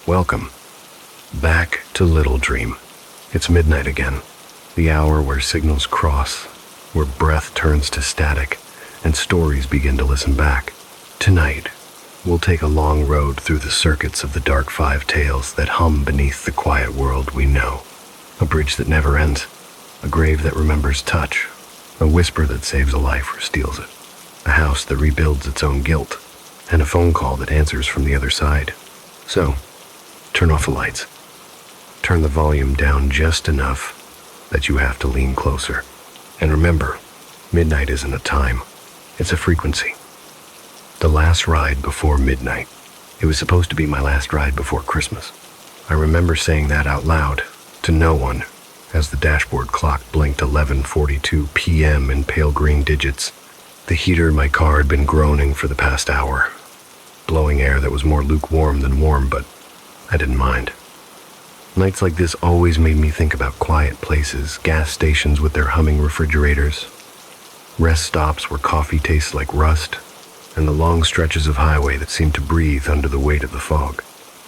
Welcome back to Little Dream. It's midnight again, the hour where signals cross, where breath turns to static, and stories begin to listen back. Tonight, we'll take a long road through the circuits of the dark five tales that hum beneath the quiet world we know. A bridge that never ends, a grave that remembers touch, a whisper that saves a life or steals it, a house that rebuilds its own guilt, and a phone call that answers from the other side. So, turn off the lights. Turn the volume down just enough that you have to lean closer. And remember, midnight isn't a time, it's a frequency. The last ride before midnight. It was supposed to be my last ride before Christmas. I remember saying that out loud to no one as the dashboard clock blinked 11:42 p.m. in pale green digits. The heater in my car had been groaning for the past hour, blowing air that was more lukewarm than warm, but I didn't mind. Nights like this always made me think about quiet places, gas stations with their humming refrigerators, rest stops where coffee tastes like rust, and the long stretches of highway that seemed to breathe under the weight of the fog.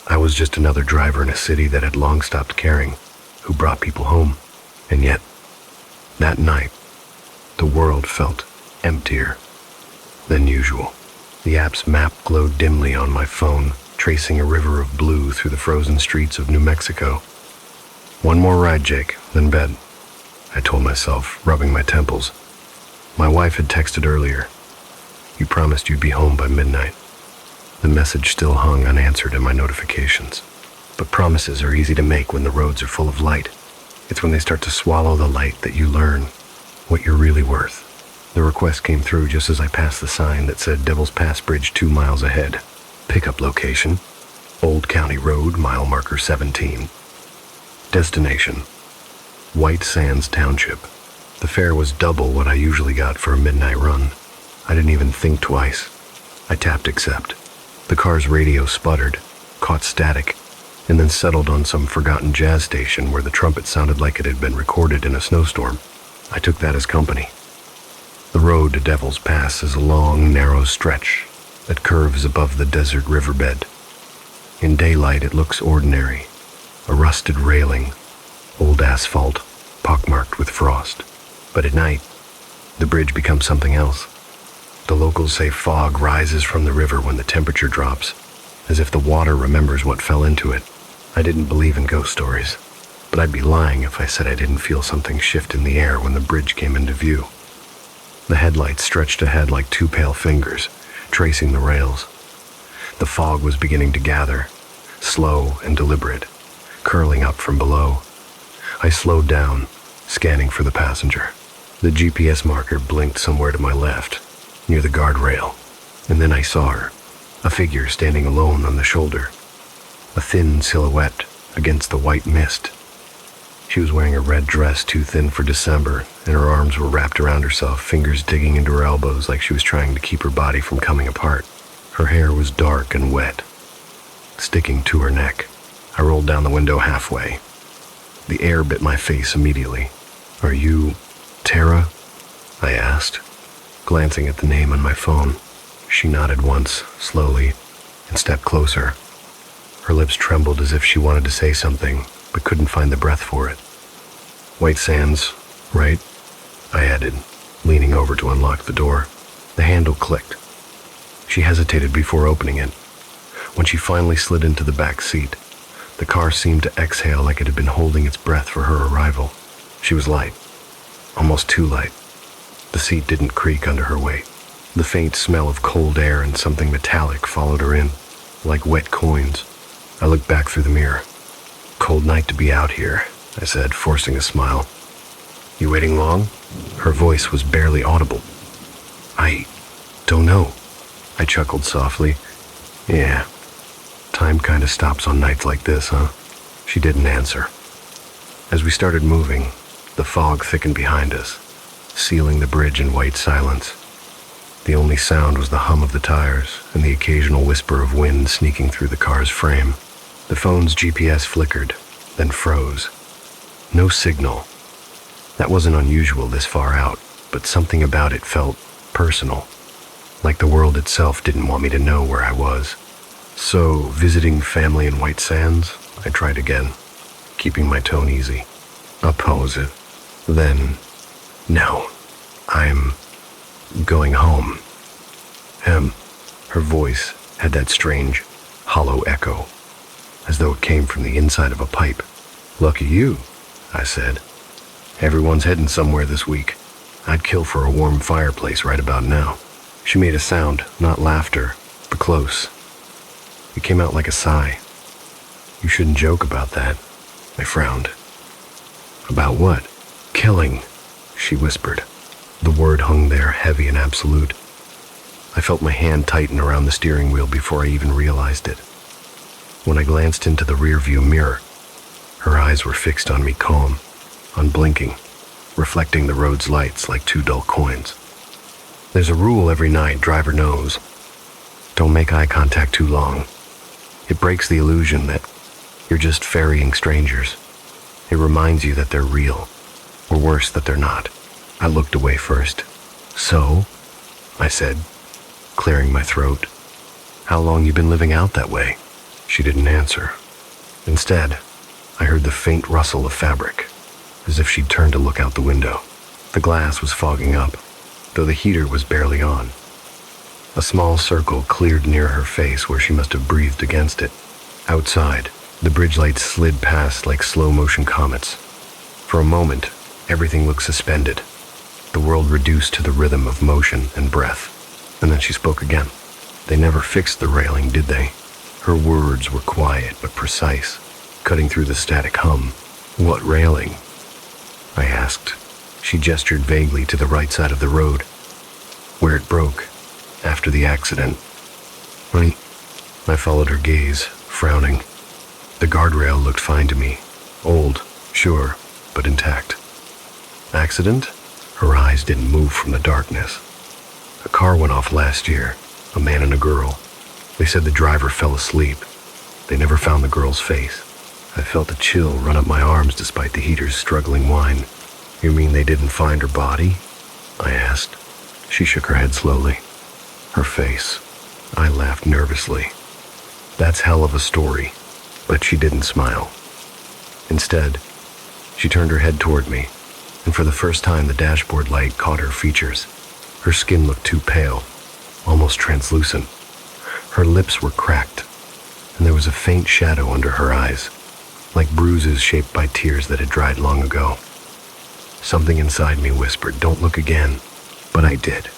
I was just another driver in a city that had long stopped caring, who brought people home. And yet, that night, the world felt emptier than usual. The app's map glowed dimly on my phone, tracing a river of blue through the frozen streets of New Mexico. One more ride, Jake, then bed, I told myself, rubbing my temples. My wife had texted earlier. You promised you'd be home by midnight. The message still hung unanswered in my notifications. But promises are easy to make when the roads are full of light. It's when they start to swallow the light that you learn what you're really worth. The request came through just as I passed the sign that said Devil's Pass Bridge 2 miles ahead. Pickup location, Old County Road, mile marker 17. Destination, White Sands Township. The fare was double what I usually got for a midnight run. I didn't even think twice. I tapped accept. The car's radio sputtered, caught static, and then settled on some forgotten jazz station where the trumpet sounded like it had been recorded in a snowstorm. I took that as company. The road to Devil's Pass is a long, narrow stretch that curves above the desert riverbed. In daylight, it looks ordinary. A rusted railing, old asphalt, pockmarked with frost. But at night, the bridge becomes something else. The locals say fog rises from the river when the temperature drops, as if the water remembers what fell into it. I didn't believe in ghost stories, but I'd be lying if I said I didn't feel something shift in the air when the bridge came into view. The headlights stretched ahead like two pale fingers, tracing the rails. The fog was beginning to gather, slow and deliberate, curling up from below. I slowed down, scanning for the passenger. The GPS marker blinked somewhere to my left, near the guardrail, and then I saw her, a figure standing alone on the shoulder, a thin silhouette against the white mist. She was wearing a red dress too thin for December, and her arms were wrapped around herself, fingers digging into her elbows like she was trying to keep her body from coming apart. Her hair was dark and wet, sticking to her neck. I rolled down the window halfway. The air bit my face immediately. "Are you Tara?" I asked, glancing at the name on my phone. She nodded once, slowly, and stepped closer. Her lips trembled as if she wanted to say something, but couldn't find the breath for it. "White Sands, right?" I added, leaning over to unlock the door. The handle clicked. She hesitated before opening it. When she finally slid into the back seat, the car seemed to exhale like it had been holding its breath for her arrival. She was light, almost too light. The seat didn't creak under her weight. The faint smell of cold air and something metallic followed her in, like wet coins. I looked back through the mirror. "Cold night to be out here," I said, forcing a smile. "You waiting long?" Her voice was barely audible. "I don't know," I chuckled softly. "Yeah, time kind of stops on nights like this, huh?" She didn't answer. As we started moving, the fog thickened behind us, sealing the bridge in white silence. The only sound was the hum of the tires and the occasional whisper of wind sneaking through the car's frame. The phone's GPS flickered, then froze. No signal. That wasn't unusual this far out, but something about it felt personal, like the world itself didn't want me to know where I was. So, visiting family in White Sands? I tried again, keeping my tone easy. Oppose it. Then, no, I'm going home. Her voice had that strange, hollow echo, as though it came from the inside of a pipe. Lucky you, I said. Everyone's heading somewhere this week. I'd kill for a warm fireplace right about now. She made a sound, not laughter, but close. It came out like a sigh. You shouldn't joke about that. I frowned. About what? Killing, she whispered. The word hung there, heavy and absolute. I felt my hand tighten around the steering wheel before I even realized it. When I glanced into the rearview mirror, her eyes were fixed on me, calm, unblinking, reflecting the road's lights like two dull coins. There's a rule every night, driver knows. Don't make eye contact too long. It breaks the illusion that you're just ferrying strangers. It reminds you that they're real, or worse, that they're not. I looked away first. So, I said, clearing my throat. How long you been living out that way? She didn't answer. Instead, I heard the faint rustle of fabric, as if she'd turned to look out the window. The glass was fogging up, though the heater was barely on. A small circle cleared near her face where she must have breathed against it. Outside, the bridge lights slid past like slow-motion comets. For a moment, everything looked suspended, the world reduced to the rhythm of motion and breath. And then she spoke again. They never fixed the railing, did they? Her words were quiet but precise, cutting through the static hum. What railing? I asked. She gestured vaguely to the right side of the road, where it broke after the accident. I followed her gaze, frowning. The guardrail looked fine to me. Old, sure, but intact. Accident? Her eyes didn't move from the darkness. A car went off last year, a man and a girl. They said the driver fell asleep. They never found the girl's face. I felt a chill run up my arms despite the heater's struggling whine. You mean they didn't find her body? I asked. She shook her head slowly. Her face. I laughed nervously. That's hell of a story. But she didn't smile. Instead, she turned her head toward me, and for the first time the dashboard light caught her features. Her skin looked too pale, almost translucent. Her lips were cracked, and there was a faint shadow under her eyes, like bruises shaped by tears that had dried long ago. Something inside me whispered, "Don't look again." But I did,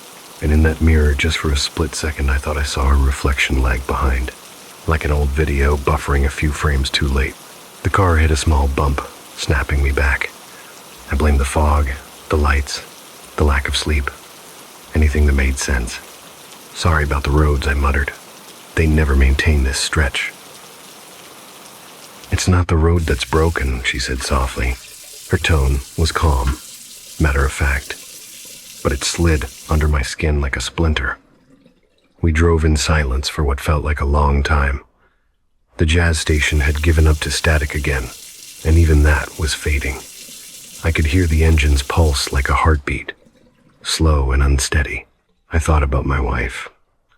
and in that mirror, just for a split second, I thought I saw her reflection lag behind, like an old video buffering a few frames too late. The car hit a small bump, snapping me back. I blamed the fog, the lights, the lack of sleep. Anything that made sense. Sorry about the roads, I muttered. They never maintain this stretch. It's not the road that's broken, she said softly. Her tone was calm, matter of fact, but it slid under my skin like a splinter. We drove in silence for what felt like a long time. The jazz station had given up to static again, and even that was fading. I could hear the engine's pulse like a heartbeat, slow and unsteady. I thought about my wife,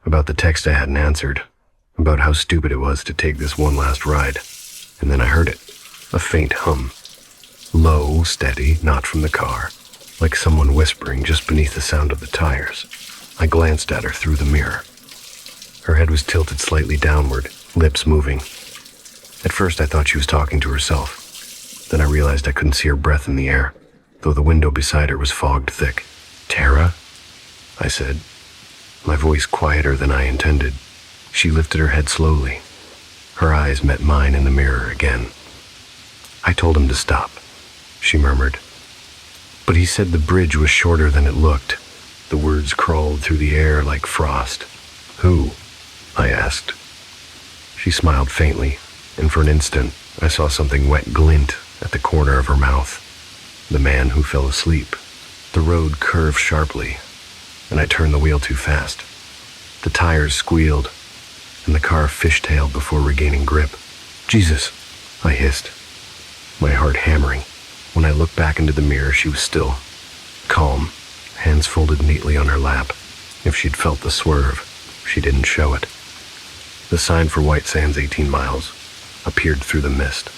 about the text I hadn't answered, about how stupid it was to take this one last ride. And then I heard it, a faint hum. Low, steady, not from the car, like someone whispering just beneath the sound of the tires. I glanced at her through the mirror. Her head was tilted slightly downward, lips moving. At first I thought she was talking to herself. Then I realized I couldn't see her breath in the air, though the window beside her was fogged thick. "Tara?" I said, my voice quieter than I intended. She lifted her head slowly. Her eyes met mine in the mirror again. "I told him to stop," she murmured. "But he said the bridge was shorter than it looked." The words crawled through the air like frost. "Who?" I asked. She smiled faintly, and for an instant I saw something wet glint at the corner of her mouth. The man who fell asleep. The road curved sharply, and I turned the wheel too fast. The tires squealed, and the car fishtailed before regaining grip. "Jesus," I hissed, my heart hammering. When I looked back into the mirror, she was still, calm, hands folded neatly on her lap. If she'd felt the swerve, she didn't show it. The sign for White Sands 18 miles appeared through the mist.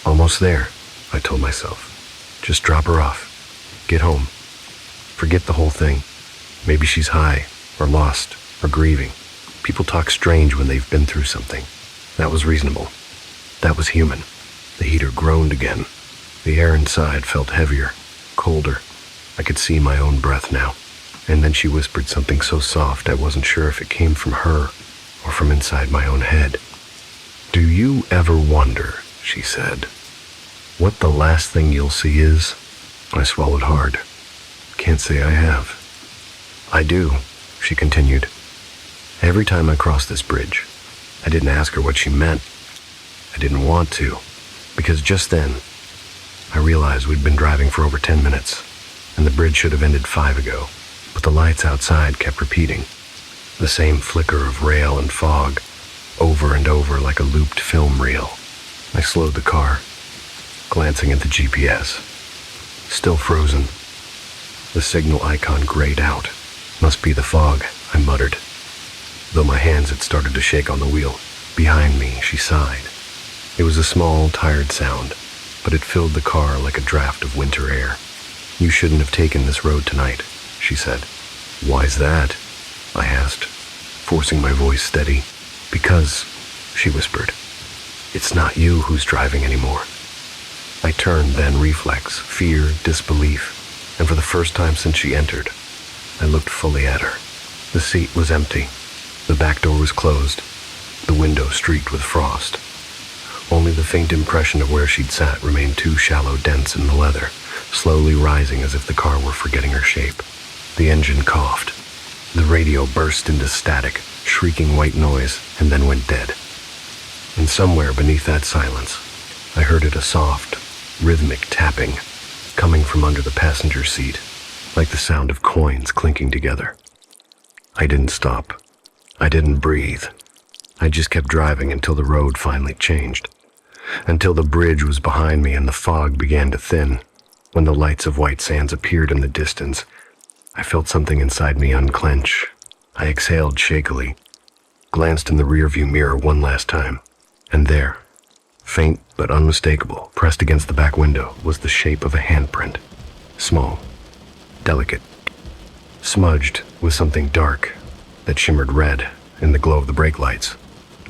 Almost there, I told myself. Just drop her off. Get home. Forget the whole thing. Maybe she's high, or lost, or grieving. People talk strange when they've been through something. That was reasonable. That was human. The heater groaned again. The air inside felt heavier, colder. I could see my own breath now. And then she whispered something so soft I wasn't sure if it came from her or from inside my own head. "Do you ever wonder," she said, "what the last thing you'll see is?" I swallowed hard. Can't say I have. "I do," she continued. "Every time I cross this bridge." I didn't ask her what she meant. I didn't want to, because just then, I realized we'd been driving for over 10 minutes, and the bridge should have ended 5 ago, but the lights outside kept repeating. The same flicker of rail and fog, over and over like a looped film reel. I slowed the car, glancing at the GPS. Still frozen. The signal icon grayed out. "Must be the fog," I muttered, though my hands had started to shake on the wheel. Behind me, she sighed. It was a small, tired sound, but it filled the car like a draft of winter air. "You shouldn't have taken this road tonight," she said. "Why's that?" I asked, forcing my voice steady. "Because," she whispered, "it's not you who's driving anymore." I turned, then reflex, fear, disbelief, and for the first time since she entered, I looked fully at her. The seat was empty. The back door was closed. The window streaked with frost. Only the faint impression of where she'd sat remained two shallow dents in the leather, slowly rising as if the car were forgetting her shape. The engine coughed. The radio burst into static, shrieking white noise, and then went dead. And somewhere beneath that silence, I heard it a soft, rhythmic tapping, coming from under the passenger seat, like the sound of coins clinking together. I didn't stop. I didn't breathe. I just kept driving until the road finally changed, until the bridge was behind me and the fog began to thin. When the lights of White Sands appeared in the distance, I felt something inside me unclench. I exhaled shakily, glanced in the rearview mirror one last time, and there, faint but unmistakable, pressed against the back window, was the shape of a handprint. Small, delicate, smudged with something dark that shimmered red in the glow of the brake lights.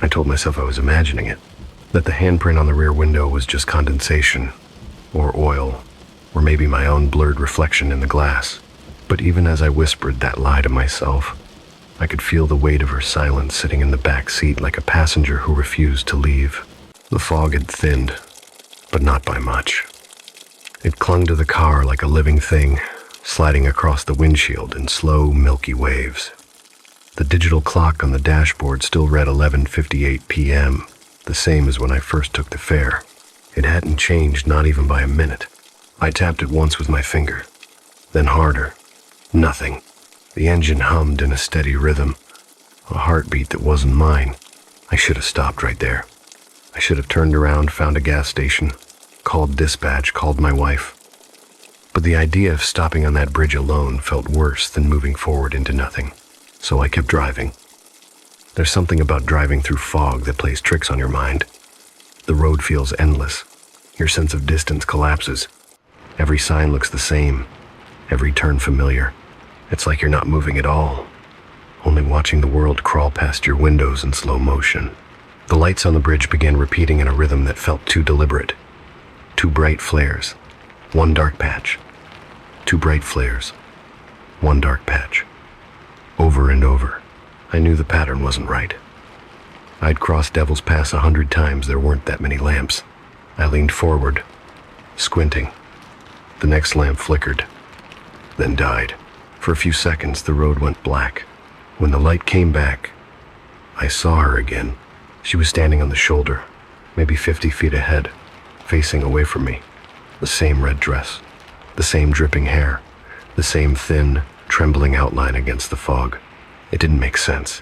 I told myself I was imagining it, that the handprint on the rear window was just condensation, or oil, or maybe my own blurred reflection in the glass. But even as I whispered that lie to myself, I could feel the weight of her silence sitting in the back seat like a passenger who refused to leave. The fog had thinned, but not by much. It clung to the car like a living thing, sliding across the windshield in slow, milky waves. The digital clock on the dashboard still read 11:58 p.m., the same as when I first took the fare. It hadn't changed, not even by a minute. I tapped it once with my finger, then harder. Nothing. The engine hummed in a steady rhythm, a heartbeat that wasn't mine. I should have stopped right there. I should have turned around, found a gas station, called dispatch, called my wife. But the idea of stopping on that bridge alone felt worse than moving forward into nothing. So I kept driving. There's something about driving through fog that plays tricks on your mind. The road feels endless. Your sense of distance collapses. Every sign looks the same. Every turn familiar. It's like you're not moving at all, only watching the world crawl past your windows in slow motion. The lights on the bridge began repeating in a rhythm that felt too deliberate. Two bright flares. One dark patch. Two bright flares. One dark patch. Over and over. I knew the pattern wasn't right. I'd crossed Devil's Pass 100 times. There weren't that many lamps. I leaned forward, squinting. The next lamp flickered, then died. For a few seconds, the road went black. When the light came back, I saw her again. She was standing on the shoulder, maybe 50 feet ahead, facing away from me. The same red dress, the same dripping hair, the same thin, trembling outline against the fog. It didn't make sense.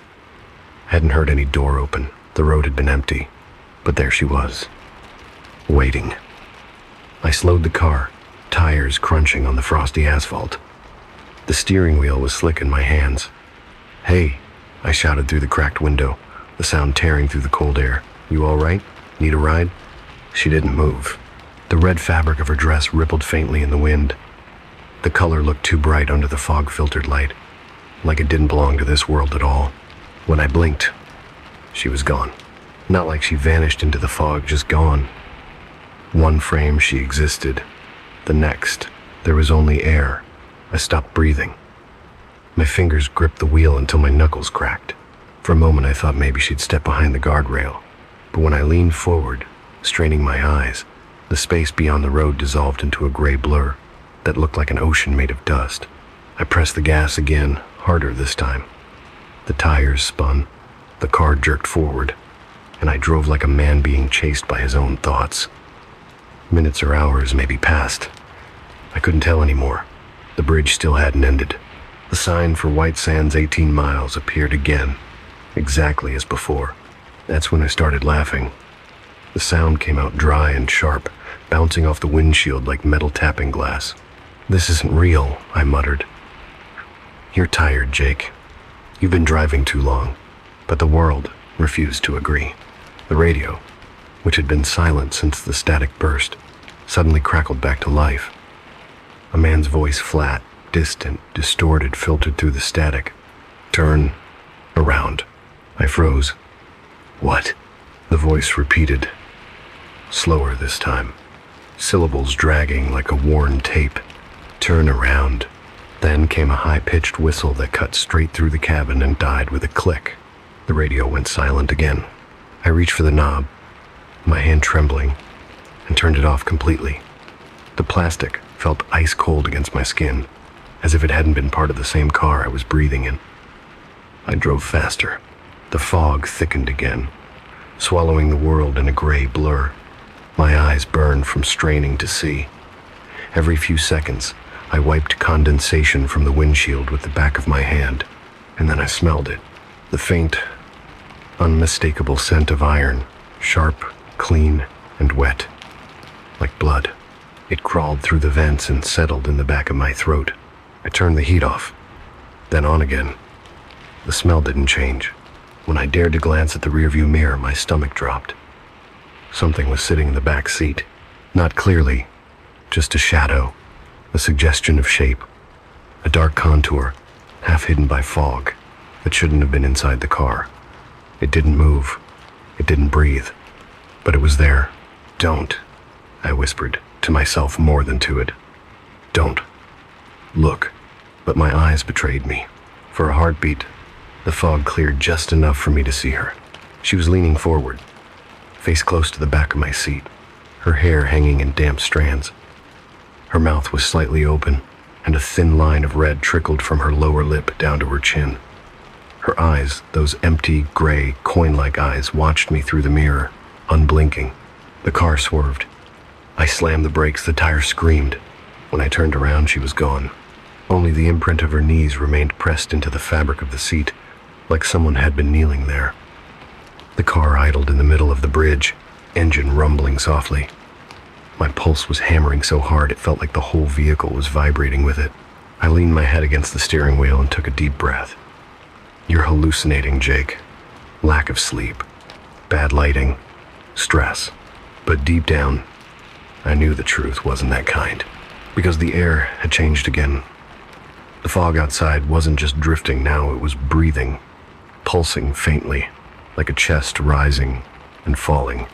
Hadn't heard any door open. The road had been empty. But there she was, waiting. I slowed the car, tires crunching on the frosty asphalt. The steering wheel was slick in my hands. "Hey," I shouted through the cracked window. The the sound tearing through the cold air. "You all right? Need a ride?" She didn't move. The red fabric of her dress rippled faintly in the wind. The color looked too bright under the fog-filtered light, like it didn't belong to this world at all. When I blinked, she was gone. Not like she vanished into the fog, just gone. One frame she existed. The next, there was only air. I stopped breathing. My fingers gripped the wheel until my knuckles cracked. For a moment I thought maybe she'd step behind the guardrail, but when I leaned forward, straining my eyes, the space beyond the road dissolved into a gray blur that looked like an ocean made of dust. I pressed the gas again, harder this time. The tires spun, the car jerked forward, and I drove like a man being chased by his own thoughts. Minutes or hours maybe passed. I couldn't tell anymore. The bridge still hadn't ended. The sign for White Sands 18 miles appeared again, exactly as before. That's when I started laughing. The sound came out dry and sharp, bouncing off the windshield like metal tapping glass. "This isn't real," I muttered. "You're tired, Jake. You've been driving too long." But the world refused to agree. The radio, which had been silent since the static burst, suddenly crackled back to life. A man's voice, flat, distant, distorted, filtered through the static. "Turn around." I froze. "What?" The voice repeated, slower this time, syllables dragging like a worn tape. "Turn around." Then came a high-pitched whistle that cut straight through the cabin and died with a click. The radio went silent again. I reached for the knob, my hand trembling, and turned it off completely. The plastic felt ice cold against my skin, as if it hadn't been part of the same car I was breathing in. I drove faster. The fog thickened again, swallowing the world in a gray blur. My eyes burned from straining to see. Every few seconds, I wiped condensation from the windshield with the back of my hand, and then I smelled it. The faint, unmistakable scent of iron, sharp, clean, and wet, like blood. It crawled through the vents and settled in the back of my throat. I turned the heat off, then on again. The smell didn't change. When I dared to glance at the rearview mirror, my stomach dropped. Something was sitting in the back seat. Not clearly, just a shadow, a suggestion of shape, a dark contour, half hidden by fog, that shouldn't have been inside the car. It didn't move. It didn't breathe. But it was there. "Don't," I whispered, to myself more than to it. "Don't. Look." But my eyes betrayed me. For a heartbeat, the fog cleared just enough for me to see her. She was leaning forward, face close to the back of my seat, her hair hanging in damp strands. Her mouth was slightly open, and a thin line of red trickled from her lower lip down to her chin. Her eyes, those empty, gray, coin-like eyes, watched me through the mirror, unblinking. The car swerved. I slammed the brakes, the tires screamed. When I turned around, she was gone. Only the imprint of her knees remained pressed into the fabric of the seat, like someone had been kneeling there. The car idled in the middle of the bridge, engine rumbling softly. My pulse was hammering so hard it felt like the whole vehicle was vibrating with it. I leaned my head against the steering wheel and took a deep breath. "You're hallucinating, Jake. Lack of sleep, bad lighting, stress." But deep down, I knew the truth wasn't that kind, because the air had changed again. The fog outside wasn't just drifting now, it was breathing, pulsing faintly, like a chest rising and falling.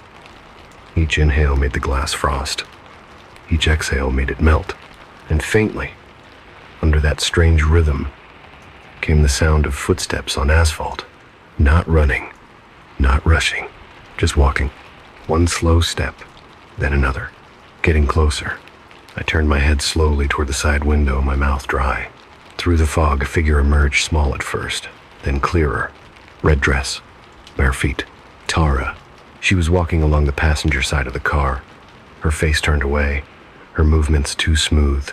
Each inhale made the glass frost. Each exhale made it melt. And faintly, under that strange rhythm, came the sound of footsteps on asphalt. Not running, not rushing, just walking. One slow step, then another, getting closer. I turned my head slowly toward the side window, my mouth dry. Through the fog, a figure emerged, small at first, then clearer. Red dress, bare feet. Tara. She was walking along the passenger side of the car, her face turned away, her movements too smooth,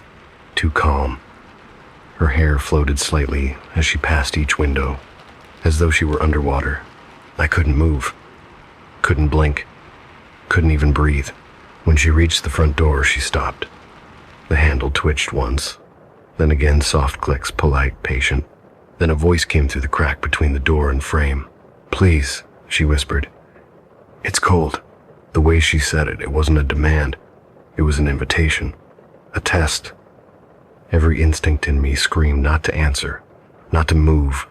too calm. Her hair floated slightly as she passed each window, as though she were underwater. I couldn't move, couldn't blink, couldn't even breathe. When she reached the front door, she stopped. The handle twitched once, then again soft clicks, polite, patient. Then a voice came through the crack between the door and frame. "Please, she whispered. It's cold. The way she said it, it wasn't a demand. It was an invitation. A test. Every instinct in me screamed not to answer, not to move,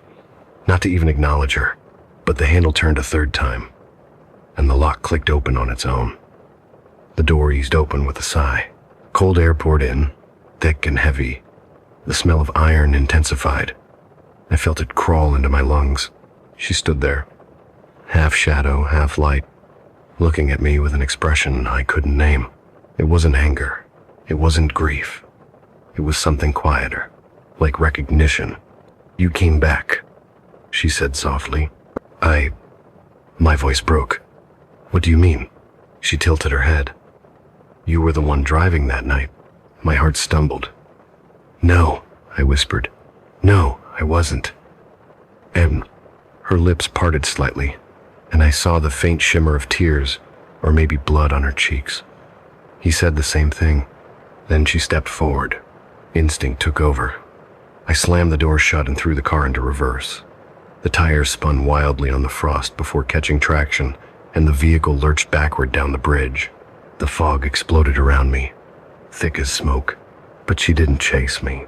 not to even acknowledge her. But the handle turned a third time, and the lock clicked open on its own. The door eased open with a sigh. Cold air poured in, thick and heavy. The smell of iron intensified. I felt it crawl into my lungs. She stood there, half shadow, half light, looking at me with an expression I couldn't name. It wasn't anger. It wasn't grief. It was something quieter, like recognition. You came back, she said softly. My voice broke. What do you mean? She tilted her head. You were the one driving that night. My heart stumbled. No, I whispered. No, I wasn't. And her lips parted slightly, and I saw the faint shimmer of tears, or maybe blood on her cheeks. He said the same thing. Then she stepped forward. Instinct took over. I slammed the door shut and threw the car into reverse. The tires spun wildly on the frost before catching traction, and the vehicle lurched backward down the bridge. The fog exploded around me, thick as smoke, but she didn't chase me.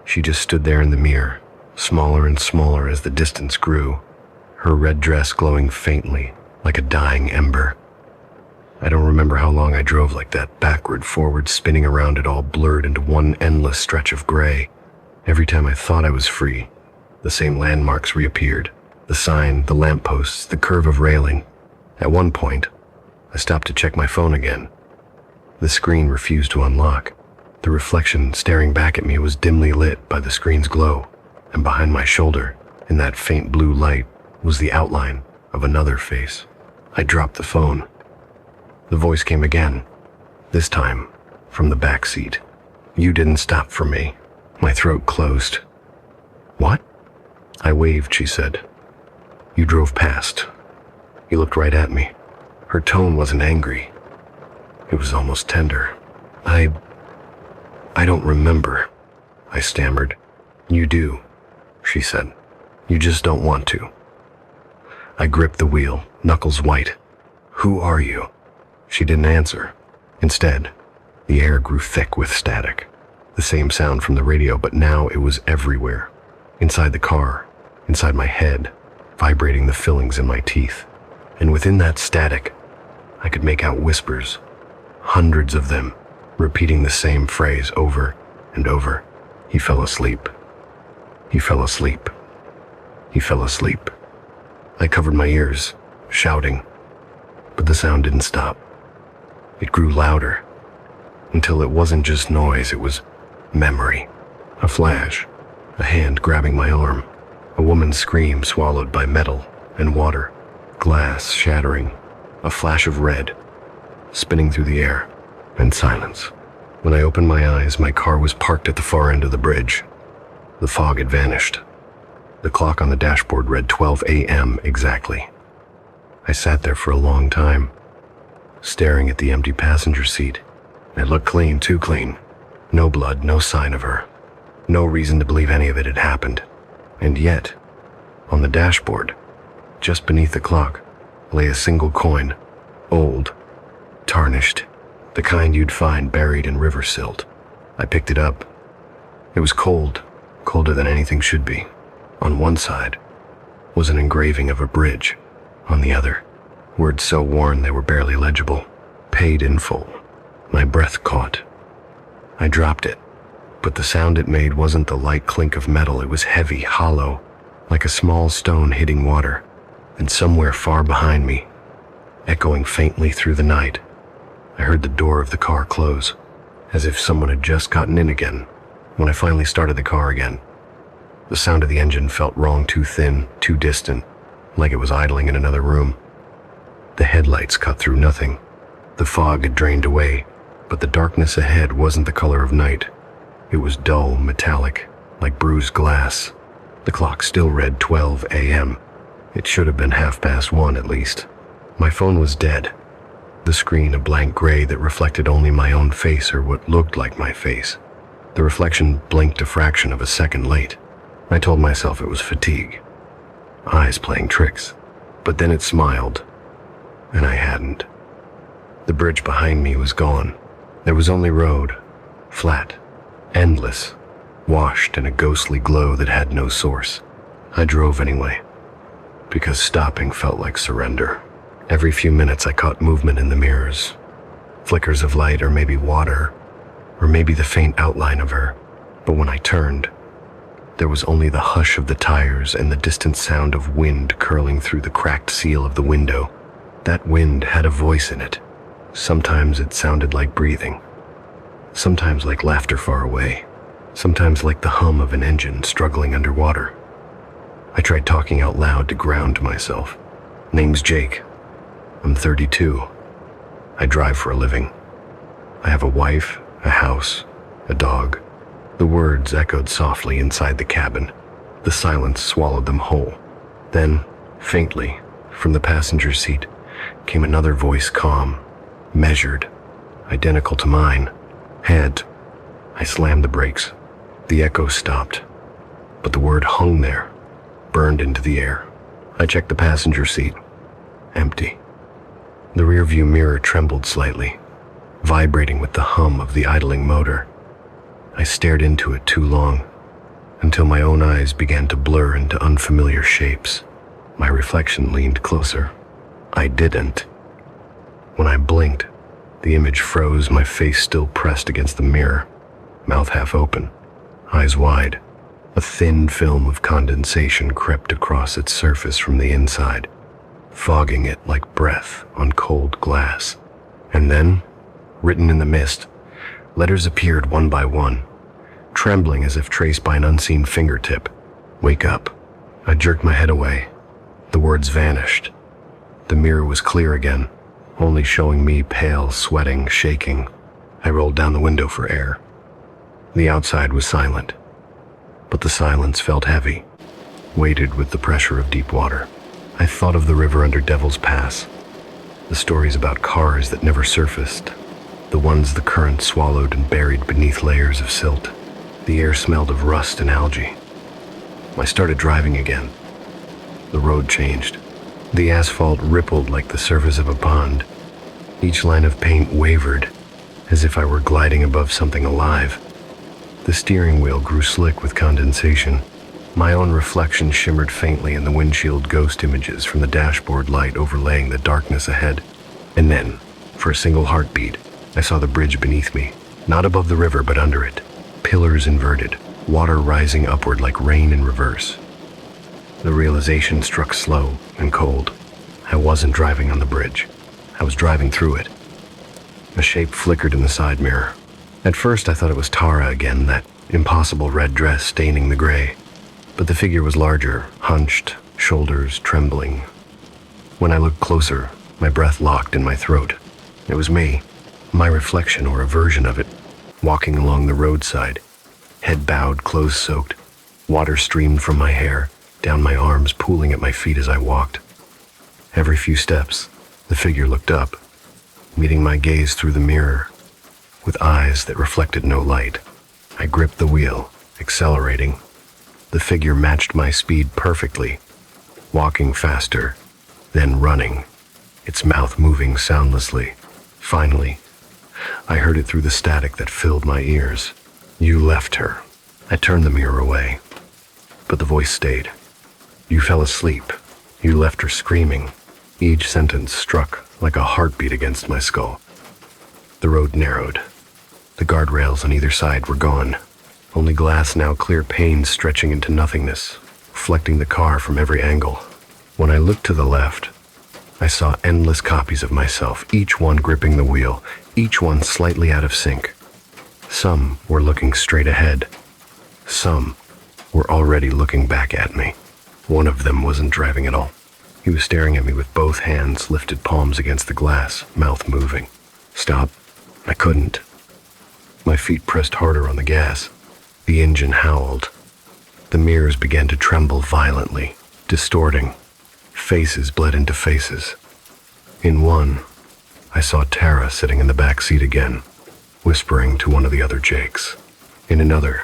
She just stood there in the mirror, smaller and smaller as the distance grew, her red dress glowing faintly, like a dying ember. I don't remember how long I drove like that, backward, forward, spinning around it all blurred into one endless stretch of gray. Every time I thought I was free, the same landmarks reappeared. The sign, the lampposts, the curve of railing. At one point, I stopped to check my phone again. The screen refused to unlock. The reflection staring back at me was dimly lit by the screen's glow, and behind my shoulder, in that faint blue light, was the outline of another face. I dropped the phone. The voice came again, this time from the back seat. You didn't stop for me. My throat closed. What? I waved, she said. You drove past. You looked right at me. Her tone wasn't angry. It was almost tender. I don't remember, I stammered. You do, she said. You just don't want to. I gripped the wheel, knuckles white. Who are you? She didn't answer. Instead, the air grew thick with static. The same sound from the radio, but now it was everywhere. Inside the car, inside my head, vibrating the fillings in my teeth. And within that static, I could make out whispers, hundreds of them, repeating the same phrase over and over. He fell asleep. He fell asleep. He fell asleep. I covered my ears, shouting, but the sound didn't stop. It grew louder, until it wasn't just noise, it was memory. A flash, a hand grabbing my arm, a woman's scream swallowed by metal and water, glass shattering, a flash of red, spinning through the air, and silence. When I opened my eyes, my car was parked at the far end of the bridge. The fog had vanished. The clock on the dashboard read 12 a.m. exactly. I sat there for a long time, staring at the empty passenger seat. It looked clean, too clean. No blood, no sign of her. No reason to believe any of it had happened. And yet, on the dashboard, just beneath the clock, lay a single coin, old, tarnished, the kind you'd find buried in river silt. I picked it up. It was cold, colder than anything should be. On one side was an engraving of a bridge. On the other, words so worn they were barely legible. Paid in full. My breath caught. I dropped it, but the sound it made wasn't the light clink of metal. It was heavy, hollow, like a small stone hitting water. And somewhere far behind me, echoing faintly through the night, I heard the door of the car close, as if someone had just gotten in again. When I finally started the car again, the sound of the engine felt wrong, too thin, too distant, like it was idling in another room. The headlights cut through nothing. The fog had drained away, but the darkness ahead wasn't the color of night. It was dull, metallic, like bruised glass. The clock still read 12 a.m. It should have been 1:30 at least. My phone was dead. The screen a blank gray that reflected only my own face, or what looked like my face. The reflection blinked a fraction of a second late. I told myself it was fatigue. Eyes playing tricks. But then it smiled, and I hadn't. The bridge behind me was gone. There was only road, flat, endless, washed in a ghostly glow that had no source. I drove anyway, because stopping felt like surrender. Every few minutes I caught movement in the mirrors, flickers of light, or maybe water, or maybe the faint outline of her. But when I turned, there was only the hush of the tires and the distant sound of wind curling through the cracked seal of the window. That wind had a voice in it. Sometimes it sounded like breathing, sometimes like laughter far away, sometimes like the hum of an engine struggling underwater. I tried talking out loud to ground myself. Name's Jake. I'm 32. I drive for a living. I have a wife, a house, a dog. The words echoed softly inside the cabin. The silence swallowed them whole. Then, faintly, from the passenger seat, came another voice, calm, measured, identical to mine. I slammed the brakes. The echo stopped, but the word hung there, burned into the air. I checked the passenger seat. Empty. The rearview mirror trembled slightly, vibrating with the hum of the idling motor. I stared into it too long, until my own eyes began to blur into unfamiliar shapes. My reflection leaned closer. I didn't. When I blinked, the image froze, my face still pressed against the mirror, mouth half open, eyes wide. A thin film of condensation crept across its surface from the inside, fogging it like breath on cold glass. And then, written in the mist, letters appeared one by one, trembling as if traced by an unseen fingertip. Wake up. I jerked my head away. The words vanished. The mirror was clear again, only showing me pale, sweating, shaking. I rolled down the window for air. The outside was silent, but the silence felt heavy, weighted with the pressure of deep water. I thought of the river under Devil's Pass, the stories about cars that never surfaced, the ones the current swallowed and buried beneath layers of silt. The air smelled of rust and algae. I started driving again. The road changed. The asphalt rippled like the surface of a pond. Each line of paint wavered, as if I were gliding above something alive. The steering wheel grew slick with condensation. My own reflection shimmered faintly in the windshield, ghost images from the dashboard light overlaying the darkness ahead. And then, for a single heartbeat, I saw the bridge beneath me, not above the river but under it. Pillars inverted, water rising upward like rain in reverse. The realization struck slow and cold. I wasn't driving on the bridge. I was driving through it. A shape flickered in the side mirror. At first I thought it was Tara again, that impossible red dress staining the gray. But the figure was larger, hunched, shoulders trembling. When I looked closer, my breath locked in my throat. It was me, my reflection or a version of it, walking along the roadside, head bowed, clothes soaked. Water streamed from my hair, down my arms, pooling at my feet as I walked. Every few steps, the figure looked up, meeting my gaze through the mirror, with eyes that reflected no light. I gripped the wheel, accelerating. The figure matched my speed perfectly, walking faster, then running, its mouth moving soundlessly. Finally, I heard it through the static that filled my ears. You left her. I turned the mirror away, but the voice stayed. You fell asleep. You left her screaming. Each sentence struck like a heartbeat against my skull. The road narrowed. The guardrails on either side were gone. Only glass, now clear panes stretching into nothingness, reflecting the car from every angle. When I looked to the left, I saw endless copies of myself, each one gripping the wheel, each one slightly out of sync. Some were looking straight ahead. Some were already looking back at me. One of them wasn't driving at all. He was staring at me with both hands lifted, palms against the glass, mouth moving. Stop. I couldn't. My feet pressed harder on the gas. The engine howled. The mirrors began to tremble violently, distorting. Faces bled into faces. In one, I saw Tara sitting in the back seat again, whispering to one of the other Jakes. In another,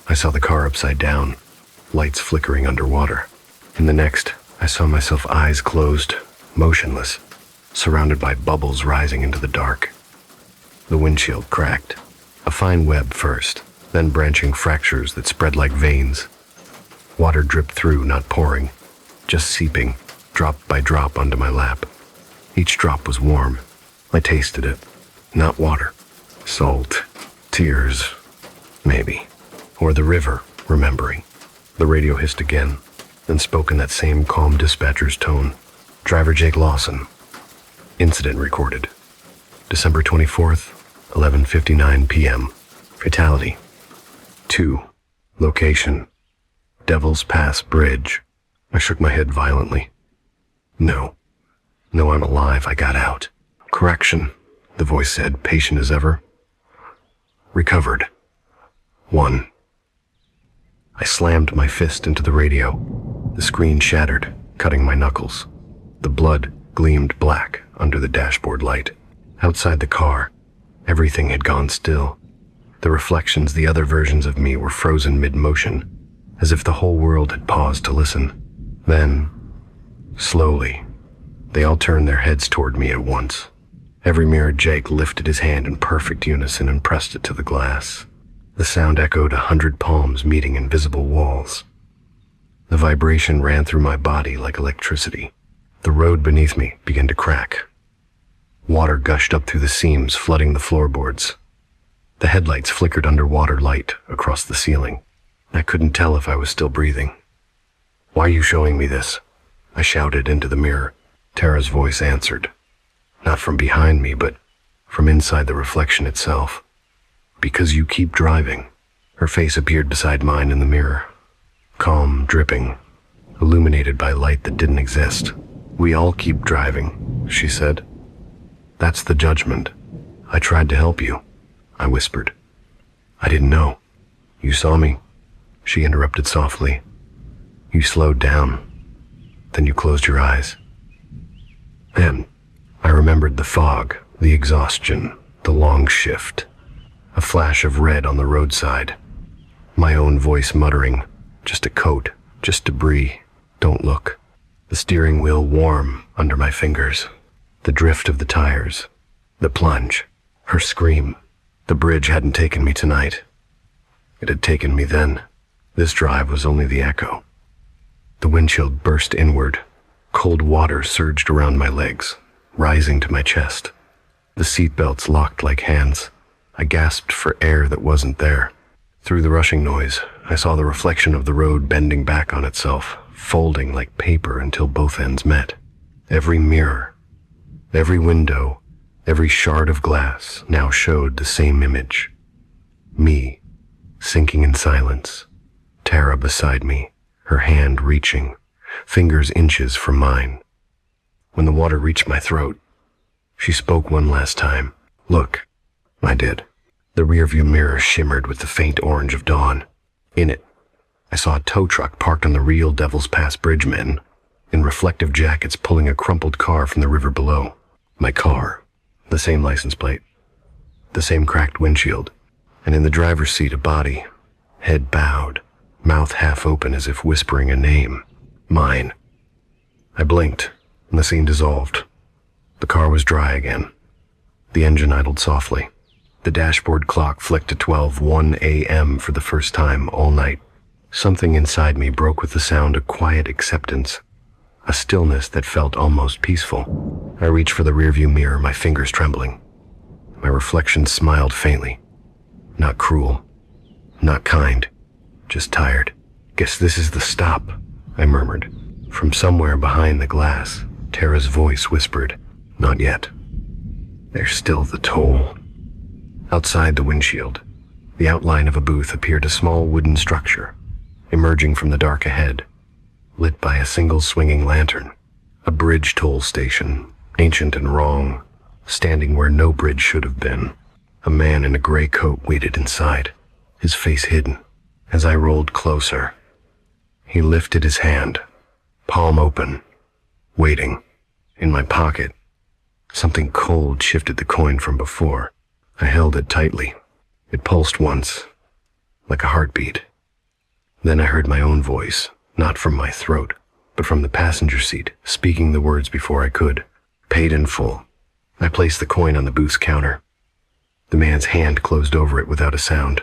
I saw the car upside down, lights flickering underwater. In the next, I saw myself, eyes closed, motionless, surrounded by bubbles rising into the dark. The windshield cracked. A fine web first, then branching fractures that spread like veins. Water dripped through, not pouring, just seeping, drop by drop onto my lap. Each drop was warm. I tasted it. Not water. Salt. Tears. Maybe. Or the river, remembering. The radio hissed again, then spoke in that same calm dispatcher's tone. Driver Jake Lawson. Incident recorded. December 24th, 11:59 p.m. Fatality. 2. Location. Devil's Pass Bridge. I shook my head violently. No, I'm alive. I got out. Correction, the voice said, patient as ever. Recovered. 1. I slammed my fist into the radio. The screen shattered, cutting my knuckles. The blood gleamed black under the dashboard light. Outside the car, everything had gone still. The reflections, the other versions of me, were frozen mid-motion, as if the whole world had paused to listen. Then, slowly, they all turned their heads toward me at once. Every mirror, Jake lifted his hand in perfect unison and pressed it to the glass. The sound echoed 100 palms meeting invisible walls. The vibration ran through my body like electricity. The road beneath me began to crack. Water gushed up through the seams, flooding the floorboards. The headlights flickered underwater light across the ceiling. I couldn't tell if I was still breathing. "Why are you showing me this?" I shouted into the mirror. Tara's voice answered. Not from behind me, but from inside the reflection itself. "Because you keep driving." Her face appeared beside mine in the mirror. Calm, dripping, illuminated by light that didn't exist. "We all keep driving," she said. "That's the judgment. I tried to help you," I whispered. "I didn't know. You saw me," she interrupted softly. "You slowed down. Then you closed your eyes." Then I remembered the fog, the exhaustion, the long shift. A flash of red on the roadside. My own voice muttering, "Just a coat, just debris, don't look." The steering wheel warm under my fingers. The drift of the tires. The plunge. Her scream. The bridge hadn't taken me tonight. It had taken me then. This drive was only the echo. The windshield burst inward. Cold water surged around my legs, rising to my chest. The seatbelts locked like hands. I gasped for air that wasn't there. Through the rushing noise, I saw the reflection of the road bending back on itself, folding like paper until both ends met. Every mirror, every window, every shard of glass now showed the same image. Me, sinking in silence. Tara beside me, her hand reaching, fingers inches from mine. When the water reached my throat, she spoke one last time. "Look." I did. The rearview mirror shimmered with the faint orange of dawn. In it, I saw a tow truck parked on the real Devil's Pass Bridge men, in reflective jackets pulling a crumpled car from the river below. My car, the same license plate, the same cracked windshield, and in the driver's seat a body, head bowed, mouth half open as if whispering a name. Mine. I blinked, and the scene dissolved. The car was dry again. The engine idled softly. The dashboard clock flicked to 12:01 a.m. for the first time all night. Something inside me broke with the sound of quiet acceptance, a stillness that felt almost peaceful. I reached for the rearview mirror, my fingers trembling. My reflection smiled faintly. Not cruel, not kind, just tired. "Guess this is the stop," I murmured. From somewhere behind the glass, Tara's voice whispered, "Not yet. There's still the toll." Outside the windshield, the outline of a booth appeared, a small wooden structure, emerging from the dark ahead, lit by a single swinging lantern. A bridge toll station, ancient and wrong, standing where no bridge should have been. A man in a gray coat waited inside, his face hidden. As I rolled closer, he lifted his hand, palm open, waiting. In my pocket, something cold shifted the coin from before. I held it tightly. It pulsed once, like a heartbeat. Then I heard my own voice, not from my throat, but from the passenger seat, speaking the words before I could. Paid in full. I placed the coin on the booth's counter. The man's hand closed over it without a sound.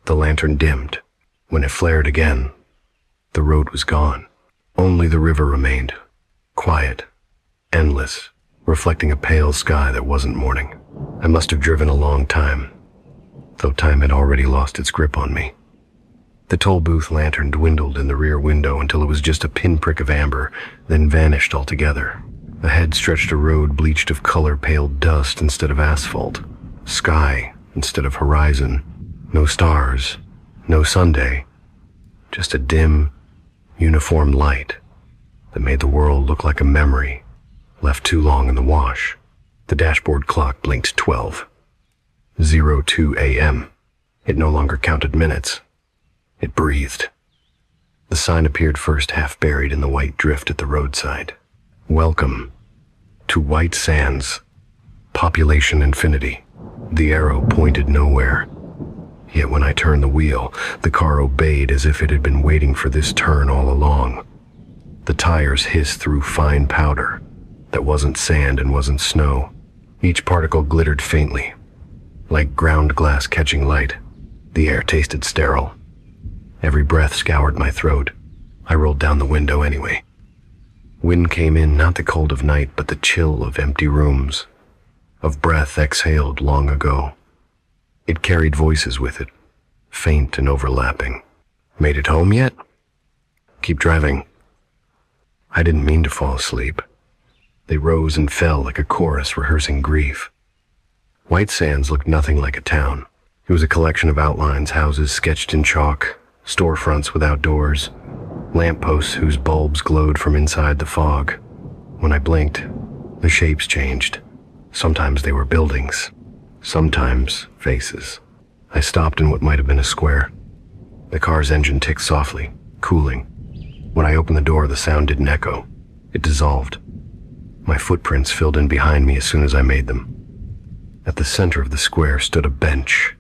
The lantern dimmed. When it flared again, the road was gone. Only the river remained. Quiet. Endless. Reflecting a pale sky that wasn't morning. I must have driven a long time, though time had already lost its grip on me. The toll booth lantern dwindled in the rear window until it was just a pinprick of amber, then vanished altogether. Ahead stretched a road bleached of color-pale dust instead of asphalt, sky instead of horizon, no stars, no Sunday, just a dim, uniform light that made the world look like a memory left too long in the wash. The dashboard clock blinked 12:02 a.m. It no longer counted minutes. It breathed. The sign appeared first, half buried in the white drift at the roadside. Welcome to White Sands. Population infinity. The arrow pointed nowhere. Yet when I turned the wheel, the car obeyed as if it had been waiting for this turn all along. The tires hissed through fine powder that wasn't sand and wasn't snow. Each particle glittered faintly, like ground glass catching light. The air tasted sterile. Every breath scoured my throat. I rolled down the window anyway. Wind came in, not the cold of night, but the chill of empty rooms, of breath exhaled long ago. It carried voices with it, faint and overlapping. Made it home yet? Keep driving. I didn't mean to fall asleep. They rose and fell like a chorus rehearsing grief. White Sands looked nothing like a town. It was a collection of outlines, houses sketched in chalk, storefronts without doors, lampposts whose bulbs glowed from inside the fog. When I blinked, the shapes changed. Sometimes they were buildings, sometimes faces. I stopped in what might have been a square. The car's engine ticked softly, cooling. When I opened the door, the sound didn't echo. It dissolved. My footprints filled in behind me as soon as I made them. At the center of the square stood a bench.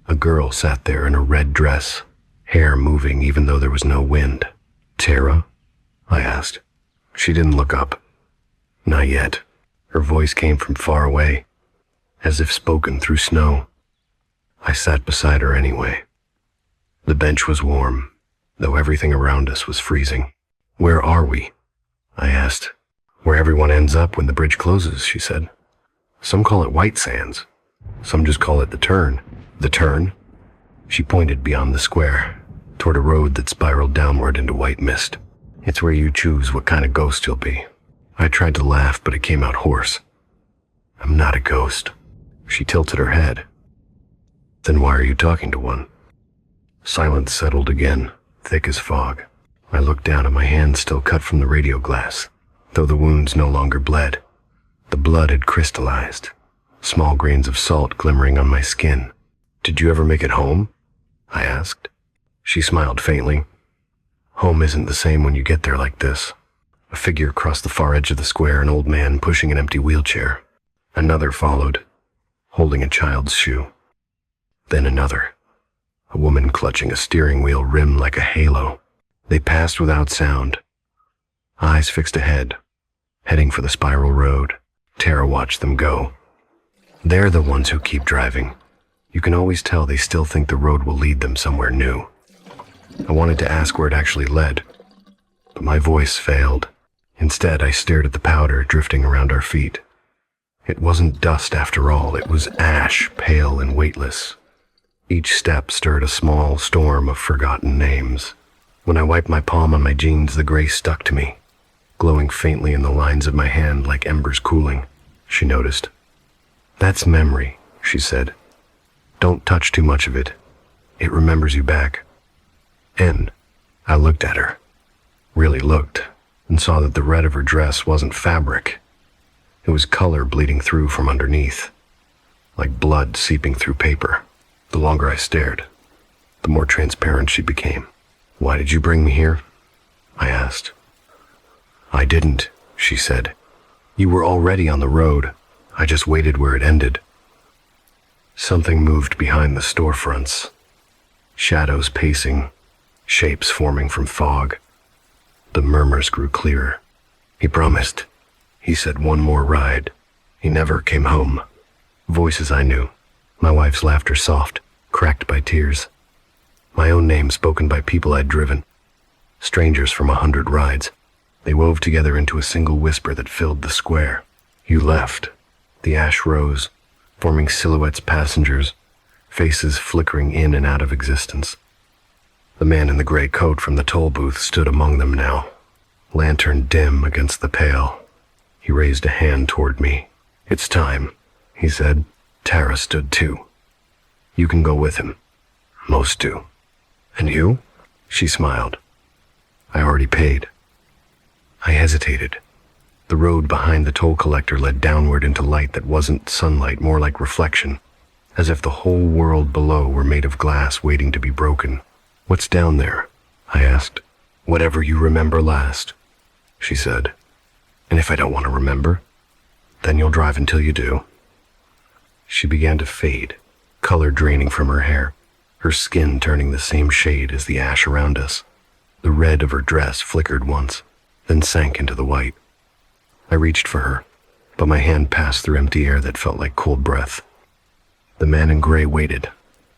A girl sat there in a red dress, hair moving even though there was no wind. "Tara?" I asked. She didn't look up. Not yet. Her voice came from far away, as if spoken through snow. I sat beside her anyway. The bench was warm, though everything around us was freezing. "Where are we?" I asked. "Where everyone ends up when the bridge closes," she said. "Some call it White Sands. Some just call it the turn." "The turn?" She pointed beyond the square, toward a road that spiraled downward into white mist. "It's where you choose what kind of ghost you'll be." I tried to laugh, but it came out hoarse. "I'm not a ghost." She tilted her head. "Then why are you talking to one?" Silence settled again, thick as fog. I looked down at my hand still cut from the radio glass, though the wounds no longer bled. The blood had crystallized, small grains of salt glimmering on my skin. "Did you ever make it home?" I asked. She smiled faintly. "Home isn't the same when you get there like this." A figure crossed the far edge of the square, an old man pushing an empty wheelchair. Another followed, holding a child's shoe. Then another, a woman clutching a steering wheel rimmed like a halo. They passed without sound, eyes fixed ahead, heading for the spiral road. Tara watched them go. They're the ones who keep driving. You can always tell they still think the road will lead them somewhere new. I wanted to ask where it actually led, but my voice failed. Instead, I stared at the powder drifting around our feet. It wasn't dust after all, it was ash, pale and weightless. Each step stirred a small storm of forgotten names. When I wiped my palm on my jeans, the gray stuck to me, glowing faintly in the lines of my hand like embers cooling. She noticed. "That's memory," she said. "Don't touch too much of it. It remembers you back." And I looked at her, really looked, and saw that the red of her dress wasn't fabric. It was color bleeding through from underneath, like blood seeping through paper. The longer I stared, the more transparent she became. "Why did you bring me here?" I asked. "I didn't," she said. "You were already on the road. I just waited where it ended." Something moved behind the storefronts. Shadows pacing, shapes forming from fog. The murmurs grew clearer. He promised. He said one more ride. He never came home. Voices I knew. My wife's laughter soft, cracked by tears. My own name spoken by people I'd driven. Strangers from 100 rides. They wove together into a single whisper that filled the square. You left. The ash rose, forming silhouettes passengers, faces flickering in and out of existence. The man in the gray coat from the toll booth stood among them now, lantern dim against the pale. He raised a hand toward me. It's time, he said. Tara stood too. You can go with him. Most do. And you? She smiled. I already paid. I hesitated. The road behind the toll collector led downward into light that wasn't sunlight, more like reflection, as if the whole world below were made of glass waiting to be broken. What's down there? I asked. Whatever you remember last, she said. And if I don't want to remember, then you'll drive until you do. She began to fade, color draining from her hair, her skin turning the same shade as the ash around us. The red of her dress flickered once, then sank into the white. I reached for her, but my hand passed through empty air that felt like cold breath. The man in gray waited,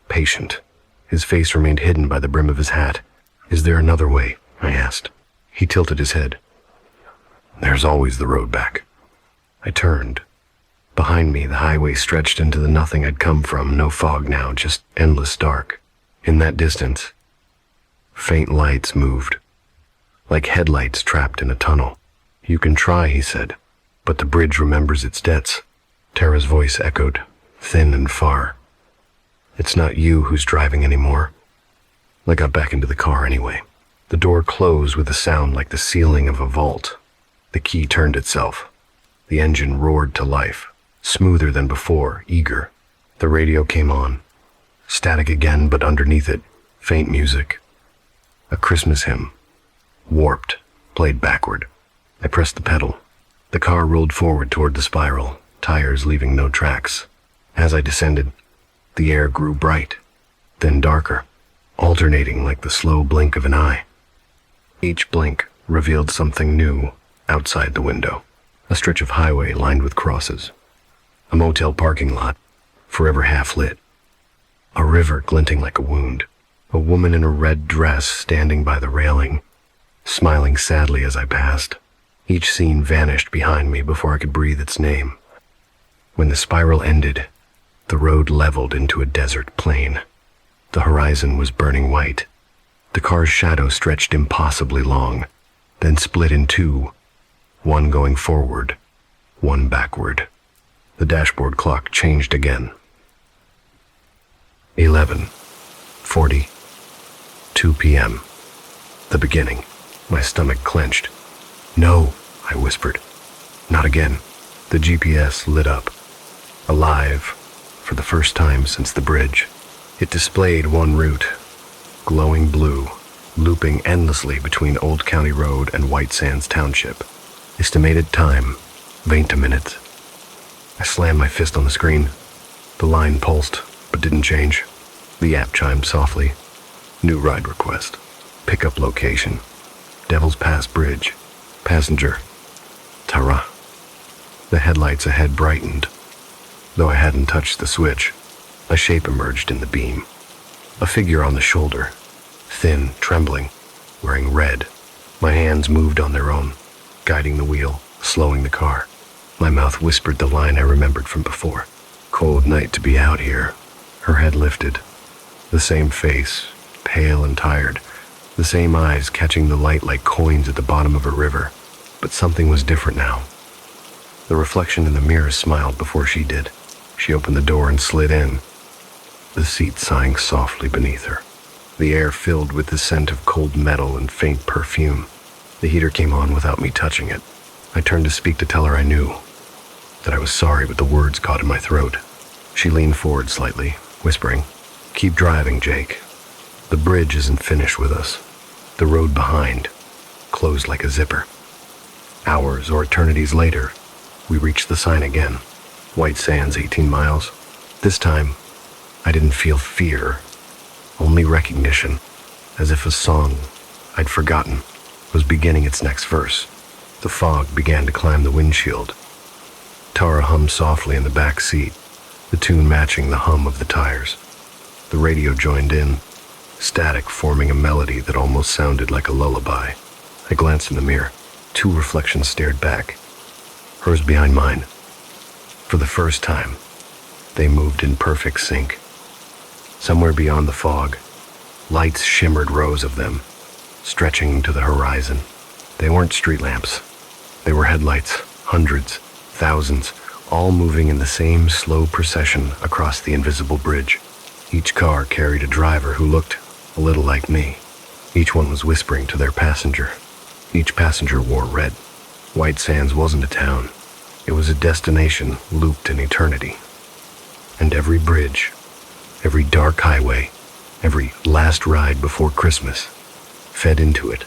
patient. His face remained hidden by the brim of his hat. Is there another way? I asked. He tilted his head. There's always the road back. I turned. Behind me, the highway stretched into the nothing I'd come from, no fog now, just endless dark. In that distance, faint lights moved, like headlights trapped in a tunnel. You can try, he said, but the bridge remembers its debts. Tara's voice echoed, thin and far. It's not you who's driving anymore. I got back into the car anyway. The door closed with a sound like the ceiling of a vault. The key turned itself. The engine roared to life, smoother than before, eager. The radio came on. Static again, but underneath it, faint music. A Christmas hymn, warped, played backward. I pressed the pedal. The car rolled forward toward the spiral, tires leaving no tracks. As I descended, the air grew bright, then darker, alternating like the slow blink of an eye. Each blink revealed something new outside the window. A stretch of highway lined with crosses. A motel parking lot, forever half lit. A river glinting like a wound. A woman in a red dress standing by the railing, smiling sadly as I passed. Each scene vanished behind me before I could breathe its name. When the spiral ended, the road leveled into a desert plain. The horizon was burning white. The car's shadow stretched impossibly long, then split in two, one going forward, one backward. The dashboard clock changed again. 11:40, 2 p.m. The beginning. My stomach clenched. No, I whispered. Not again. The GPS lit up. Alive, for the first time since the bridge. It displayed one route, glowing blue, looping endlessly between Old County Road and White Sands Township. Estimated time, 20 minutes. I slammed my fist on the screen. The line pulsed, but didn't change. The app chimed softly. New ride request. Pickup location. Devil's Pass Bridge. Passenger. Tara. The headlights ahead brightened. Though I hadn't touched the switch, a shape emerged in the beam. A figure on the shoulder. Thin, trembling, wearing red. My hands moved on their own, guiding the wheel, slowing the car. My mouth whispered the line I remembered from before. Cold night to be out here. Her head lifted. The same face, pale and tired. The same eyes catching the light like coins at the bottom of a river. But something was different now. The reflection in the mirror smiled before she did. She opened the door and slid in, the seat sighing softly beneath her. The air filled with the scent of cold metal and faint perfume. The heater came on without me touching it. I turned to speak to tell her I knew, that I was sorry, but the words caught in my throat. She leaned forward slightly, whispering, "Keep driving, Jake. The bridge isn't finished with us. The road behind, closed like a zipper." Hours or eternities later, we reached the sign again. White Sands, 18 miles. This time, I didn't feel fear, only recognition, as if a song I'd forgotten was beginning its next verse. The fog began to climb the windshield. Tara hummed softly in the back seat, the tune matching the hum of the tires. The radio joined in, static forming a melody that almost sounded like a lullaby. I glanced in the mirror. 2 reflections stared back, hers behind mine. For the first time, they moved in perfect sync. Somewhere beyond the fog, lights shimmered, rows of them, stretching to the horizon. They weren't street lamps. They were headlights, hundreds, thousands, all moving in the same slow procession across the invisible bridge. Each car carried a driver who looked a little like me. Each one was whispering to their passenger. Each passenger wore red. White Sands wasn't a town. It was a destination looped in eternity. And every bridge, every dark highway, every last ride before Christmas, fed into it,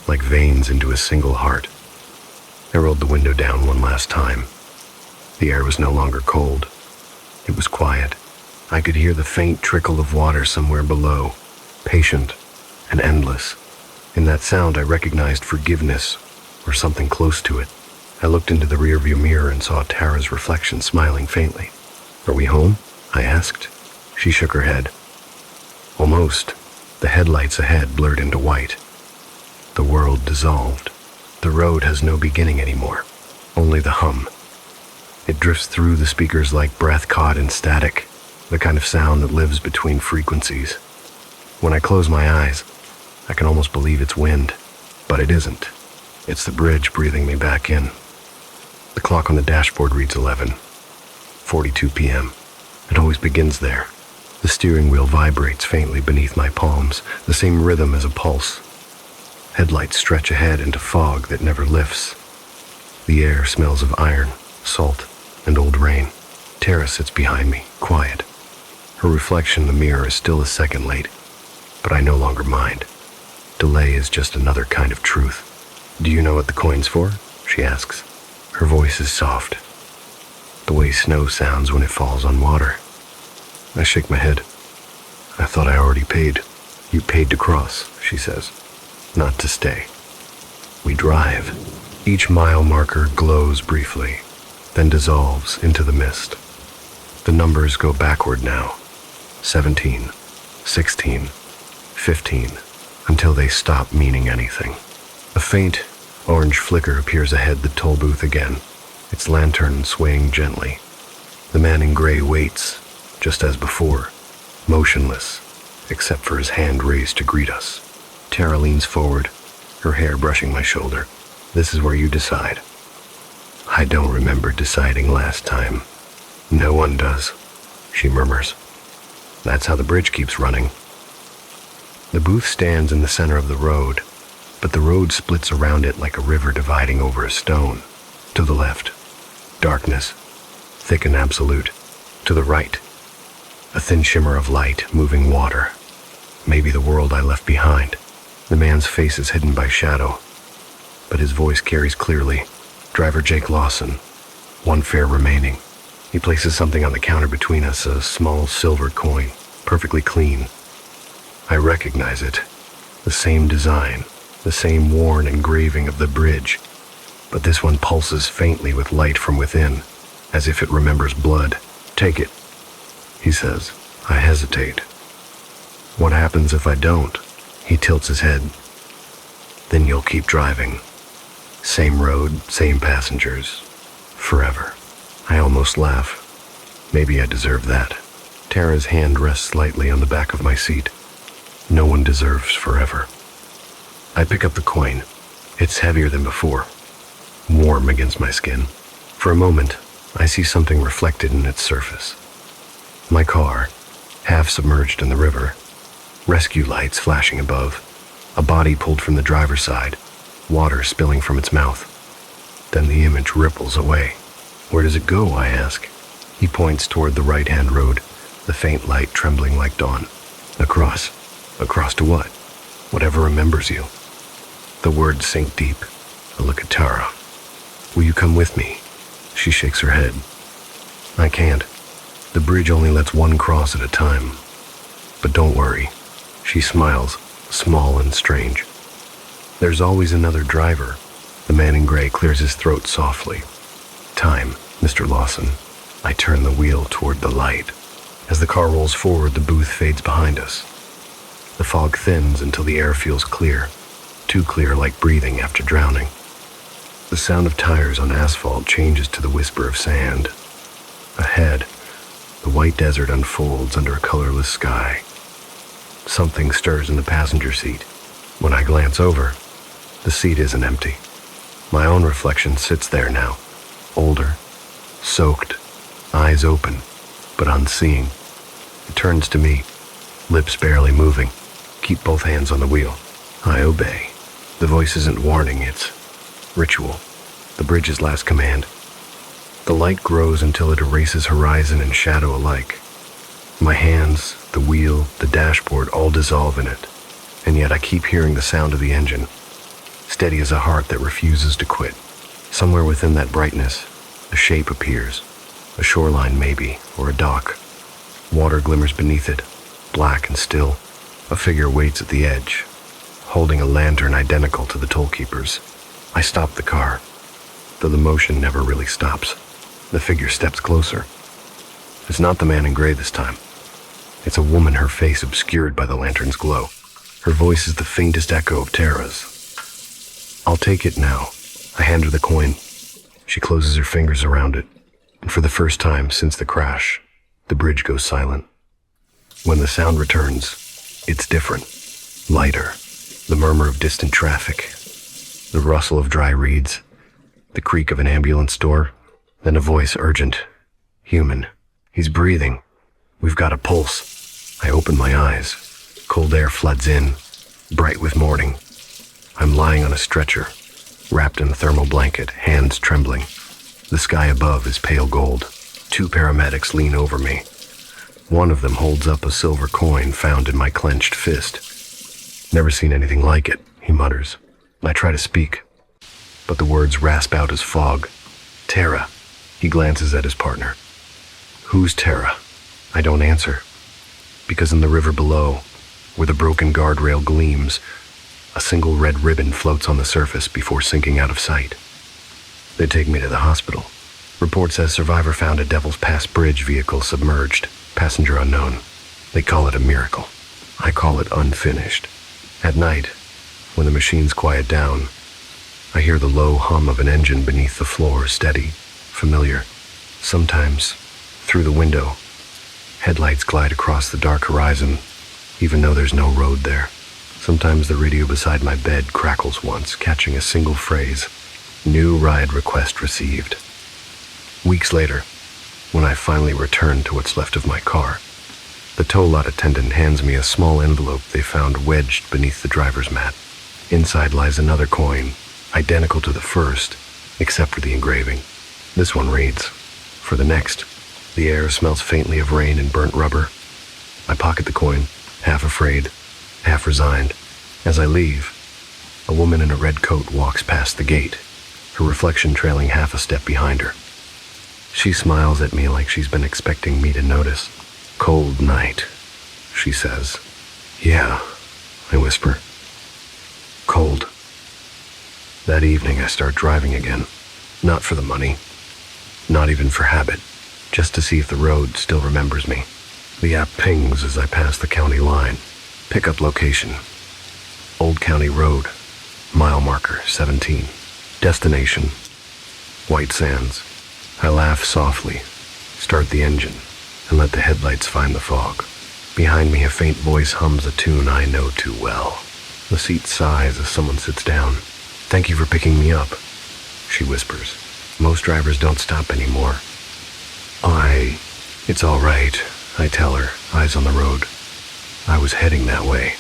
like veins into a single heart. I rolled the window down one last time. The air was no longer cold. It was quiet. I could hear the faint trickle of water somewhere below, patient and endless. In that sound, I recognized forgiveness, or something close to it. I looked into the rearview mirror and saw Tara's reflection smiling faintly. "Are we home?" I asked. She shook her head. Almost. The headlights ahead blurred into white. The world dissolved. The road has no beginning anymore, only the hum. It drifts through the speakers like breath caught in static, the kind of sound that lives between frequencies. When I close my eyes, I can almost believe it's wind, but it isn't. It's the bridge breathing me back in. The clock on the dashboard reads 11:42 p.m. It always begins there. The steering wheel vibrates faintly beneath my palms, the same rhythm as a pulse. Headlights stretch ahead into fog that never lifts. The air smells of iron, salt, and old rain. Tara sits behind me, quiet. Her reflection in the mirror is still a second late, but I no longer mind. Delay is just another kind of truth. "Do you know what the coin's for?" she asks. Her voice is soft, the way snow sounds when it falls on water. I shake my head. "I thought I already paid." "You paid to cross," she says, "not to stay." We drive. Each mile marker glows briefly, then dissolves into the mist. The numbers go backward now. 17, 16, 15, until they stop meaning anything. A faint orange flicker appears ahead the toll booth again, its lantern swaying gently. The man in gray waits, just as before, motionless, except for his hand raised to greet us. Tara leans forward, her hair brushing my shoulder. "This is where you decide." "I don't remember deciding last time." "No one does," she murmurs. "That's how the bridge keeps running." The booth stands in the center of the road, but the road splits around it like a river dividing over a stone. To the left, darkness, thick and absolute. To the right, a thin shimmer of light, moving water. Maybe the world I left behind. The man's face is hidden by shadow, but his voice carries clearly. "Driver Jake Lawson, 1 fare remaining." He places something on the counter between us, a small silver coin, perfectly clean. I recognize it. The same design, the same worn engraving of the bridge, but this one pulses faintly with light from within, as if it remembers blood. "Take it," he says. I hesitate. "What happens if I don't?" He tilts his head. "Then you'll keep driving. Same road, same passengers. Forever." I almost laugh. Maybe I deserve that. Tara's hand rests lightly on the back of my seat. No one deserves forever. I pick up the coin. It's heavier than before, warm against my skin. For a moment, I see something reflected in its surface. My car, half submerged in the river, rescue lights flashing above, a body pulled from the driver's side, water spilling from its mouth. Then the image ripples away. "Where does it go?" I ask. He points toward the right-hand road, the faint light trembling like dawn. "Across." "Across to what?" "Whatever remembers you." The words sink deep. I look at Tara. "Will you come with me?" She shakes her head. "I can't. The bridge only lets one cross at a time. But don't worry." She smiles, small and strange. There's always another driver. The man in gray clears his throat softly. Time, Mr. Lawson. I turn the wheel toward the light. As the car rolls forward, the booth fades behind us. The fog thins until the air feels clear, too clear like breathing after drowning. The sound of tires on asphalt changes to the whisper of sand. Ahead, the white desert unfolds under a colorless sky. Something stirs in the passenger seat. When I glance over, the seat isn't empty. My own reflection sits there now, older, soaked, eyes open, but unseeing. It turns to me, lips barely moving. Keep both hands on the wheel. I obey. The voice isn't warning, it's ritual. The bridge's last command. The light grows until it erases horizon and shadow alike. My hands, the wheel, the dashboard all dissolve in it, and yet I keep hearing the sound of the engine, steady as a heart that refuses to quit. Somewhere within that brightness, a shape appears, a shoreline maybe, or a dock. Water glimmers beneath it, black and still. A figure waits at the edge, holding a lantern identical to the tollkeeper's. I stop the car, though the motion never really stops. The figure steps closer. It's not the man in gray this time. It's a woman, her face obscured by the lantern's glow. Her voice is the faintest echo of Tara's. I'll take it now. I hand her the coin. She closes her fingers around it, and for the first time since the crash, the bridge goes silent. When the sound returns, it's different, lighter. The murmur of distant traffic, the rustle of dry reeds, the creak of an ambulance door, then a voice urgent, human. He's breathing. We've got a pulse. I open my eyes. Cold air floods in, bright with morning. I'm lying on a stretcher, wrapped in a thermal blanket, hands trembling. The sky above is pale gold. 2 paramedics lean over me. One of them holds up a silver coin found in my clenched fist. Never seen anything like it, he mutters. I try to speak, but the words rasp out as fog. Tara. He glances at his partner. Who's Tara? I don't answer, because in the river below, where the broken guardrail gleams, a single red ribbon floats on the surface before sinking out of sight. They take me to the hospital. Report says survivor found a Devil's Pass bridge vehicle submerged, passenger unknown. They call it a miracle. I call it unfinished. At night, when the machines quiet down, I hear the low hum of an engine beneath the floor, steady, familiar. Sometimes, through the window, headlights glide across the dark horizon, even though there's no road there. Sometimes the radio beside my bed crackles once, catching a single phrase, new ride request received. Weeks later, when I finally return to what's left of my car, the tow lot attendant hands me a small envelope they found wedged beneath the driver's mat. Inside lies another coin, identical to the first, except for the engraving. This one reads, "For the next, the air smells faintly of rain and burnt rubber." I pocket the coin, half afraid, half resigned. As I leave, a woman in a red coat walks past the gate, her reflection trailing half a step behind her. She smiles at me like she's been expecting me to notice. "Cold night," she says. "Yeah," I whisper. "Cold." That evening I start driving again. Not for the money. Not even for habit. Just to see if the road still remembers me. The app pings as I pass the county line. Pickup location: Old County Road. Mile marker 17. Destination: White Sands. I laugh softly, start the engine, and let the headlights find the fog. Behind me, a faint voice hums a tune I know too well. The seat sighs as someone sits down. "Thank you for picking me up," she whispers. "Most drivers don't stop anymore." It's all right, I tell her, eyes on the road. I was heading that way.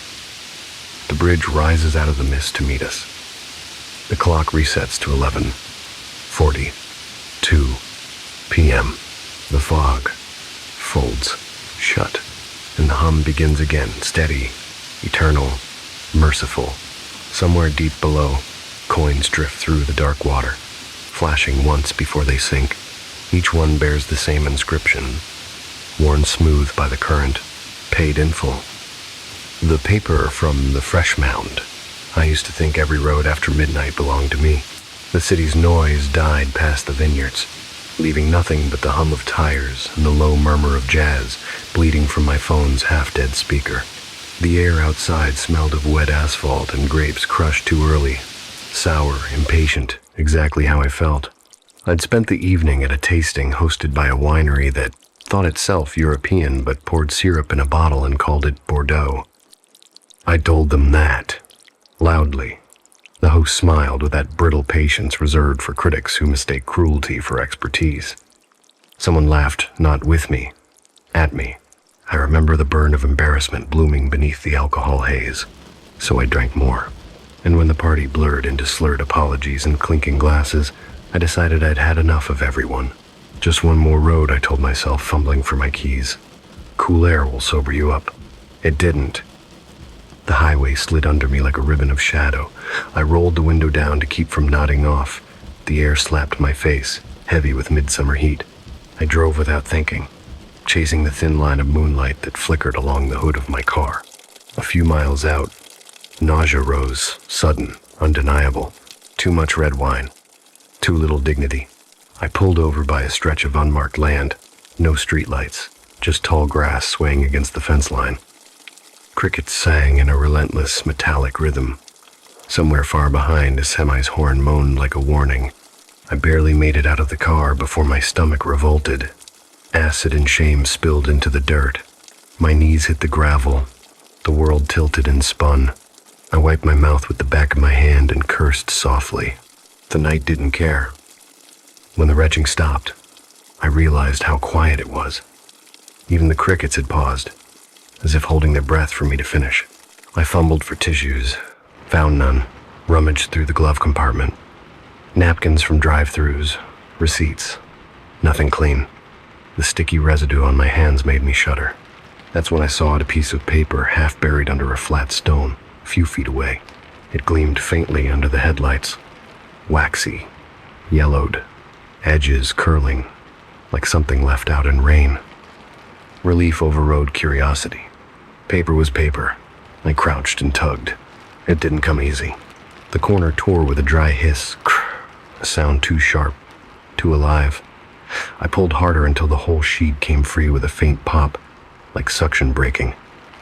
The bridge rises out of the mist to meet us. The clock resets to 11:42 p.m. The fog folds shut, and the hum begins again, steady, eternal, merciful. Somewhere deep below, coins drift through the dark water, flashing once before they sink. Each one bears the same inscription, worn smooth by the current, paid in full. The paper from the fresh mound I used to think every road after midnight belonged to me. The city's noise died past the vineyards, leaving nothing but the hum of tires and the low murmur of jazz bleeding from my phone's half-dead speaker. The air outside smelled of wet asphalt and grapes crushed too early. Sour, impatient, exactly how I felt. I'd spent the evening at a tasting hosted by a winery that thought itself European but poured syrup in a bottle and called it Bordeaux. I told them that, loudly. The host smiled with that brittle patience reserved for critics who mistake cruelty for expertise. Someone laughed, not with me, at me. I remember the burn of embarrassment blooming beneath the alcohol haze, so I drank more. And when the party blurred into slurred apologies and clinking glasses, I decided I'd had enough of everyone. Just one more road, I told myself, fumbling for my keys. Cool air will sober you up. It didn't. The highway slid under me like a ribbon of shadow. I rolled the window down to keep from nodding off. The air slapped my face, heavy with midsummer heat. I drove without thinking, chasing the thin line of moonlight that flickered along the hood of my car. A few miles out, nausea rose, sudden, undeniable. Too much red wine. Too little dignity. I pulled over by a stretch of unmarked land. No streetlights, just tall grass swaying against the fence line. Crickets sang in a relentless, metallic rhythm. Somewhere far behind, a semi's horn moaned like a warning. I barely made it out of the car before my stomach revolted. Acid and shame spilled into the dirt. My knees hit the gravel. The world tilted and spun. I wiped my mouth with the back of my hand and cursed softly. The night didn't care. When the retching stopped, I realized how quiet it was. Even the crickets had paused, as if holding their breath for me to finish. I fumbled for tissues, found none, rummaged through the glove compartment. Napkins from drive-thrus, receipts, nothing clean. The sticky residue on my hands made me shudder. That's when I sawed a piece of paper half buried under a flat stone, a few feet away. It gleamed faintly under the headlights, waxy, yellowed, edges curling, like something left out in rain. Relief overrode curiosity. Paper was paper. I crouched and tugged. It didn't come easy. The corner tore with a dry hiss, a sound too sharp, too alive. I pulled harder until the whole sheet came free with a faint pop, like suction breaking.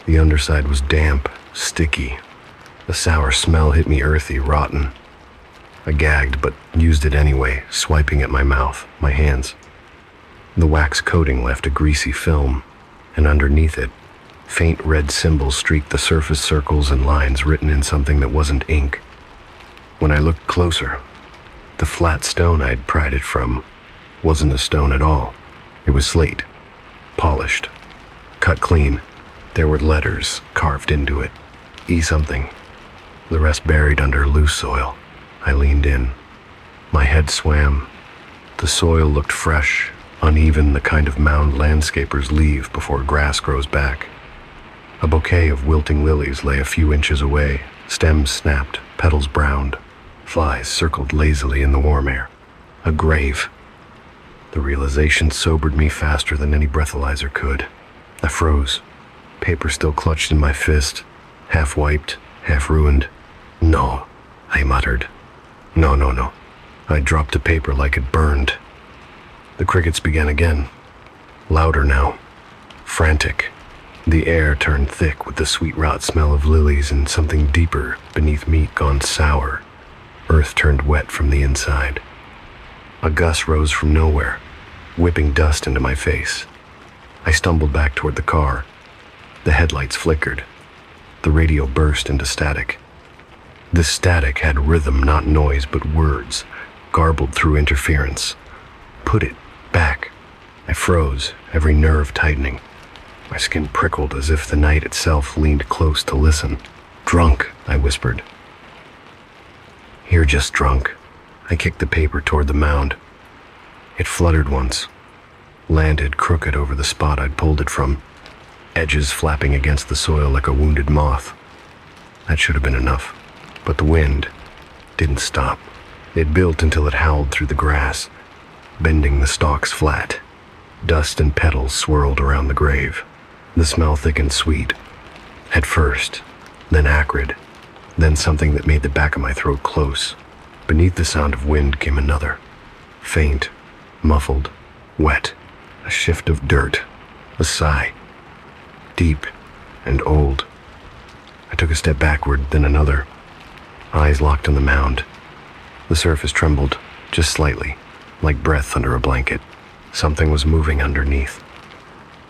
The underside was damp, sticky. The sour smell hit me earthy, rotten. I gagged, but used it anyway, swiping at my mouth, my hands. The wax coating left a greasy film, and underneath it, faint red symbols streaked the surface circles and lines written in something that wasn't ink. When I looked closer, the flat stone I'd pried it from wasn't a stone at all. It was slate, polished, cut clean. There were letters carved into it. E something. The rest buried under loose soil. I leaned in. My head swam. The soil looked fresh, uneven, the kind of mound landscapers leave before grass grows back. A bouquet of wilting lilies lay a few inches away. Stems snapped, petals browned. Flies circled lazily in the warm air. A grave. The realization sobered me faster than any breathalyzer could. I froze, paper still clutched in my fist, half wiped, half ruined. No, I muttered. No. I dropped the paper like it burned. The crickets began again, louder now, frantic. The air turned thick with the sweet rot smell of lilies and something deeper beneath meat gone sour. Earth turned wet from the inside. A gust rose from nowhere, whipping dust into my face. I stumbled back toward the car. The headlights flickered. The radio burst into static. The static had rhythm, not noise, but words, garbled through interference. Put it back. I froze, every nerve tightening. My skin prickled as if the night itself leaned close to listen. Drunk, I whispered. You're just drunk. I kicked the paper toward the mound. It fluttered once, landed crooked over the spot I'd pulled it from, edges flapping against the soil like a wounded moth. That should have been enough. But the wind didn't stop. It built until it howled through the grass, bending the stalks flat. Dust and petals swirled around the grave. The smell thick and sweet. At first, then acrid, Then something that made the back of my throat close. Beneath the sound of wind came another. Faint, muffled, wet. A shift of dirt. A sigh. Deep and old. I took a step backward, then another. Eyes locked on the mound. The surface trembled, just slightly, like breath under a blanket. Something was moving underneath.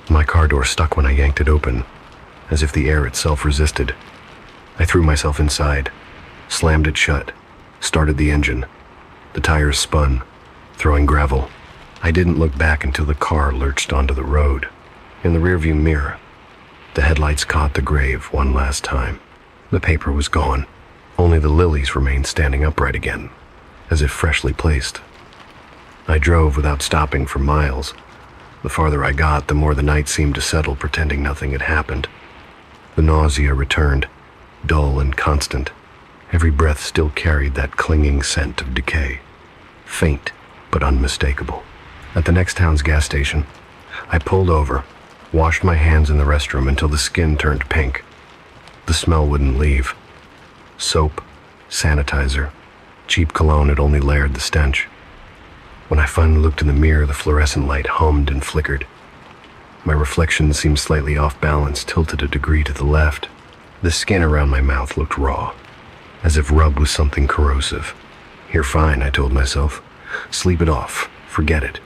My car door stuck when I yanked it open, as if the air itself resisted. I threw myself inside, slammed it shut, started the engine. The tires spun, throwing gravel. I didn't look back until the car lurched onto the road. In the rearview mirror, the headlights caught the grave one last time. The paper was gone. Only the lilies remained standing upright again, as if freshly placed. I drove without stopping for miles. The farther I got, the more the night seemed to settle, pretending nothing had happened. The nausea returned, dull and constant. Every breath still carried that clinging scent of decay. Faint, but unmistakable. At the next town's gas station, I pulled over, washed my hands in the restroom until the skin turned pink. The smell wouldn't leave. Soap, sanitizer, cheap cologne had only layered the stench. When I finally looked in the mirror, the fluorescent light hummed and flickered. My reflection seemed slightly off balance, tilted a degree to the left. The skin around my mouth looked raw, as if rubbed with something corrosive. You're fine, I told myself. Sleep it off. Forget it.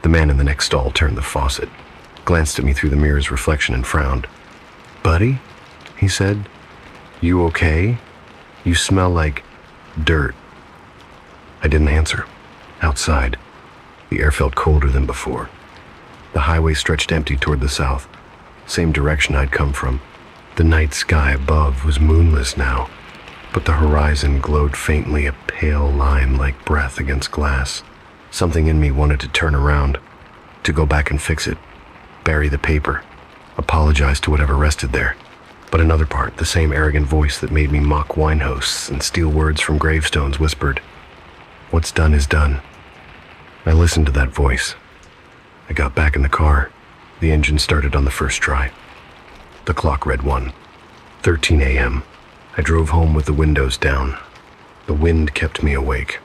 The man in the next stall turned the faucet, glanced at me through the mirror's reflection and frowned. "Buddy," he said, "you okay? You smell like dirt." I didn't answer. Outside, the air felt colder than before. The highway stretched empty toward the south, same direction I'd come from. The night sky above was moonless now, but the horizon glowed faintly, a pale line like breath against glass. Something in me wanted to turn around, to go back and fix it, bury the paper, apologize to whatever rested there. But another part, the same arrogant voice that made me mock wine hosts and steal words from gravestones, whispered, "What's done is done." I listened to that voice. I got back in the car. The engine started on the first try. The clock read 1:13 a.m. I drove home with the windows down. The wind kept me awake.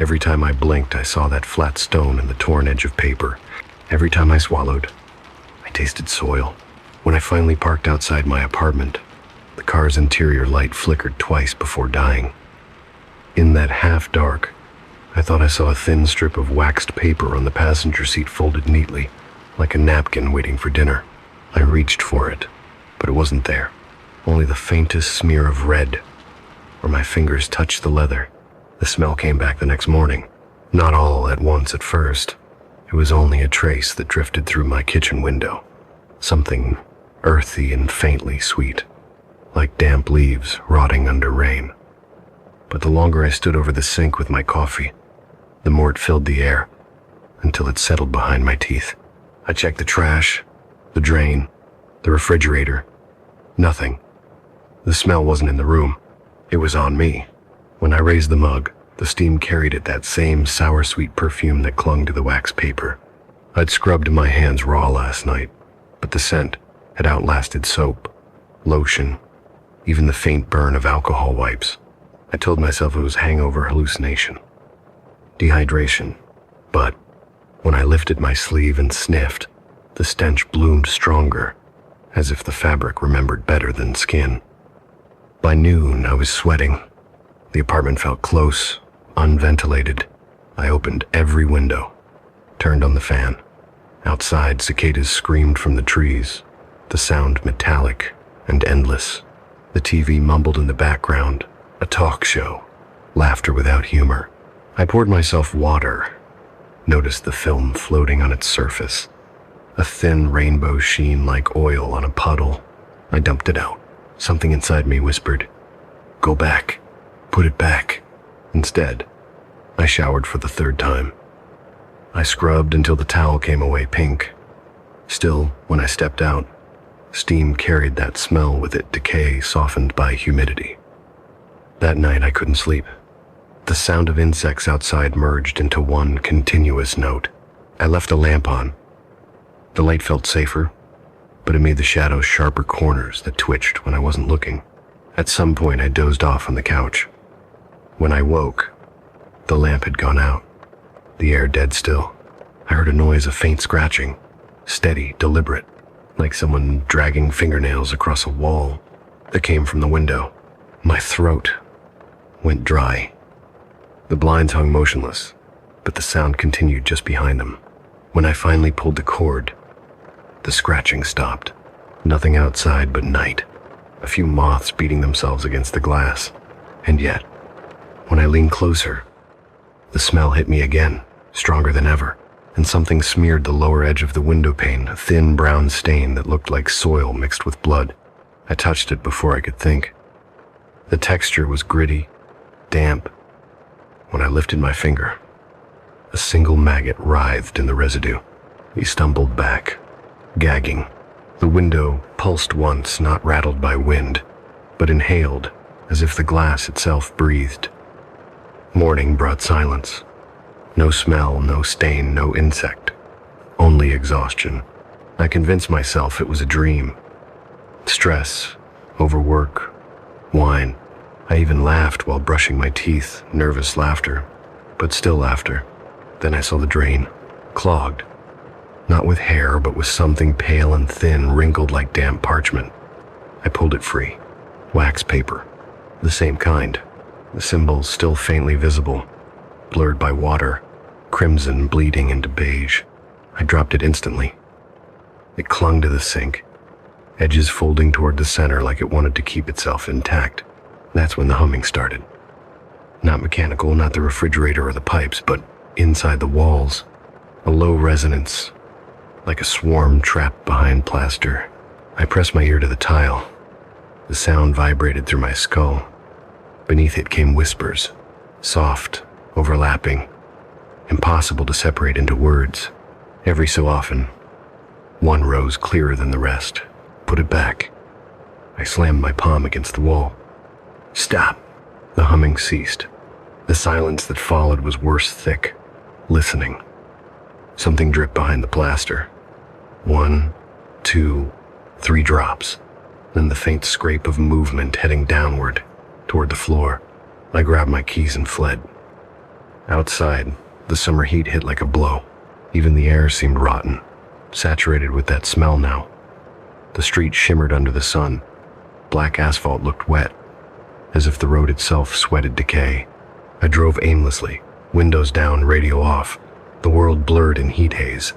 Every time I blinked, I saw that flat stone and the torn edge of paper. Every time I swallowed, I tasted soil. When I finally parked outside my apartment, the car's interior light flickered twice before dying. In that half-dark, I thought I saw a thin strip of waxed paper on the passenger seat folded neatly, like a napkin waiting for dinner. I reached for it, but it wasn't there. Only the faintest smear of red, where my fingers touched the leather. The smell came back the next morning. Not all at once at first. It was only a trace that drifted through my kitchen window. Something earthy and faintly sweet, like damp leaves rotting under rain. But the longer I stood over the sink with my coffee, the more it filled the air, until it settled behind my teeth. I checked the trash, the drain, the refrigerator. Nothing. The smell wasn't in the room. It was on me. When I raised the mug, the steam carried it that same sour-sweet perfume that clung to the wax paper. I'd scrubbed my hands raw last night, but the scent had outlasted soap, lotion, even the faint burn of alcohol wipes. I told myself it was hangover hallucination, dehydration, but when I lifted my sleeve and sniffed, the stench bloomed stronger, as if the fabric remembered better than skin. By noon, I was sweating. The apartment felt close, unventilated. I opened every window, turned on the fan. Outside, cicadas screamed from the trees, the sound metallic and endless. The TV mumbled in the background, a talk show, laughter without humor. I poured myself water, noticed the film floating on its surface, a thin rainbow sheen like oil on a puddle. I dumped it out. Something inside me whispered, "Go back. Put it back." Instead, I showered for the third time. I scrubbed until the towel came away pink. Still, when I stepped out, steam carried that smell with it, decay softened by humidity. That night I couldn't sleep. The sound of insects outside merged into one continuous note. I left a lamp on. The light felt safer, but it made the shadows sharper corners that twitched when I wasn't looking. At some point, I dozed off on the couch. When I woke, the lamp had gone out, the air dead still. I heard a noise of faint scratching, steady, deliberate, like someone dragging fingernails across a wall that came from the window. My throat went dry. The blinds hung motionless, but the sound continued just behind them. When I finally pulled the cord, the scratching stopped. Nothing outside but night, a few moths beating themselves against the glass. And yet, when I leaned closer, the smell hit me again, stronger than ever, and something smeared the lower edge of the window pane, a thin brown stain that looked like soil mixed with blood. I touched it before I could think. The texture was gritty, damp. When I lifted my finger, a single maggot writhed in the residue. He stumbled back, gagging. The window pulsed once, not rattled by wind, but inhaled, as if the glass itself breathed. Morning brought silence. No smell, no stain, no insect. Only exhaustion. I convinced myself it was a dream. Stress, overwork, wine. I even laughed while brushing my teeth, nervous laughter, but still laughter. Then I saw the drain, clogged. Not with hair, but with something pale and thin, wrinkled like damp parchment. I pulled it free. Wax paper. The same kind. The symbols still faintly visible, blurred by water, crimson bleeding into beige. I dropped it instantly. It clung to the sink, edges folding toward the center like it wanted to keep itself intact. That's when the humming started. Not mechanical, not the refrigerator or the pipes, but inside the walls. A low resonance, like a swarm trapped behind plaster. I pressed my ear to the tile. The sound vibrated through my skull. Beneath it came whispers, soft, overlapping, impossible to separate into words. Every so often, one rose clearer than the rest. Put it back. I slammed my palm against the wall. Stop. The humming ceased. The silence that followed was worse thick, listening. Something dripped behind the plaster. 1, 2, 3 drops. Then the faint scrape of movement heading downward, toward the floor. I grabbed my keys and fled. Outside, the summer heat hit like a blow. Even the air seemed rotten, saturated with that smell now. The street shimmered under the sun. Black asphalt looked wet, as if the road itself sweated decay. I drove aimlessly, windows down, radio off. The world blurred in heat haze.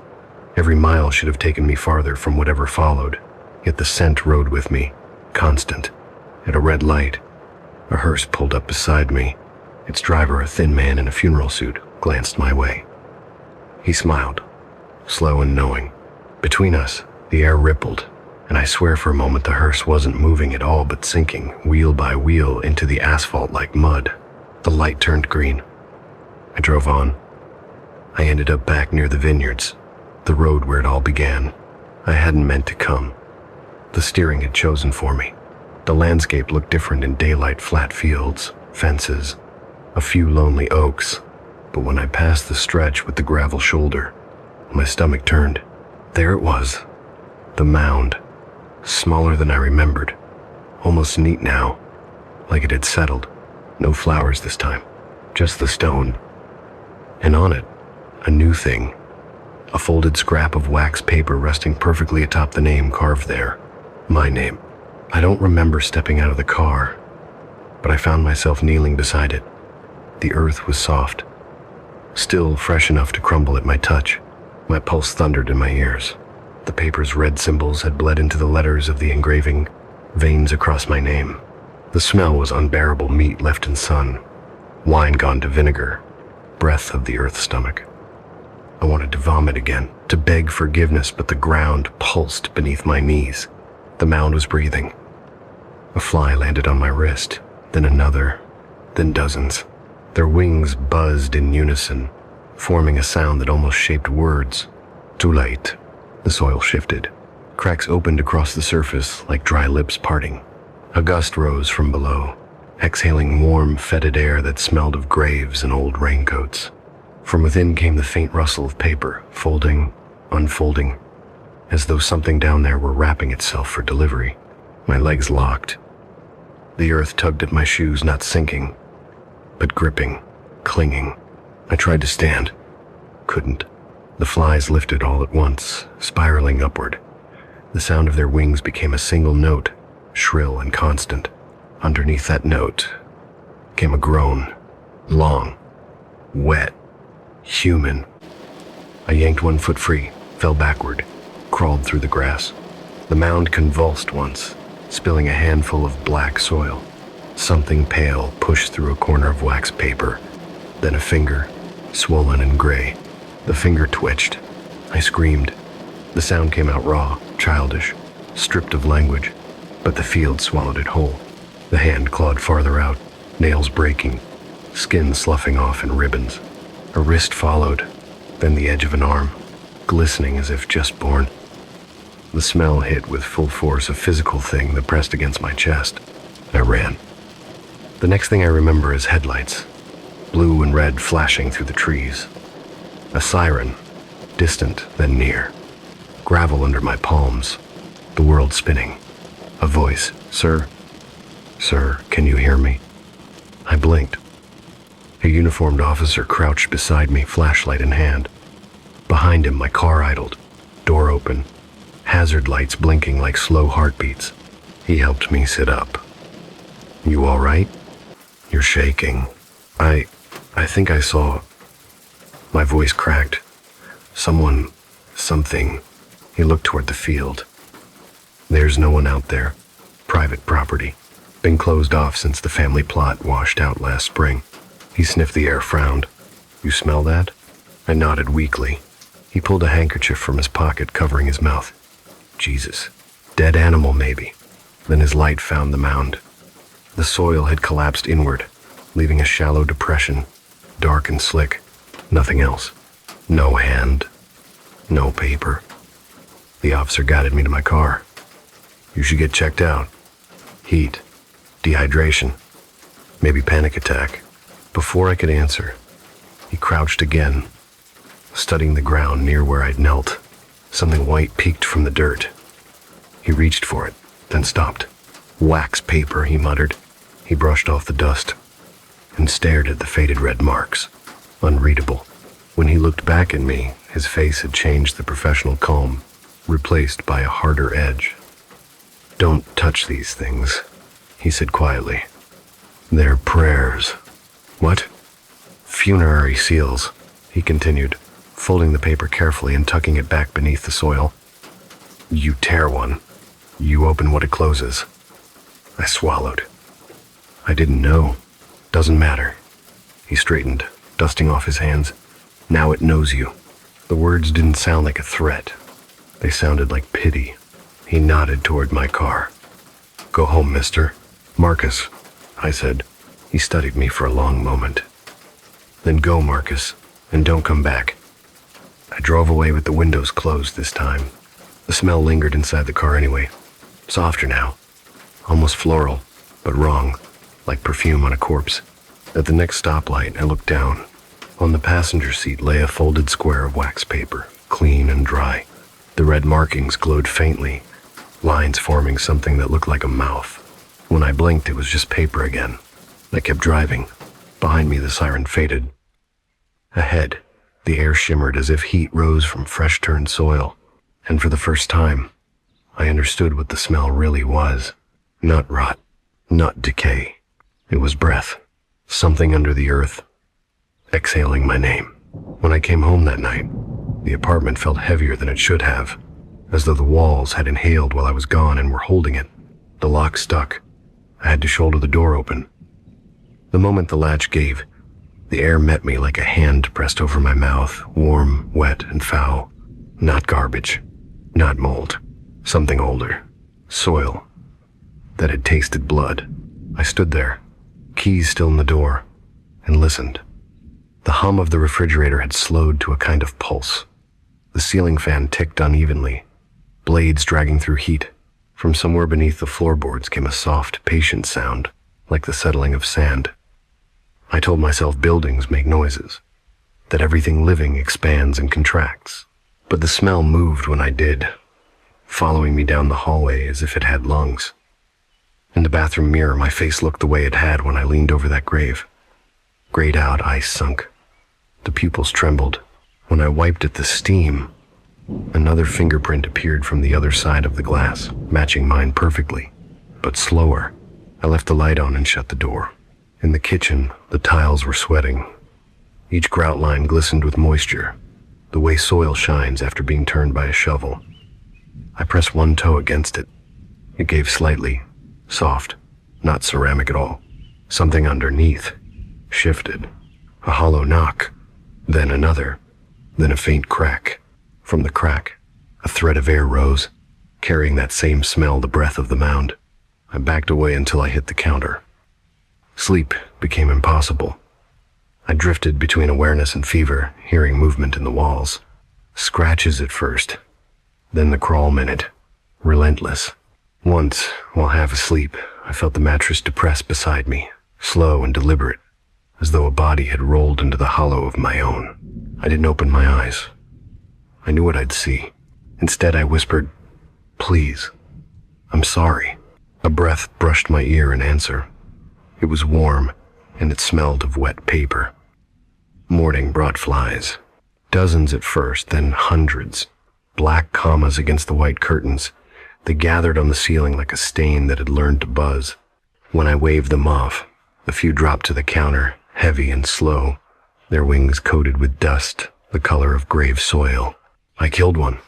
Every mile should have taken me farther from whatever followed, yet the scent rode with me, constant. At a red light, a hearse pulled up beside me. Its driver, a thin man in a funeral suit, glanced my way. He smiled, slow and knowing. Between us, the air rippled, and I swear for a moment the hearse wasn't moving at all but sinking, wheel by wheel, into the asphalt like mud. The light turned green. I drove on. I ended up back near the vineyards, the road where it all began. I hadn't meant to come. The steering had chosen for me. The landscape looked different in daylight, flat fields, fences, a few lonely oaks. But when I passed the stretch with the gravel shoulder, my stomach turned. There it was, the mound, smaller than I remembered, almost neat now, like it had settled. No flowers this time, just the stone. And on it, a new thing, a folded scrap of wax paper resting perfectly atop the name carved there, my name. I don't remember stepping out of the car, but I found myself kneeling beside it. The earth was soft, still fresh enough to crumble at my touch. My pulse thundered in my ears. The paper's red symbols had bled into the letters of the engraving, veins across my name. The smell was unbearable, meat left in sun, wine gone to vinegar, breath of the earth's stomach. I wanted to vomit again, to beg forgiveness, but the ground pulsed beneath my knees. The mound was breathing. A fly landed on my wrist, then another, then dozens. Their wings buzzed in unison, forming a sound that almost shaped words. Too late. The soil shifted. Cracks opened across the surface like dry lips parting. A gust rose from below, exhaling warm, fetid air that smelled of graves and old raincoats. From within came the faint rustle of paper, folding, unfolding, as though something down there were wrapping itself for delivery. My legs locked. The earth tugged at my shoes, not sinking, but gripping, clinging. I tried to stand. Couldn't. The flies lifted all at once, spiraling upward. The sound of their wings became a single note, shrill and constant. Underneath that note came a groan, long, wet, human. I yanked one foot free, fell backward, crawled through the grass. The mound convulsed once, spilling a handful of black soil. Something pale pushed through a corner of wax paper, then a finger, swollen and gray. The finger twitched. I screamed. The sound came out raw, childish, stripped of language, but the field swallowed it whole. The hand clawed farther out, nails breaking, skin sloughing off in ribbons. A wrist followed, then the edge of an arm, glistening as if just born. The smell hit with full force, a physical thing that pressed against my chest. I ran. The next thing I remember is headlights, blue and red flashing through the trees. A siren, distant then near. Gravel under my palms, the world spinning. A voice, "Sir, sir, can you hear me?" I blinked. A uniformed officer crouched beside me, flashlight in hand. Behind him, my car idled, door open, hazard lights blinking like slow heartbeats. He helped me sit up. "You all right? You're shaking." I think I saw..." My voice cracked. Something. He looked toward the field. "There's no one out there. Private property. Been closed off since the family plot washed out last spring." He sniffed the air, frowned. "You smell that?" I nodded weakly. He pulled a handkerchief from his pocket, covering his mouth. "Jesus. Dead animal, maybe." Then his light found the mound. The soil had collapsed inward, leaving a shallow depression, dark and slick. Nothing else. No hand. No paper. The officer guided me to my car. "You should get checked out. Heat. Dehydration. Maybe panic attack." Before I could answer, he crouched again, studying the ground near where I'd knelt. Something white peeked from the dirt. He reached for it, then stopped. "Wax paper," he muttered. He brushed off the dust and stared at the faded red marks, unreadable. When he looked back at me, his face had changed, the professional calm, replaced by a harder edge. "Don't touch these things," he said quietly. "They're prayers." "What?" "Funerary seals," he continued, folding the paper carefully and tucking it back beneath the soil. "You tear one. You open what it closes." I swallowed. "I didn't know." "Doesn't matter." He straightened, dusting off his hands. "Now it knows you." The words didn't sound like a threat. They sounded like pity. He nodded toward my car. "Go home, mister." "Marcus," I said. He studied me for a long moment. "Then go, Marcus, and don't come back." I drove away with the windows closed this time. The smell lingered inside the car anyway. Softer now. Almost floral, but wrong, like perfume on a corpse. At the next stoplight, I looked down. On the passenger seat lay a folded square of wax paper, clean and dry. The red markings glowed faintly, lines forming something that looked like a mouth. When I blinked, it was just paper again. I kept driving. Behind me, the siren faded. Ahead, the air shimmered as if heat rose from fresh-turned soil. And for the first time, I understood what the smell really was. Not rot, not decay. It was breath. Something under the earth, exhaling my name. When I came home that night, the apartment felt heavier than it should have, as though the walls had inhaled while I was gone and were holding it. The lock stuck. I had to shoulder the door open. The moment the latch gave, the air met me like a hand pressed over my mouth, warm, wet, and foul. Not garbage, not mold. Something older. Soil that had tasted blood. I stood there, keys still in the door, and listened. The hum of the refrigerator had slowed to a kind of pulse. The ceiling fan ticked unevenly, blades dragging through heat. From somewhere beneath the floorboards came a soft, patient sound, like the settling of sand. I told myself buildings make noises, that everything living expands and contracts. But the smell moved when I did, following me down the hallway as if it had lungs. In the bathroom mirror, my face looked the way it had when I leaned over that grave. Grayed out, eyes sunk. The pupils trembled. When I wiped at the steam, another fingerprint appeared from the other side of the glass, matching mine perfectly, but slower. I left the light on and shut the door. In the kitchen, the tiles were sweating. Each grout line glistened with moisture, the way soil shines after being turned by a shovel. I pressed one toe against it. It gave slightly, soft, not ceramic at all. Something underneath shifted. A hollow knock, then another, then a faint crack. From the crack, a thread of air rose, carrying that same smell, the breath of the mound. I backed away until I hit the counter. Sleep became impossible. I drifted between awareness and fever, hearing movement in the walls. Scratches at first, then the crawl minute, relentless. Once, while half asleep, I felt the mattress depress beside me, slow and deliberate, as though a body had rolled into the hollow of my own. I didn't open my eyes. I knew what I'd see. Instead, I whispered, "Please, I'm sorry." A breath brushed my ear in answer. It was warm, and it smelled of wet paper. Morning brought flies. Dozens at first, then hundreds. Black commas against the white curtains. They gathered on the ceiling like a stain that had learned to buzz. When I waved them off, a few dropped to the counter, heavy and slow, their wings coated with dust, the color of grave soil. I killed one.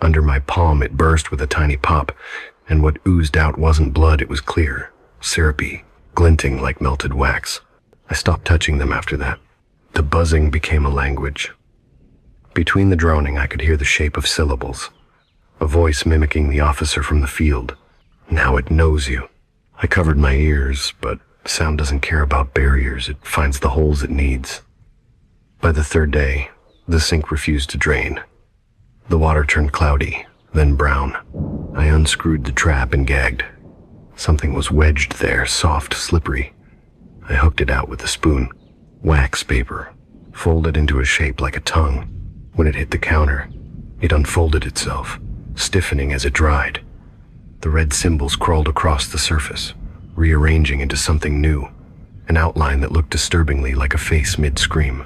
Under my palm it burst with a tiny pop, and what oozed out wasn't blood, it was clear, syrupy, glinting like melted wax. I stopped touching them after that. The buzzing became a language. Between the droning, I could hear the shape of syllables, a voice mimicking the officer from the field. "Now it knows you." I covered my ears, but sound doesn't care about barriers. It finds the holes it needs. By the third day, the sink refused to drain. The water turned cloudy, then brown. I unscrewed the trap and gagged. Something was wedged there, soft, slippery. I hooked it out with a spoon. Wax paper, folded into a shape like a tongue. When it hit the counter, it unfolded itself, stiffening as it dried. The red symbols crawled across the surface, rearranging into something new, an outline that looked disturbingly like a face mid-scream.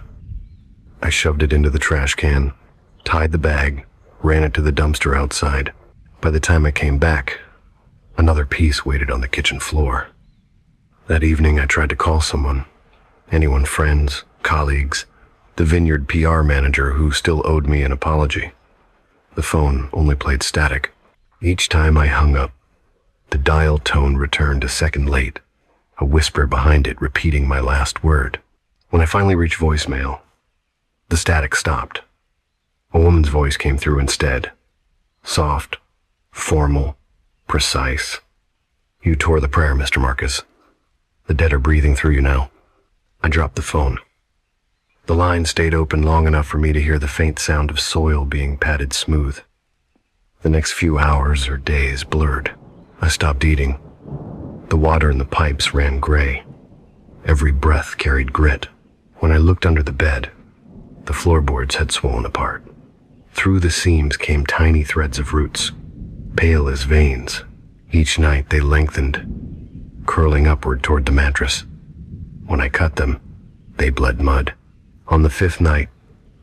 I shoved it into the trash can, tied the bag, ran it to the dumpster outside. By the time I came back, another piece waited on the kitchen floor. That evening I tried to call someone. Anyone, friends, colleagues, the vineyard PR manager who still owed me an apology. The phone only played static. Each time I hung up, the dial tone returned a second late, a whisper behind it repeating my last word. When I finally reached voicemail, the static stopped. A woman's voice came through instead. Soft, formal, precise. "You tore the prayer, Mr. Marcus. The dead are breathing through you now." I dropped the phone. The line stayed open long enough for me to hear the faint sound of soil being patted smooth. The next few hours or days blurred. I stopped eating. The water in the pipes ran gray. Every breath carried grit. When I looked under the bed, the floorboards had swollen apart. Through the seams came tiny threads of roots, pale as veins. Each night they lengthened, curling upward toward the mattress. When I cut them, they bled mud. On the fifth night,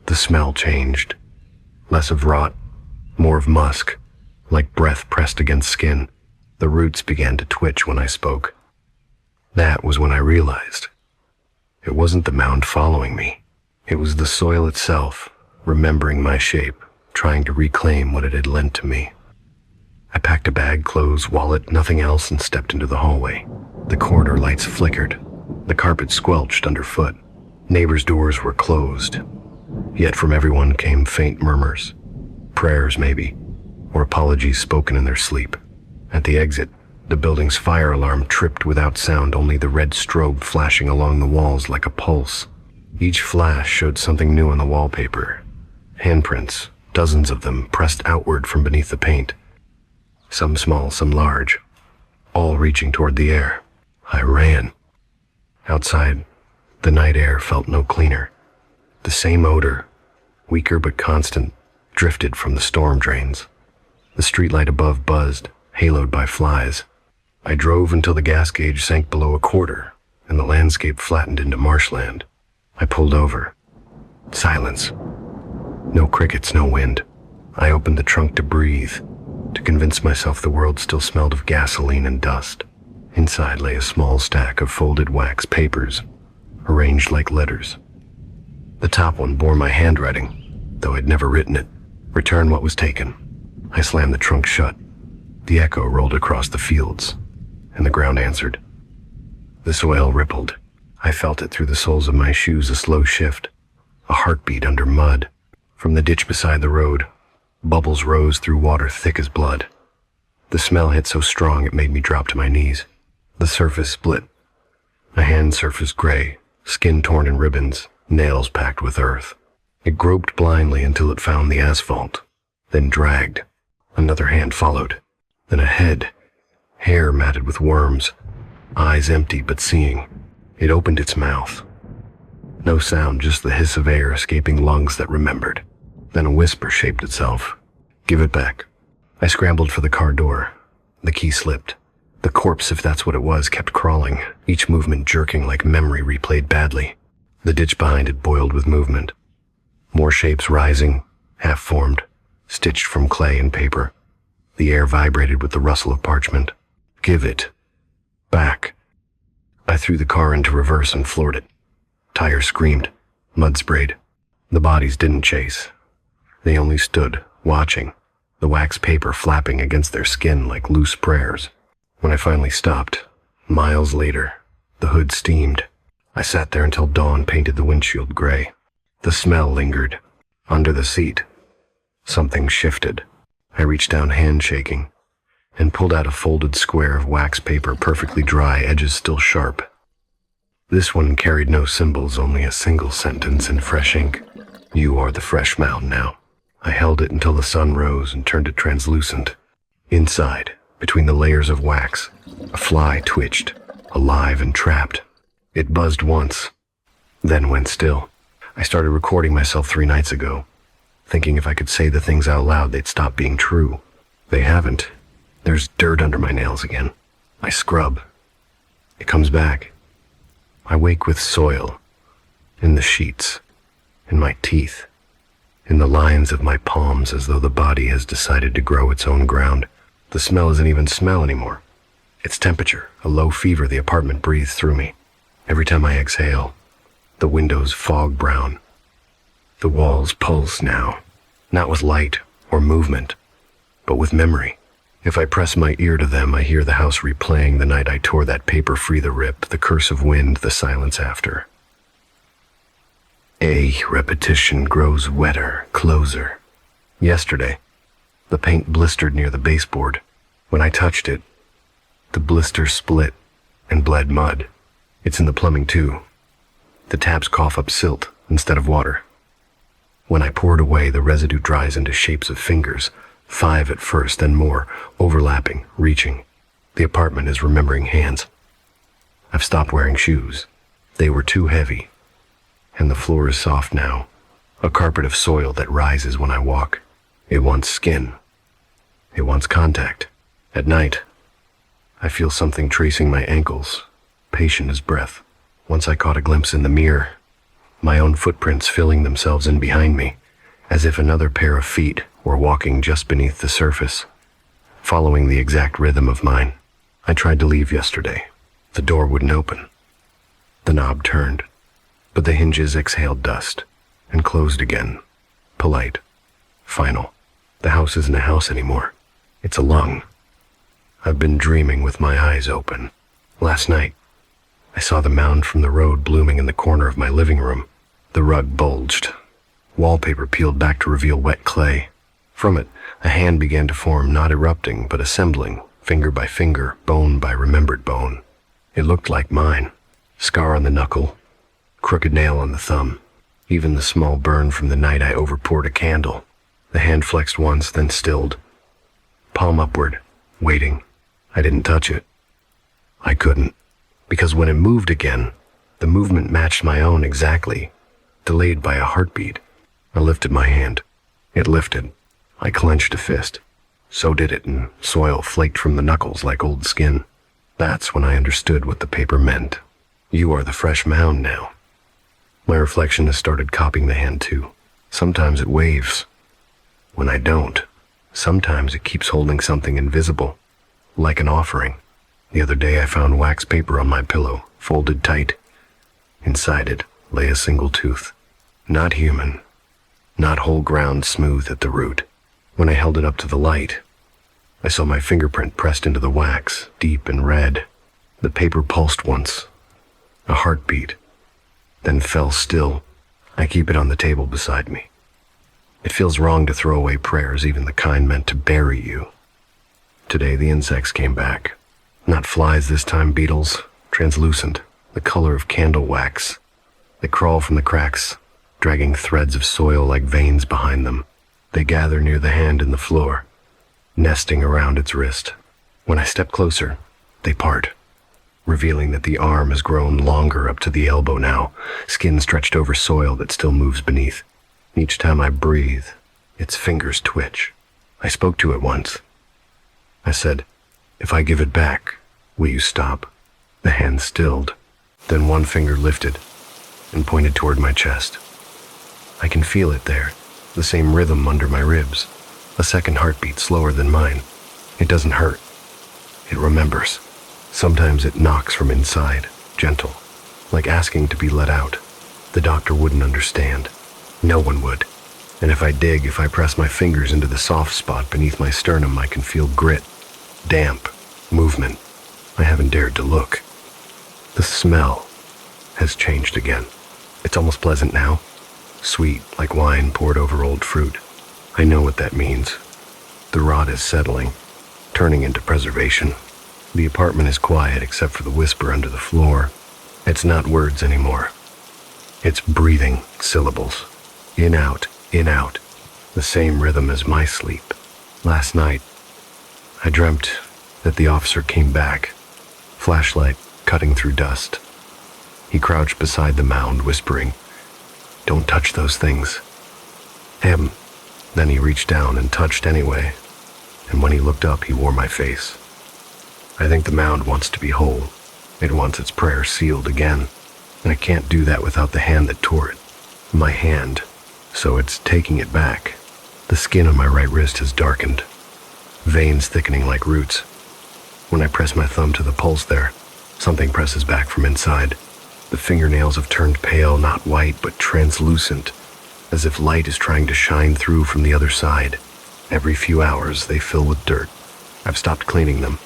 the smell changed. Less of rot, more of musk, like breath pressed against skin. The roots began to twitch when I spoke. That was when I realized it wasn't the mound following me. It was the soil itself, remembering my shape, trying to reclaim what it had lent to me. I packed a bag, clothes, wallet, nothing else, and stepped into the hallway. The corridor lights flickered. The carpet squelched underfoot. Neighbors' doors were closed. Yet from everyone came faint murmurs. Prayers, maybe, or apologies spoken in their sleep. At the exit, the building's fire alarm tripped without sound, only the red strobe flashing along the walls like a pulse. Each flash showed something new on the wallpaper. Handprints, dozens of them, pressed outward from beneath the paint. Some small, some large, all reaching toward the air. I ran. Outside, the night air felt no cleaner. The same odor, weaker but constant, drifted from the storm drains. The streetlight above buzzed, haloed by flies. I drove until the gas gauge sank below a quarter and the landscape flattened into marshland. I pulled over. Silence. No crickets, no wind. I opened the trunk to breathe, to convince myself the world still smelled of gasoline and dust. Inside lay a small stack of folded wax papers, arranged like letters. The top one bore my handwriting, though I'd never written it. Return what was taken. I slammed the trunk shut. The echo rolled across the fields, and the ground answered. The soil rippled. I felt it through the soles of my shoes, a slow shift, a heartbeat under mud. From the ditch beside the road, bubbles rose through water thick as blood. The smell hit so strong it made me drop to my knees. The surface split. A hand surfaced gray, skin torn in ribbons, nails packed with earth. It groped blindly until it found the asphalt, then dragged. Another hand followed. Then a head, hair matted with worms, eyes empty but seeing. It opened its mouth. No sound, just the hiss of air escaping lungs that remembered. Then a whisper shaped itself. Give it back. I scrambled for the car door. The key slipped. The corpse, if that's what it was, kept crawling, each movement jerking like memory replayed badly. The ditch behind it boiled with movement. More shapes rising, half-formed, stitched from clay and paper. The air vibrated with the rustle of parchment. Give it back. I threw the car into reverse and floored it. Tires screamed. Mud sprayed. The bodies didn't chase. They only stood, watching, the wax paper flapping against their skin like loose prayers. When I finally stopped, miles later, the hood steamed. I sat there until dawn painted the windshield gray. The smell lingered. Under the seat, something shifted. I reached down, hand shaking, and pulled out a folded square of wax paper, perfectly dry, edges still sharp. This one carried no symbols, only a single sentence in fresh ink. You are the fresh mound now. I held it until the sun rose and turned it translucent. Inside, between the layers of wax, a fly twitched, alive and trapped. It buzzed once, then went still. I started recording myself 3 nights ago, thinking if I could say the things out loud, they'd stop being true. They haven't. There's dirt under my nails again. I scrub. It comes back. I wake with soil, in the sheets, in my teeth, in the lines of my palms, as though the body has decided to grow its own ground. The smell isn't even smell anymore. It's temperature, a low fever the apartment breathes through me. Every time I exhale, the windows fog brown. The walls pulse now, not with light or movement, but with memory. If I press my ear to them, I hear the house replaying the night I tore that paper free, the rip, the curse of wind, the silence after. A repetition grows wetter, closer. Yesterday, the paint blistered near the baseboard. When I touched it, the blister split and bled mud. It's in the plumbing too. The taps cough up silt instead of water. When I pour it away, the residue dries into shapes of fingers, 5 at first, then more, overlapping, reaching. The apartment is remembering hands. I've stopped wearing shoes. They were too heavy. And the floor is soft now, a carpet of soil that rises when I walk. It wants skin. It wants contact. At night, I feel something tracing my ankles, patient as breath. Once I caught a glimpse in the mirror, my own footprints filling themselves in behind me, as if another pair of feet were walking just beneath the surface, following the exact rhythm of mine. I tried to leave yesterday. The door wouldn't open. The knob turned, but the hinges exhaled dust and closed again. Polite. Final. The house isn't a house anymore. It's a lung. I've been dreaming with my eyes open. Last night, I saw the mound from the road blooming in the corner of my living room. The rug bulged. Wallpaper peeled back to reveal wet clay. From it, a hand began to form, not erupting, but assembling, finger by finger, bone by remembered bone. It looked like mine. Scar on the knuckle, crooked nail on the thumb, even the small burn from the night I overpoured a candle. The hand flexed once, then stilled. Palm upward, waiting. I didn't touch it. I couldn't, because when it moved again, the movement matched my own exactly, delayed by a heartbeat. I lifted my hand. It lifted. I clenched a fist. So did it, and soil flaked from the knuckles like old skin. That's when I understood what the paper meant. You are the fresh mound now. My reflection has started copying the hand too. Sometimes it waves. When I don't, sometimes it keeps holding something invisible, like an offering. The other day I found wax paper on my pillow, folded tight. Inside it lay a single tooth. Not human, not whole ground, smooth at the root. When I held it up to the light, I saw my fingerprint pressed into the wax, deep and red. The paper pulsed once, a heartbeat, then fell still. I keep it on the table beside me. It feels wrong to throw away prayers, even the kind meant to bury you. Today the insects came back. Not flies this time, beetles, translucent, the color of candle wax. They crawl from the cracks, dragging threads of soil like veins behind them. They gather near the hand in the floor, nesting around its wrist. When I step closer, they part, revealing that the arm has grown longer up to the elbow now, skin stretched over soil that still moves beneath. Each time I breathe, its fingers twitch. I spoke to it once. I said, "If I give it back, will you stop?" The hand stilled. Then one finger lifted and pointed toward my chest. I can feel it there, the same rhythm under my ribs, a second heartbeat slower than mine. It doesn't hurt. It remembers. Sometimes it knocks from inside, gentle, like asking to be let out. The doctor wouldn't understand. No one would. And if I dig, if I press my fingers into the soft spot beneath my sternum, I can feel grit, damp, movement. I haven't dared to look. The smell has changed again. It's almost pleasant now, sweet like wine poured over old fruit. I know what that means. The rot is settling, turning into preservation. The apartment is quiet except for the whisper under the floor. It's not words anymore. It's breathing syllables. In, out, the same rhythm as my sleep. Last night, I dreamt that the officer came back, flashlight cutting through dust. He crouched beside the mound, whispering, "Don't touch those things." Him. Then he reached down and touched anyway, and when he looked up, he wore my face. I think the mound wants to be whole. It wants its prayer sealed again, and it can't do that without the hand that tore it. My hand. So it's taking it back. The skin on my right wrist has darkened, veins thickening like roots. When I press my thumb to the pulse there, something presses back from inside. The fingernails have turned pale, not white, but translucent, as if light is trying to shine through from the other side. Every few hours, they fill with dirt. I've stopped cleaning them.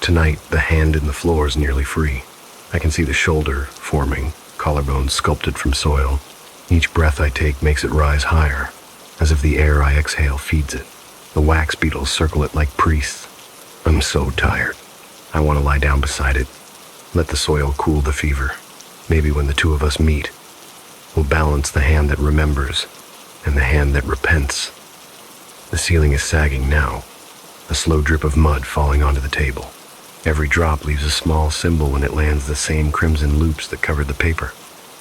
Tonight, the hand in the floor is nearly free. I can see the shoulder forming, collarbones sculpted from soil. Each breath I take makes it rise higher, as if the air I exhale feeds it. The wax beetles circle it like priests. I'm so tired. I want to lie down beside it, let the soil cool the fever. Maybe when the two of us meet, we'll balance the hand that remembers and the hand that repents. The ceiling is sagging now, a slow drip of mud falling onto the table. Every drop leaves a small symbol when it lands the same crimson loops that covered the paper.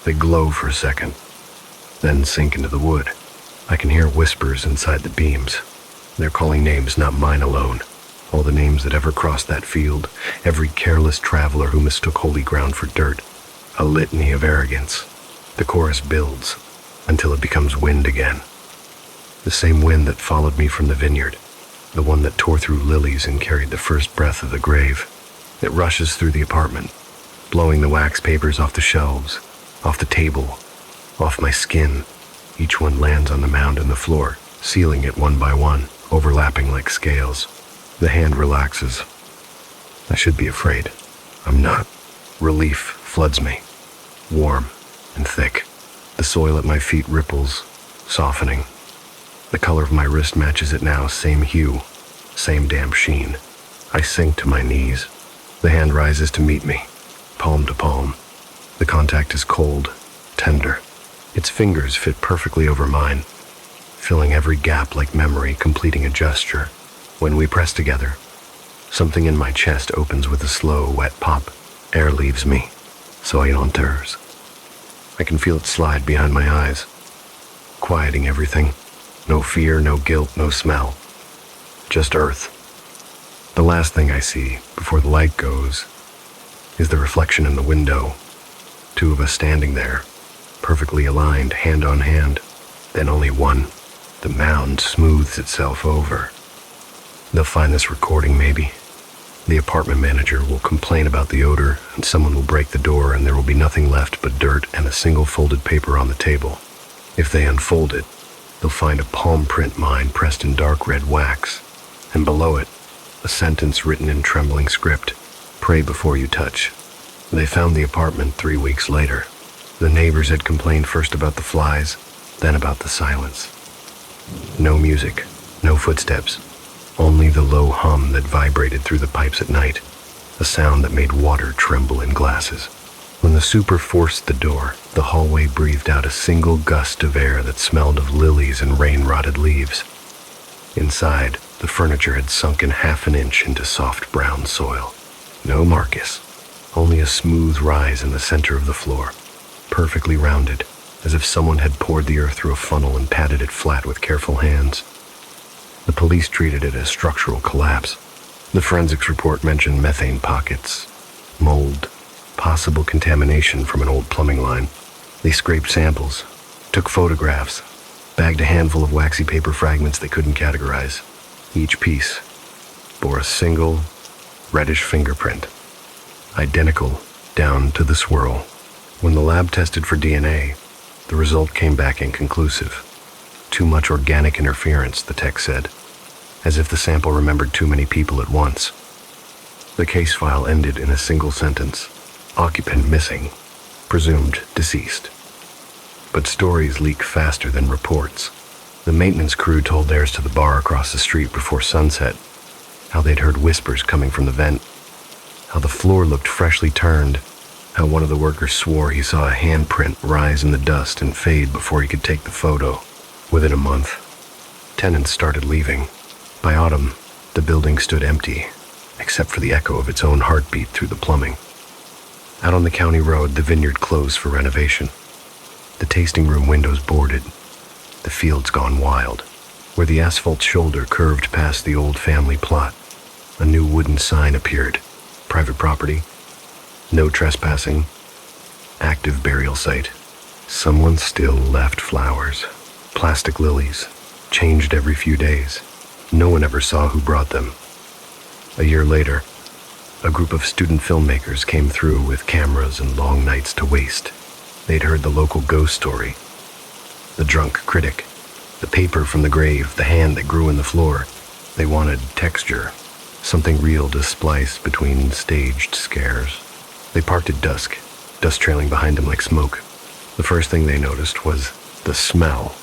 They glow for a second, then sink into the wood. I can hear whispers inside the beams. They're calling names not mine alone. All the names that ever crossed that field, every careless traveler who mistook holy ground for dirt. A litany of arrogance. The chorus builds until it becomes wind again. The same wind that followed me from the vineyard. The one that tore through lilies and carried the first breath of the grave. It rushes through the apartment, blowing the wax papers off the shelves, off the table, off my skin. Each one lands on the mound in the floor, sealing it one by one, overlapping like scales. The hand relaxes. I should be afraid. I'm not. Relief floods me, warm and thick. The soil at my feet ripples, softening. The color of my wrist matches it now, same hue, same damp sheen. I sink to my knees. The hand rises to meet me, palm to palm. The contact is cold, tender. Its fingers fit perfectly over mine, filling every gap like memory, completing a gesture. When we press together, something in my chest opens with a slow, wet pop. Air leaves me, so it enters. I can feel it slide behind my eyes, quieting everything. No fear, no guilt, no smell. Just earth. The last thing I see before the light goes is the reflection in the window. Two of us standing there, perfectly aligned, hand on hand. Then only one. The mound smooths itself over. They'll find this recording, maybe. The apartment manager will complain about the odor, and someone will break the door, and there will be nothing left but dirt and a single folded paper on the table. If they unfold it, they'll find a palm print mine pressed in dark red wax, and below it, a sentence written in trembling script: "Pray before you touch." They found the apartment 3 weeks later. The neighbors had complained first about the flies, then about the silence. No music, no footsteps, only the low hum that vibrated through the pipes at night, a sound that made water tremble in glasses. When the super forced the door, the hallway breathed out a single gust of air that smelled of lilies and rain-rotted leaves. Inside, the furniture had sunken 1/2 inch into soft brown soil. No Marcus, only a smooth rise in the center of the floor, perfectly rounded, as if someone had poured the earth through a funnel and patted it flat with careful hands. The police treated it as structural collapse. The forensics report mentioned methane pockets, mold, possible contamination from an old plumbing line. They scraped samples, took photographs, bagged a handful of waxy paper fragments they couldn't categorize. Each piece bore a single, reddish fingerprint, identical down to the swirl. When the lab tested for DNA, the result came back inconclusive. Too much organic interference, the tech said, as if the sample remembered too many people at once. The case file ended in a single sentence: occupant missing, presumed deceased. But stories leak faster than reports. The maintenance crew told theirs to the bar across the street before sunset, how they'd heard whispers coming from the vent, how the floor looked freshly turned, how one of the workers swore he saw a handprint rise in the dust and fade before he could take the photo. Within a month, tenants started leaving. By autumn, the building stood empty, except for the echo of its own heartbeat through the plumbing. Out on the county road, the vineyard closed for renovation. The tasting room windows boarded, the fields gone wild. Where the asphalt shoulder curved past the old family plot, a new wooden sign appeared: private property, no trespassing, active burial site. Someone still left flowers, plastic lilies, changed every few days. No one ever saw who brought them. A year later, a group of student filmmakers came through with cameras and long nights to waste. They'd heard the local ghost story, the drunk critic, the paper from the grave, the hand that grew in the floor. They wanted texture, something real to splice between staged scares. They parked at dusk, dust trailing behind them like smoke. The first thing they noticed was the smell.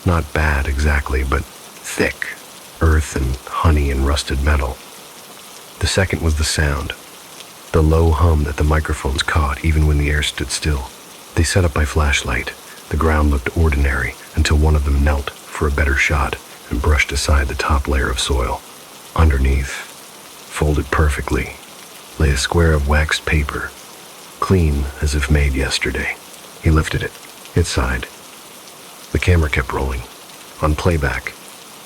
Not bad exactly, but thick, earth and honey and rusted metal. The second was the sound, the low hum that the microphones caught even when the air stood still. They set up by flashlight. The ground looked ordinary until one of them knelt for a better shot and brushed aside the top layer of soil. Underneath, folded perfectly, lay a square of waxed paper, clean as if made yesterday. He lifted it. It sighed. The camera kept rolling. On playback,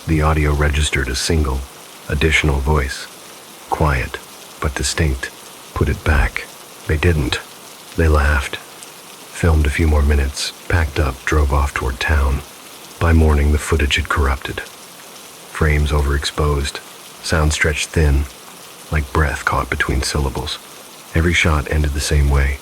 the audio registered a single, additional voice. Quiet, but distinct. Put it back. They didn't. They laughed. Filmed a few more minutes, packed up, drove off toward town. By morning, the footage had corrupted. Frames overexposed, sound stretched thin, like breath caught between syllables. Every shot ended the same way,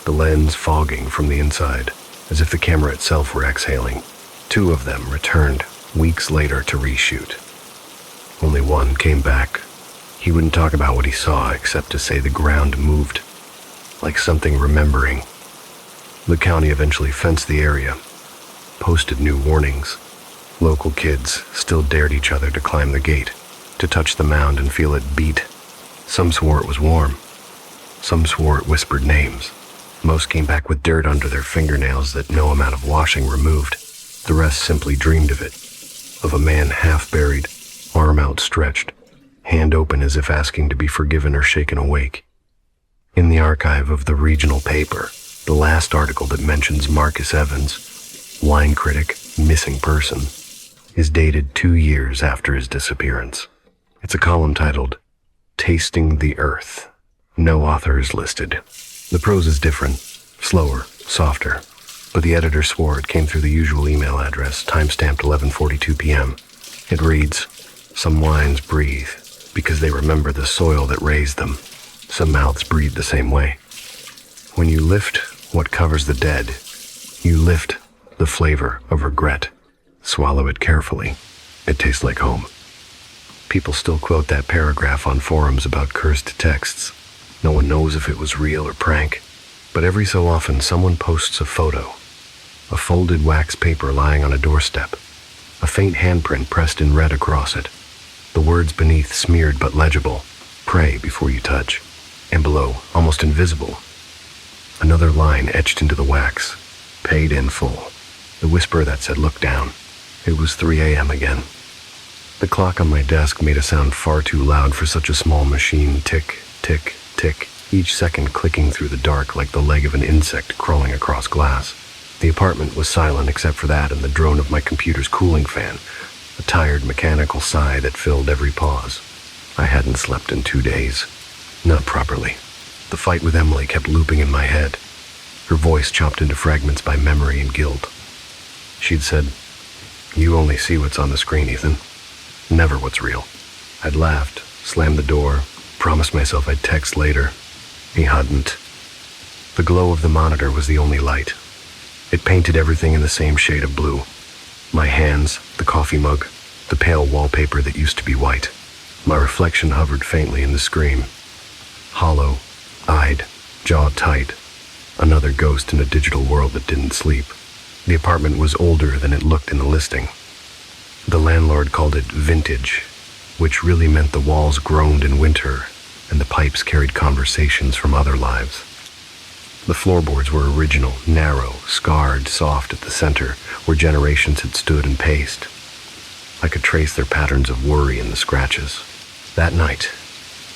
the lens fogging from the inside, as if the camera itself were exhaling. 2 of them returned weeks later to reshoot. Only one came back. He wouldn't talk about what he saw except to say the ground moved, like something remembering. The county eventually fenced the area, posted new warnings. Local kids still dared each other to climb the gate, to touch the mound and feel it beat. Some swore it was warm. Some swore it whispered names. Most came back with dirt under their fingernails that no amount of washing removed. The rest simply dreamed of it, of a man half buried, arm outstretched, hand open as if asking to be forgiven or shaken awake. In the archive of the regional paper, the last article that mentions Marcus Evans, wine critic, missing person, is dated 2 years after his disappearance. It's a column titled, Tasting the Earth. No authors listed. The prose is different, slower, softer, but the editor swore it came through the usual email address, timestamped 11:42 p.m. It reads, "Some wines breathe because they remember the soil that raised them. Some mouths breathe the same way. When you lift what covers the dead, you lift the flavor of regret. Swallow it carefully. It tastes like home." People still quote that paragraph on forums about cursed texts. No one knows if it was real or prank, but every so often someone posts a photo. A folded wax paper lying on a doorstep. A faint handprint pressed in red across it. The words beneath smeared but legible. "Pray before you touch." And below, almost invisible, another line etched into the wax. "Paid in full." The whisper that said, "Look down." It was 3 a.m. again. The clock on my desk made a sound far too loud for such a small machine. Tick, tick, tick, each second clicking through the dark like the leg of an insect crawling across glass. The apartment was silent except for that and the drone of my computer's cooling fan, a tired mechanical sigh that filled every pause. I hadn't slept in 2 days. Not properly. The fight with Emily kept looping in my head, her voice chopped into fragments by memory and guilt. She'd said, "You only see what's on the screen, Ethan. Never what's real." I'd laughed, slammed the door, promised myself I'd text later. He hadn't. The glow of the monitor was the only light. It painted everything in the same shade of blue. My hands, the coffee mug, the pale wallpaper that used to be white. My reflection hovered faintly in the screen. Hollow-eyed, jaw tight. Another ghost in a digital world that didn't sleep. The apartment was older than it looked in the listing. The landlord called it vintage, which really meant the walls groaned in winter and the pipes carried conversations from other lives. The floorboards were original, narrow, scarred, soft at the center, where generations had stood and paced. I could trace their patterns of worry in the scratches. That night,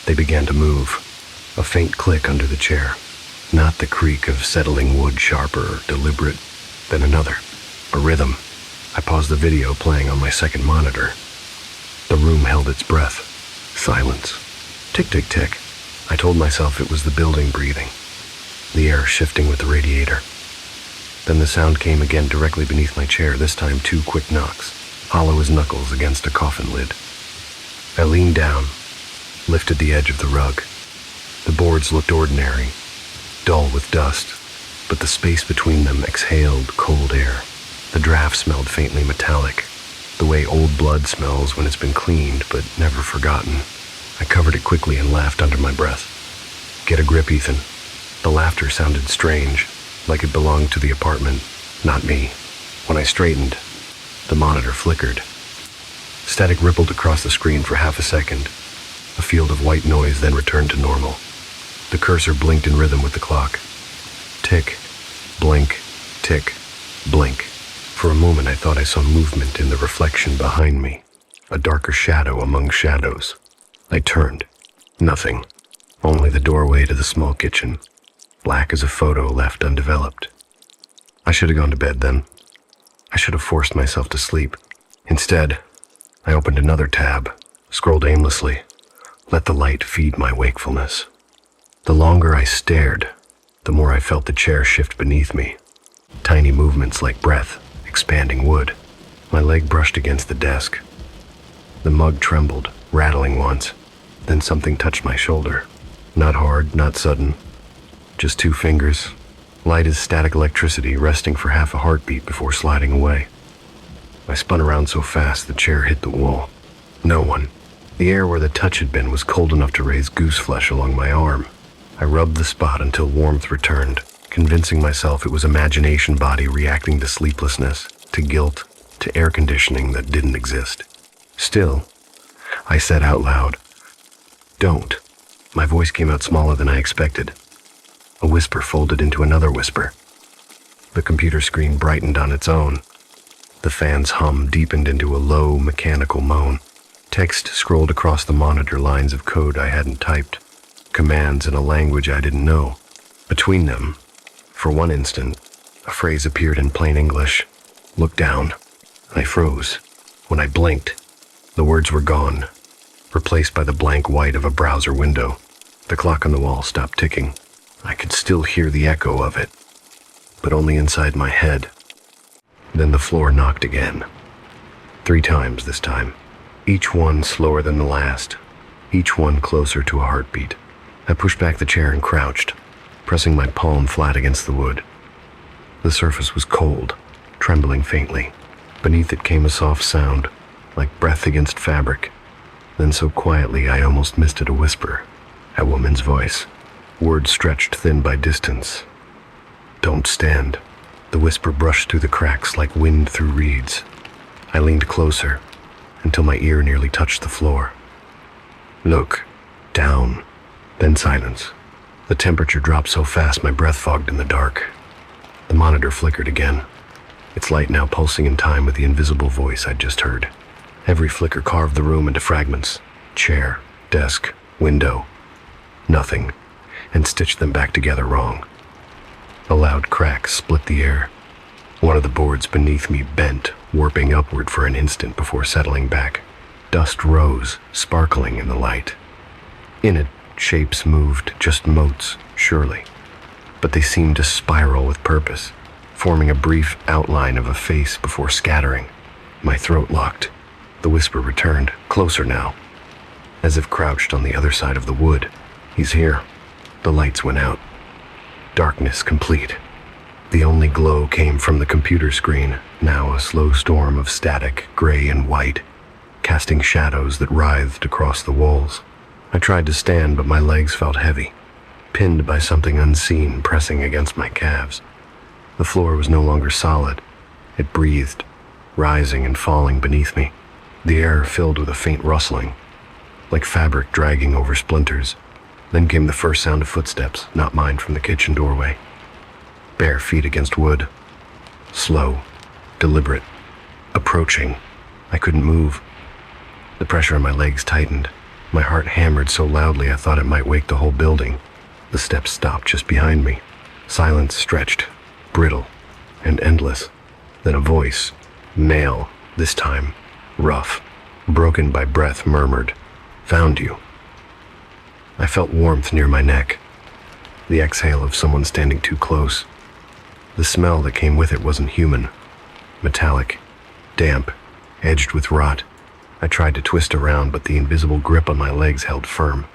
they began to move. A faint click under the chair, not the creak of settling wood, sharper or deliberate, then another, a rhythm. I paused the video playing on my second monitor. The room held its breath. Silence. Tick, tick, tick. I told myself it was the building breathing, the air shifting with the radiator. Then the sound came again directly beneath my chair, this time 2 quick knocks, hollow as knuckles against a coffin lid. I leaned down, lifted the edge of the rug. The boards looked ordinary, dull with dust, but the space between them exhaled cold air. The draft smelled faintly metallic, the way old blood smells when it's been cleaned but never forgotten. I covered it quickly and laughed under my breath. "Get a grip, Ethan." The laughter sounded strange, like it belonged to the apartment, not me. When I straightened, the monitor flickered. Static rippled across the screen for half a second. A field of white noise then returned to normal. The cursor blinked in rhythm with the clock. Tick, blink, tick, blink. For a moment I thought I saw movement in the reflection behind me, a darker shadow among shadows. I turned. Nothing. Only the doorway to the small kitchen, black as a photo left undeveloped. I should have gone to bed then. I should have forced myself to sleep. Instead, I opened another tab, scrolled aimlessly, let the light feed my wakefulness. The longer I stared, the more I felt the chair shift beneath me. Tiny movements like breath, expanding wood. My leg brushed against the desk. The mug trembled, rattling once. Then something touched my shoulder. Not hard, not sudden. Just 2 fingers, light as static electricity, resting for half a heartbeat before sliding away. I spun around so fast the chair hit the wall. No one. The air where the touch had been was cold enough to raise goose flesh along my arm. I rubbed the spot until warmth returned, convincing myself it was imagination body reacting to sleeplessness, to guilt, to air conditioning that didn't exist. Still, I said out loud, "Don't." My voice came out smaller than I expected. A whisper folded into another whisper. The computer screen brightened on its own. The fan's hum deepened into a low, mechanical moan. Text scrolled across the monitor, lines of code I hadn't typed, commands in a language I didn't know. Between them, for one instant, a phrase appeared in plain English. "Look down." I froze. When I blinked, the words were gone. replaced by the blank white of a browser window. The clock on the wall stopped ticking. I could still hear the echo of it, but only inside my head. Then the floor knocked again. 3 times this time, each one slower than the last, each one closer to a heartbeat. I pushed back the chair and crouched, pressing my palm flat against the wood. The surface was cold, trembling faintly. Beneath it came a soft sound, like breath against fabric. Then so quietly I almost missed it, a whisper, a woman's voice, words stretched thin by distance. "Don't stand." The whisper brushed through the cracks like wind through reeds. I leaned closer, until my ear nearly touched the floor. "Look, down." Then silence. The temperature dropped so fast my breath fogged in the dark. The monitor flickered again, its light now pulsing in time with the invisible voice I'd just heard. Every flicker carved the room into fragments. Chair, desk, window, nothing, and stitched them back together wrong. A loud crack split the air. One of the boards beneath me bent, warping upward for an instant before settling back. Dust rose, sparkling in the light. In it, shapes moved, just motes, surely. But they seemed to spiral with purpose, forming a brief outline of a face before scattering. My throat locked. The whisper returned, closer now, as if crouched on the other side of the wood. "He's here." The lights went out. Darkness complete. The only glow came from the computer screen, now a slow storm of static, gray and white, casting shadows that writhed across the walls. I tried to stand, but my legs felt heavy, pinned by something unseen pressing against my calves. The floor was no longer solid. It breathed, rising and falling beneath me. The air filled with a faint rustling, like fabric dragging over splinters. Then came the first sound of footsteps, not mine, from the kitchen doorway. Bare feet against wood. Slow, deliberate, approaching. I couldn't move. The pressure on my legs tightened. My heart hammered so loudly I thought it might wake the whole building. The steps stopped just behind me. Silence stretched, brittle, and endless. Then a voice, male this time, rough, broken by breath, murmured, "Found you." I felt warmth near my neck, the exhale of someone standing too close. The smell that came with it wasn't human. Metallic, damp, edged with rot. I tried to twist around, but the invisible grip on my legs held firm.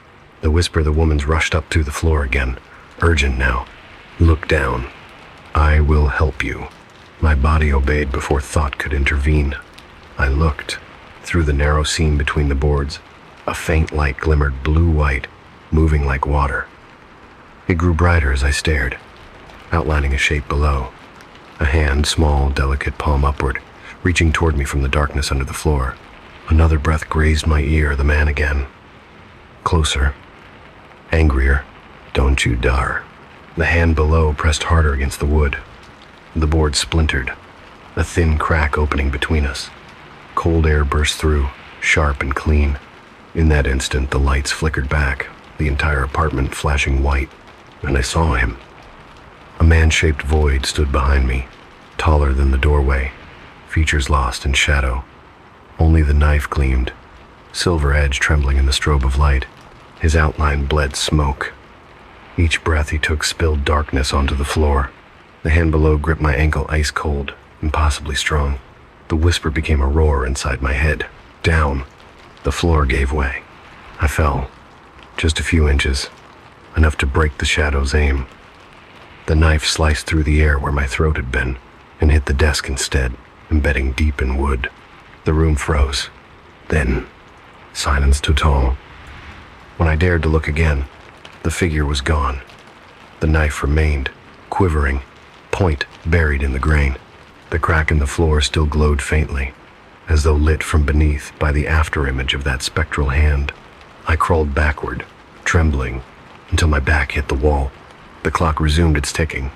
The whisper of the woman's rushed up through the floor again, urgent now. "Look down. I will help you." My body obeyed before thought could intervene. I looked. Through the narrow seam between the boards, a faint light glimmered blue-white, moving like water. It grew brighter as I stared, outlining a shape below. A hand, small, delicate, palm upward, reaching toward me from the darkness under the floor. Another breath grazed my ear, the man again. Closer. Angrier. "Don't you dare." The hand below pressed harder against the wood. The board splintered, a thin crack opening between us. Cold air burst through, sharp and clean. In that instant, the lights flickered back, the entire apartment flashing white, and I saw him. A man-shaped void stood behind me, taller than the doorway, features lost in shadow. Only the knife gleamed, silver edge trembling in the strobe of light. His outline bled smoke. Each breath he took spilled darkness onto the floor. The hand below gripped my ankle ice cold, impossibly strong. The whisper became a roar inside my head. Down. The floor gave way. I fell, just a few inches, enough to break the shadow's aim. The knife sliced through the air where my throat had been, and hit the desk instead, embedding deep in wood. The room froze. Then, silence total. When I dared to look again, the figure was gone. The knife remained, quivering, point buried in the grain. The crack in the floor still glowed faintly, as though lit from beneath by the afterimage of that spectral hand. I crawled backward, trembling, until my back hit the wall. The clock resumed its ticking,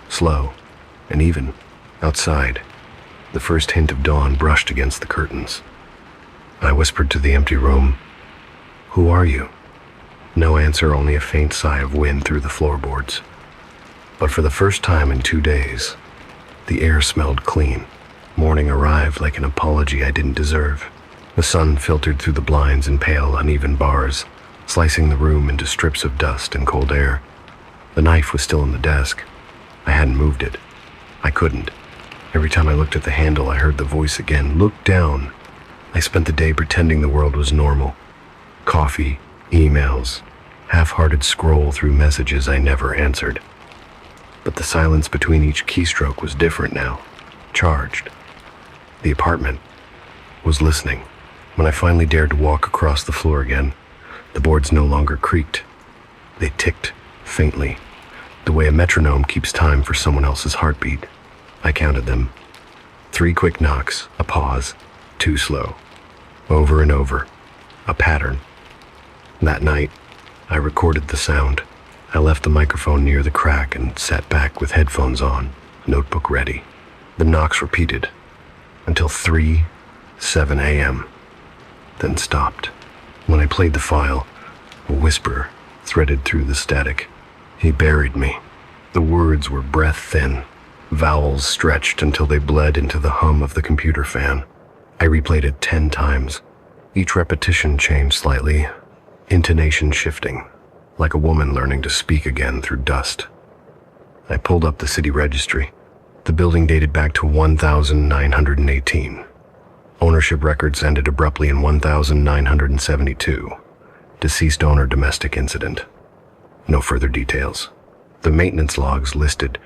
slow and even. Outside, the first hint of dawn brushed against the curtains. I whispered to the empty room, "Who are you?" No answer, only a faint sigh of wind through the floorboards. But for the first time in 2 days, the air smelled clean. Morning arrived like an apology I didn't deserve. The sun filtered through the blinds in pale, uneven bars, slicing the room into strips of dust and cold air. The knife was still on the desk. I hadn't moved it. I couldn't. Every time I looked at the handle, I heard the voice again. Look down. I spent the day pretending the world was normal. Coffee, emails, half-hearted scroll through messages I never answered. But the silence between each keystroke was different now, charged. The apartment was listening. When I finally dared to walk across the floor again, the boards no longer creaked. They ticked faintly, the way a metronome keeps time for someone else's heartbeat. I counted them. 3 quick knocks, a pause, 2 slow. Over and over, a pattern. That night, I recorded the sound. I left the microphone near the crack and sat back with headphones on, notebook ready. The knocks repeated until 3:07 a.m., then stopped. When I played the file, a whisper threaded through the static. He buried me. The words were breath-thin, vowels stretched until they bled into the hum of the computer fan. I replayed it 10 times. Each repetition changed slightly, intonation shifting, like a woman learning to speak again through dust. I pulled up the city registry. The building dated back to 1918. Ownership records ended abruptly in 1972. Deceased owner domestic incident. No further details. The maintenance logs listed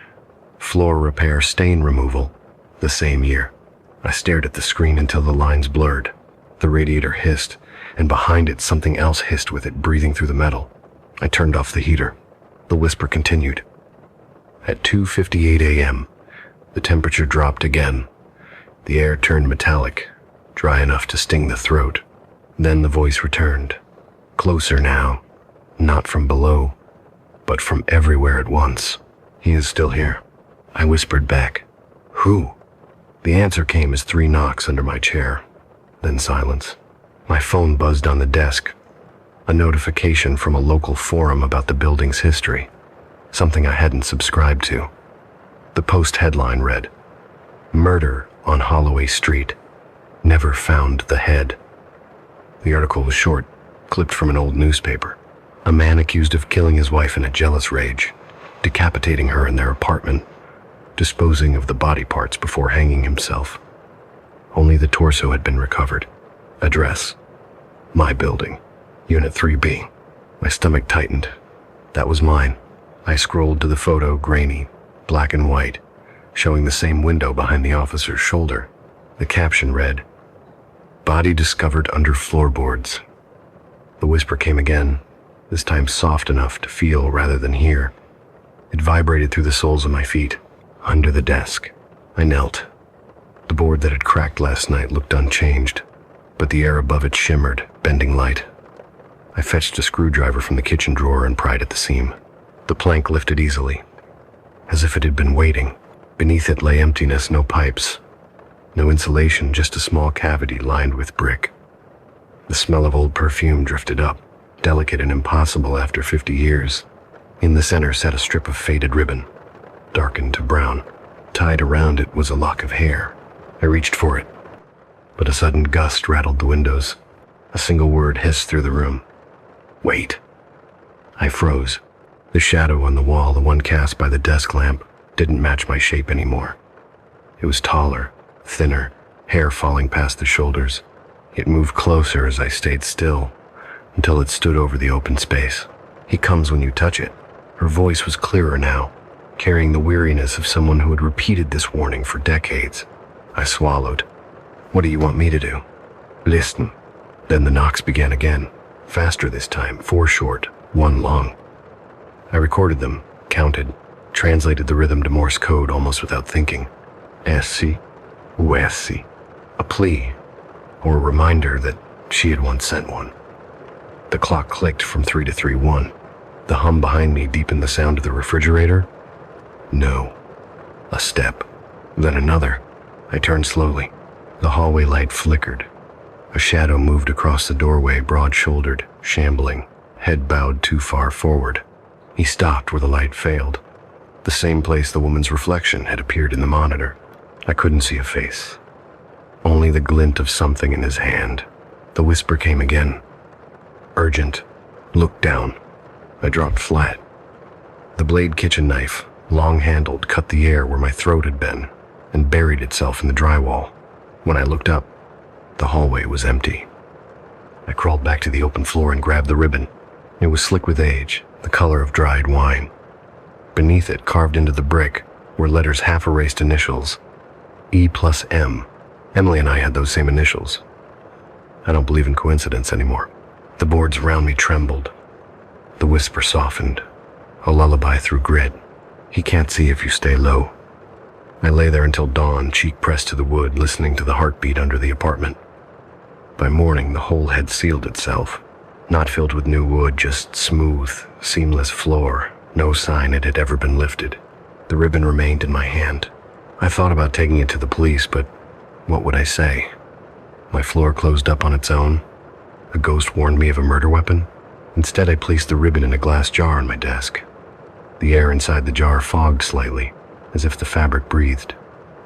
floor repair, stain removal, the same year. I stared at the screen until the lines blurred. The radiator hissed, and behind it something else hissed with it breathing through the metal. I turned off the heater. The whisper continued. At 2:58 a.m., the temperature dropped again. The air turned metallic, dry enough to sting the throat. Then the voice returned. Closer now, not from below, but from everywhere at once. He is still here. I whispered back. Who? The answer came as 3 knocks under my chair, then silence. My phone buzzed on the desk. A notification from a local forum about the building's history, something I hadn't subscribed to. The post headline read, Murder on Holloway Street. Never found the head. The article was short, clipped from an old newspaper. A man accused of killing his wife in a jealous rage, decapitating her in their apartment, disposing of the body parts before hanging himself. Only the torso had been recovered. Address: my building, Unit 3B. My stomach tightened. That was mine. I scrolled to the photo, grainy, black and white, showing the same window behind the officer's shoulder. The caption read, Body discovered under floorboards. The whisper came again, this time soft enough to feel rather than hear. It vibrated through the soles of my feet. Under the desk, I knelt. The board that had cracked last night looked unchanged, but the air above it shimmered, bending light. I fetched a screwdriver from the kitchen drawer and pried at the seam. The plank lifted easily, as if it had been waiting. Beneath it lay emptiness, no pipes, no insulation, just a small cavity lined with brick. The smell of old perfume drifted up, delicate and impossible after 50 years. In the center sat a strip of faded ribbon, darkened to brown. Tied around it was a lock of hair. I reached for it, but a sudden gust rattled the windows. A single word hissed through the room. Wait. I froze. The shadow on the wall, the one cast by the desk lamp, didn't match my shape anymore. It was taller, thinner, hair falling past the shoulders. It moved closer as I stayed still, until it stood over the open space. He comes when you touch it. Her voice was clearer now, carrying the weariness of someone who had repeated this warning for decades. I swallowed. What do you want me to do? Listen. Then the knocks began again, faster this time, 4 short, 1 long. I recorded them, counted, translated the rhythm to Morse code almost without thinking. Essi, Uessi. A plea, or a reminder that she had once sent one. The clock clicked from 3 to 3:1. The hum behind me deepened the sound of the refrigerator. No. A step. Then another. I turned slowly. The hallway light flickered. A shadow moved across the doorway, broad-shouldered, shambling, head bowed too far forward. He stopped where the light failed. The same place the woman's reflection had appeared in the monitor. I couldn't see a face. Only the glint of something in his hand. The whisper came again. Urgent. Look down. I dropped flat. The blade kitchen knife, long-handled, cut the air where my throat had been and buried itself in the drywall. When I looked up, the hallway was empty. I crawled back to the open floor and grabbed the ribbon. It was slick with age, the color of dried wine. Beneath it, carved into the brick, were letters half-erased initials. E+M. Emily and I had those same initials. I don't believe in coincidence anymore. The boards around me trembled. The whisper softened. A lullaby through grit. He can't see if you stay low. I lay there until dawn, cheek pressed to the wood, listening to the heartbeat under the apartment. By morning, the hole had sealed itself. Not filled with new wood, just smooth, seamless floor. No sign it had ever been lifted. The ribbon remained in my hand. I thought about taking it to the police, but what would I say? My floor closed up on its own. A ghost warned me of a murder weapon. Instead, I placed the ribbon in a glass jar on my desk. The air inside the jar fogged slightly, as if the fabric breathed.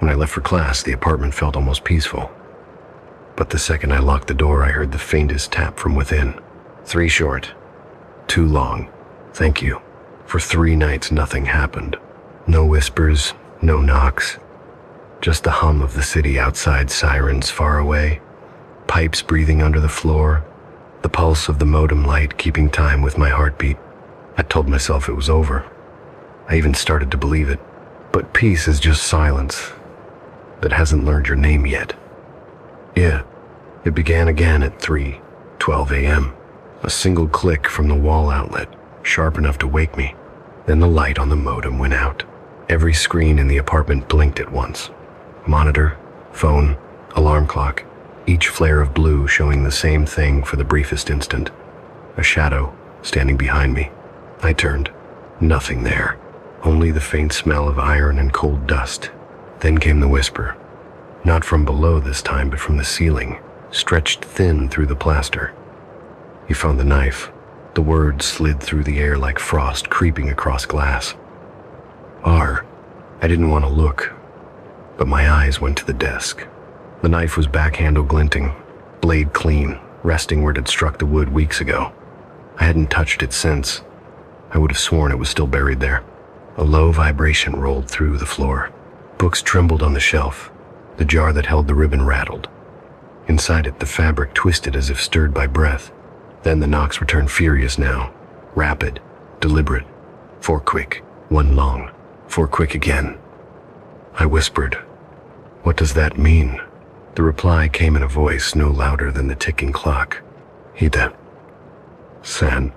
When I left for class, the apartment felt almost peaceful. But the second I locked the door, I heard the faintest tap from within. 3 short. 2 long. Thank you. For 3 nights, nothing happened. No whispers, no knocks. Just the hum of the city outside, sirens far away, pipes breathing under the floor, the pulse of the modem light keeping time with my heartbeat. I told myself it was over. I even started to believe it. But peace is just silence that hasn't learned your name yet. Yeah, it began again at 3:12 a.m. A single click from the wall outlet, sharp enough to wake me. Then the light on the modem went out. Every screen in the apartment blinked at once. Monitor, phone, alarm clock, each flare of blue showing the same thing for the briefest instant. A shadow standing behind me. I turned. Nothing there. Only the faint smell of iron and cold dust. Then came the whisper. Not from below this time, but from the ceiling, stretched thin through the plaster. You found the knife. The words slid through the air like frost creeping across glass. R. I didn't want to look, but my eyes went to the desk. The knife was back handle glinting, blade clean, resting where it had struck the wood weeks ago. I hadn't touched it since. I would have sworn it was still buried there. A low vibration rolled through the floor. Books trembled on the shelf. The jar that held the ribbon rattled. Inside it, the fabric twisted as if stirred by breath. Then the knocks returned furious now. Rapid, deliberate. 4 quick, 1 long. 4 quick again. I whispered, "What does that mean?" The reply came in a voice no louder than the ticking clock. "Hida. San."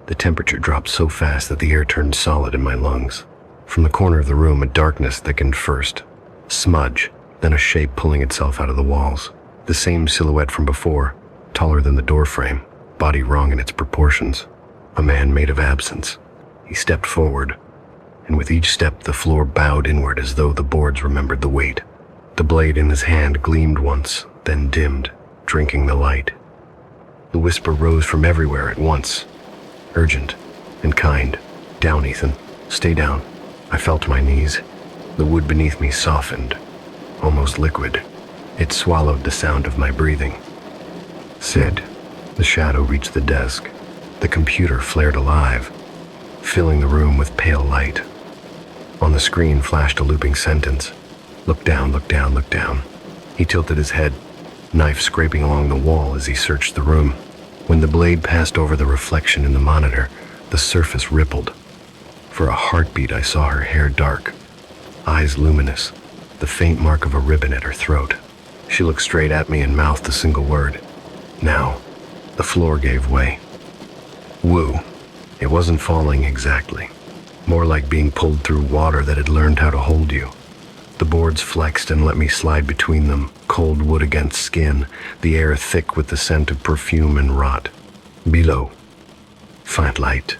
The temperature dropped so fast that the air turned solid in my lungs. From the corner of the room, a darkness thickened first. Smudge, then a shape pulling itself out of the walls. The same silhouette from before, taller than the doorframe, body wrong in its proportions. A man made of absence. He stepped forward, and with each step the floor bowed inward as though the boards remembered the weight. The blade in his hand gleamed once, then dimmed, drinking the light. The whisper rose from everywhere at once. Urgent and kind. "Down, Ethan. Stay down." I fell to my knees. The wood beneath me softened, almost liquid. It swallowed the sound of my breathing. "Sid." The shadow reached the desk. The computer flared alive, filling the room with pale light. On the screen flashed a looping sentence. "Look down, look down, look down." He tilted his head, knife scraping along the wall as he searched the room. When the blade passed over the reflection in the monitor, the surface rippled. For a heartbeat, I saw her hair dark, eyes luminous, the faint mark of a ribbon at her throat. She looked straight at me and mouthed a single word. Now, the floor gave way. Woo. It wasn't falling exactly. More like being pulled through water that had learned how to hold you. The boards flexed and let me slide between them, cold wood against skin, the air thick with the scent of perfume and rot. Below, faint light,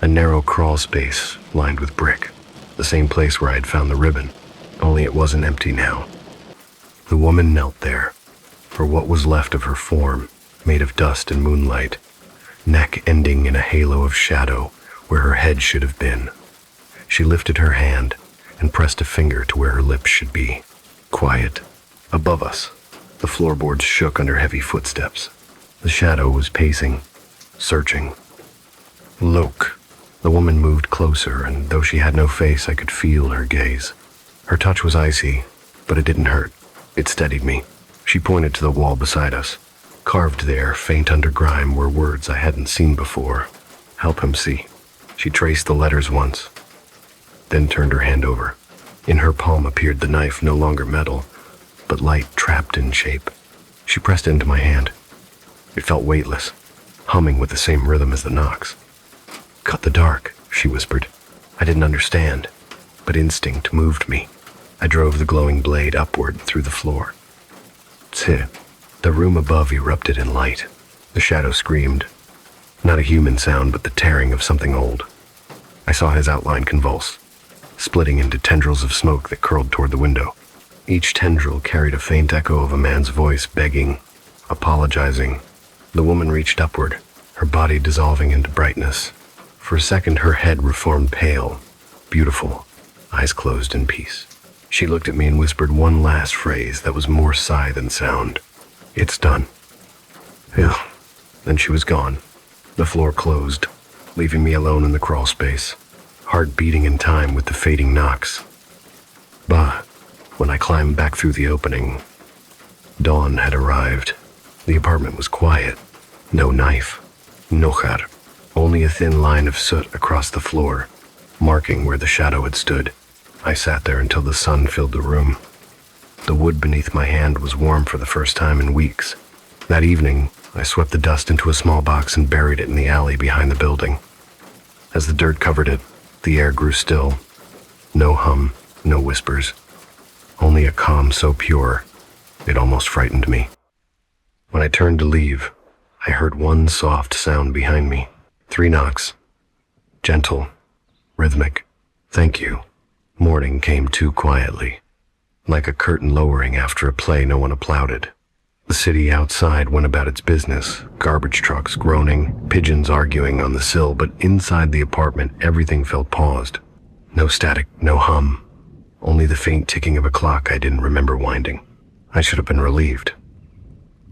a narrow crawl space lined with brick, the same place where I had found the ribbon, only it wasn't empty now. The woman knelt there, for what was left of her form, made of dust and moonlight, neck ending in a halo of shadow where her head should have been. She lifted her hand and pressed a finger to where her lips should be. Quiet. Above us, the floorboards shook under heavy footsteps. The shadow was pacing, searching. Look. The woman moved closer, and though she had no face, I could feel her gaze. Her touch was icy, but it didn't hurt. It steadied me. She pointed to the wall beside us. Carved there, faint under grime, were words I hadn't seen before. Help him see. She traced the letters once, then turned her hand over. In her palm appeared the knife, no longer metal, but light trapped in shape. She pressed into my hand. It felt weightless, humming with the same rhythm as the knocks. Cut the dark, she whispered. I didn't understand, but instinct moved me. I drove the glowing blade upward through the floor. Tch. The room above erupted in light. The shadow screamed. Not a human sound, but the tearing of something old. I saw his outline convulse, splitting into tendrils of smoke that curled toward the window. Each tendril carried a faint echo of a man's voice, begging, apologizing. The woman reached upward, her body dissolving into brightness. For a second, her head reformed pale, beautiful, eyes closed in peace. She looked at me and whispered one last phrase that was more sigh than sound. It's done. Phew. Then she was gone. The floor closed, leaving me alone in the crawl space, heart beating in time with the fading knocks. But when I climbed back through the opening, dawn had arrived. The apartment was quiet. No knife. No jar. Only a thin line of soot across the floor, marking where the shadow had stood. I sat there until the sun filled the room. The wood beneath my hand was warm for the first time in weeks. That evening, I swept the dust into a small box and buried it in the alley behind the building. As the dirt covered it, the air grew still. No hum, no whispers. Only a calm so pure, it almost frightened me. When I turned to leave, I heard one soft sound behind me. 3 knocks. Gentle, rhythmic. Thank you. Morning came too quietly, like a curtain lowering after a play no one applauded. The city outside went about its business, garbage trucks groaning, pigeons arguing on the sill, but inside the apartment everything felt paused. No static, no hum, only the faint ticking of a clock I didn't remember winding. I should have been relieved.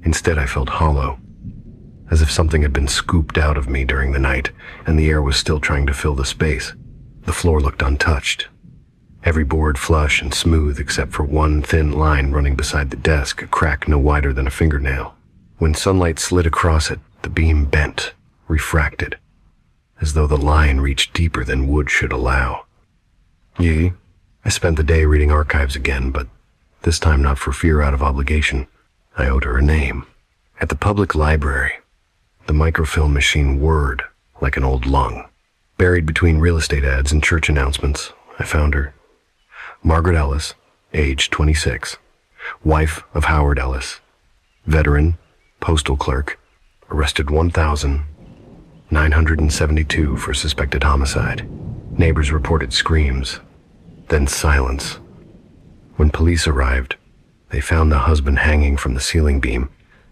Instead, I felt hollow, as if something had been scooped out of me during the night, and the air was still trying to fill the space. The floor looked untouched, every board flush and smooth except for one thin line running beside the desk, a crack no wider than a fingernail. When sunlight slid across it, the beam bent, refracted, as though the line reached deeper than wood should allow. I spent the day reading archives again, but this time not for fear, out of obligation. I owed her a name. At the public library, the microfilm machine whirred like an old lung. Buried between real estate ads and church announcements, I found her. Margaret Ellis, age 26, wife of Howard Ellis, veteran, postal clerk, arrested 1,972 for suspected homicide. Neighbors reported screams, then silence. When police arrived, they found the husband hanging from the ceiling beam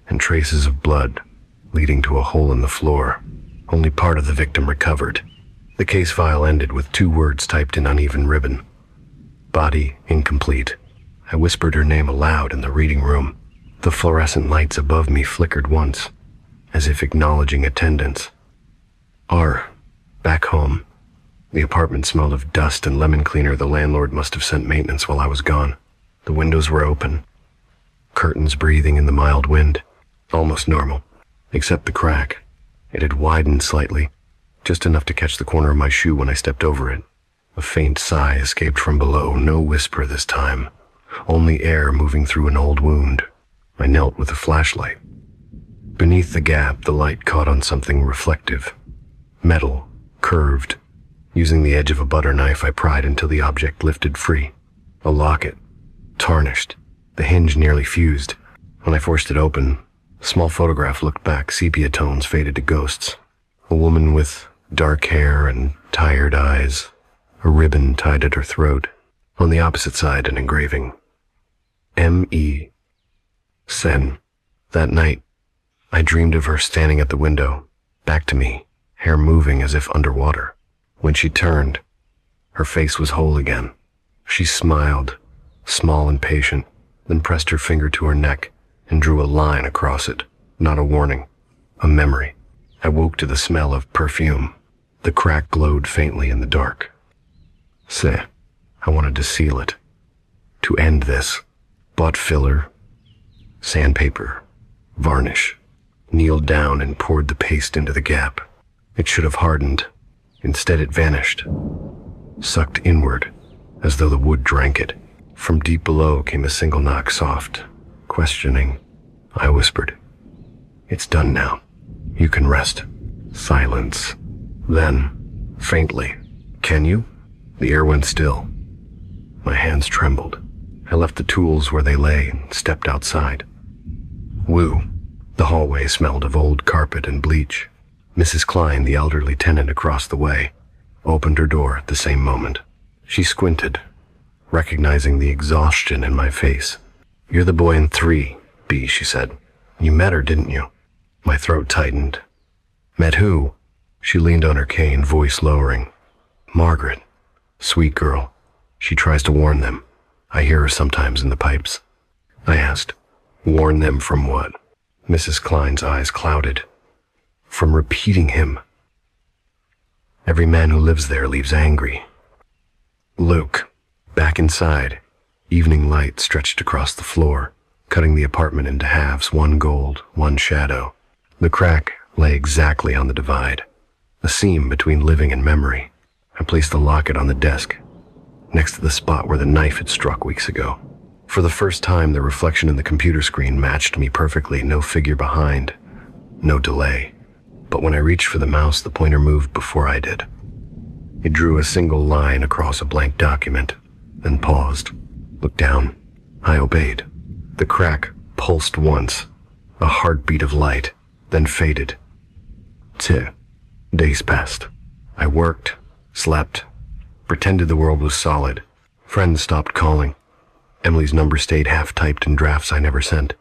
and traces of blood leading to a hole in the floor. Only part of the victim recovered. The case file ended with 2 words typed in uneven ribbon. Body incomplete. I whispered her name aloud in the reading room. The fluorescent lights above me flickered once, as if acknowledging attendance. Back home. The apartment smelled of dust and lemon cleaner. The landlord must have sent maintenance while I was gone. The windows were open, curtains breathing in the mild wind. Almost normal, except the crack. It had widened slightly, just enough to catch the corner of my shoe when I stepped over it. A faint sigh escaped from below, no whisper this time, only air moving through an old wound. I knelt with a flashlight. Beneath the gap, the light caught on something reflective. Metal, curved. Using the edge of a butter knife, I pried until the object lifted free. A locket, tarnished, the hinge nearly fused. When I forced it open, a small photograph looked back, sepia tones faded to ghosts. A woman with dark hair and tired eyes, a ribbon tied at her throat. On the opposite side, an engraving. M.E. Sen. That night, I dreamed of her standing at the window, back to me, hair moving as if underwater. When she turned, her face was whole again. She smiled, small and patient, then pressed her finger to her neck and drew a line across it. Not a warning, A memory. I woke to the smell of perfume. The crack glowed faintly in the dark. I wanted to seal it. To end this. Bought filler, sandpaper, varnish. Kneeled down and poured the paste into the gap. It should have hardened. Instead it vanished. Sucked inward, as though the wood drank it. From deep below came a single knock, soft, questioning. I whispered, "It's done now. You can rest." Silence. Then, faintly, "Can you?" The air went still. My hands trembled. I left the tools where they lay and stepped outside. Woo. The hallway smelled of old carpet and bleach. Mrs. Klein, the elderly tenant across the way, opened her door at the same moment. She squinted, recognizing the exhaustion in my face. "You're the boy in 3B, she said. "You met her, didn't you?" My throat tightened. "Met who?" She leaned on her cane, voice lowering. "Margaret. Sweet girl. She tries to warn them. I hear her sometimes in the pipes." I asked, "Warn them from what?" Mrs. Klein's eyes clouded. "From repeating him. Every man who lives there leaves angry." Luke. Back inside, evening light stretched across the floor, cutting the apartment into halves, one gold, one shadow. The crack lay exactly on the divide, a seam between living and memory. I placed the locket on the desk, next to the spot where the knife had struck weeks ago. For the first time, the reflection in the computer screen matched me perfectly, no figure behind, no delay. But when I reached for the mouse, the pointer moved before I did. It drew a single line across a blank document, then paused. Looked down. I obeyed. The crack pulsed once, a heartbeat of light, then faded. Days passed. I worked, slept, pretended the world was solid. Friends stopped calling. Emily's number stayed half-typed in drafts I never sent.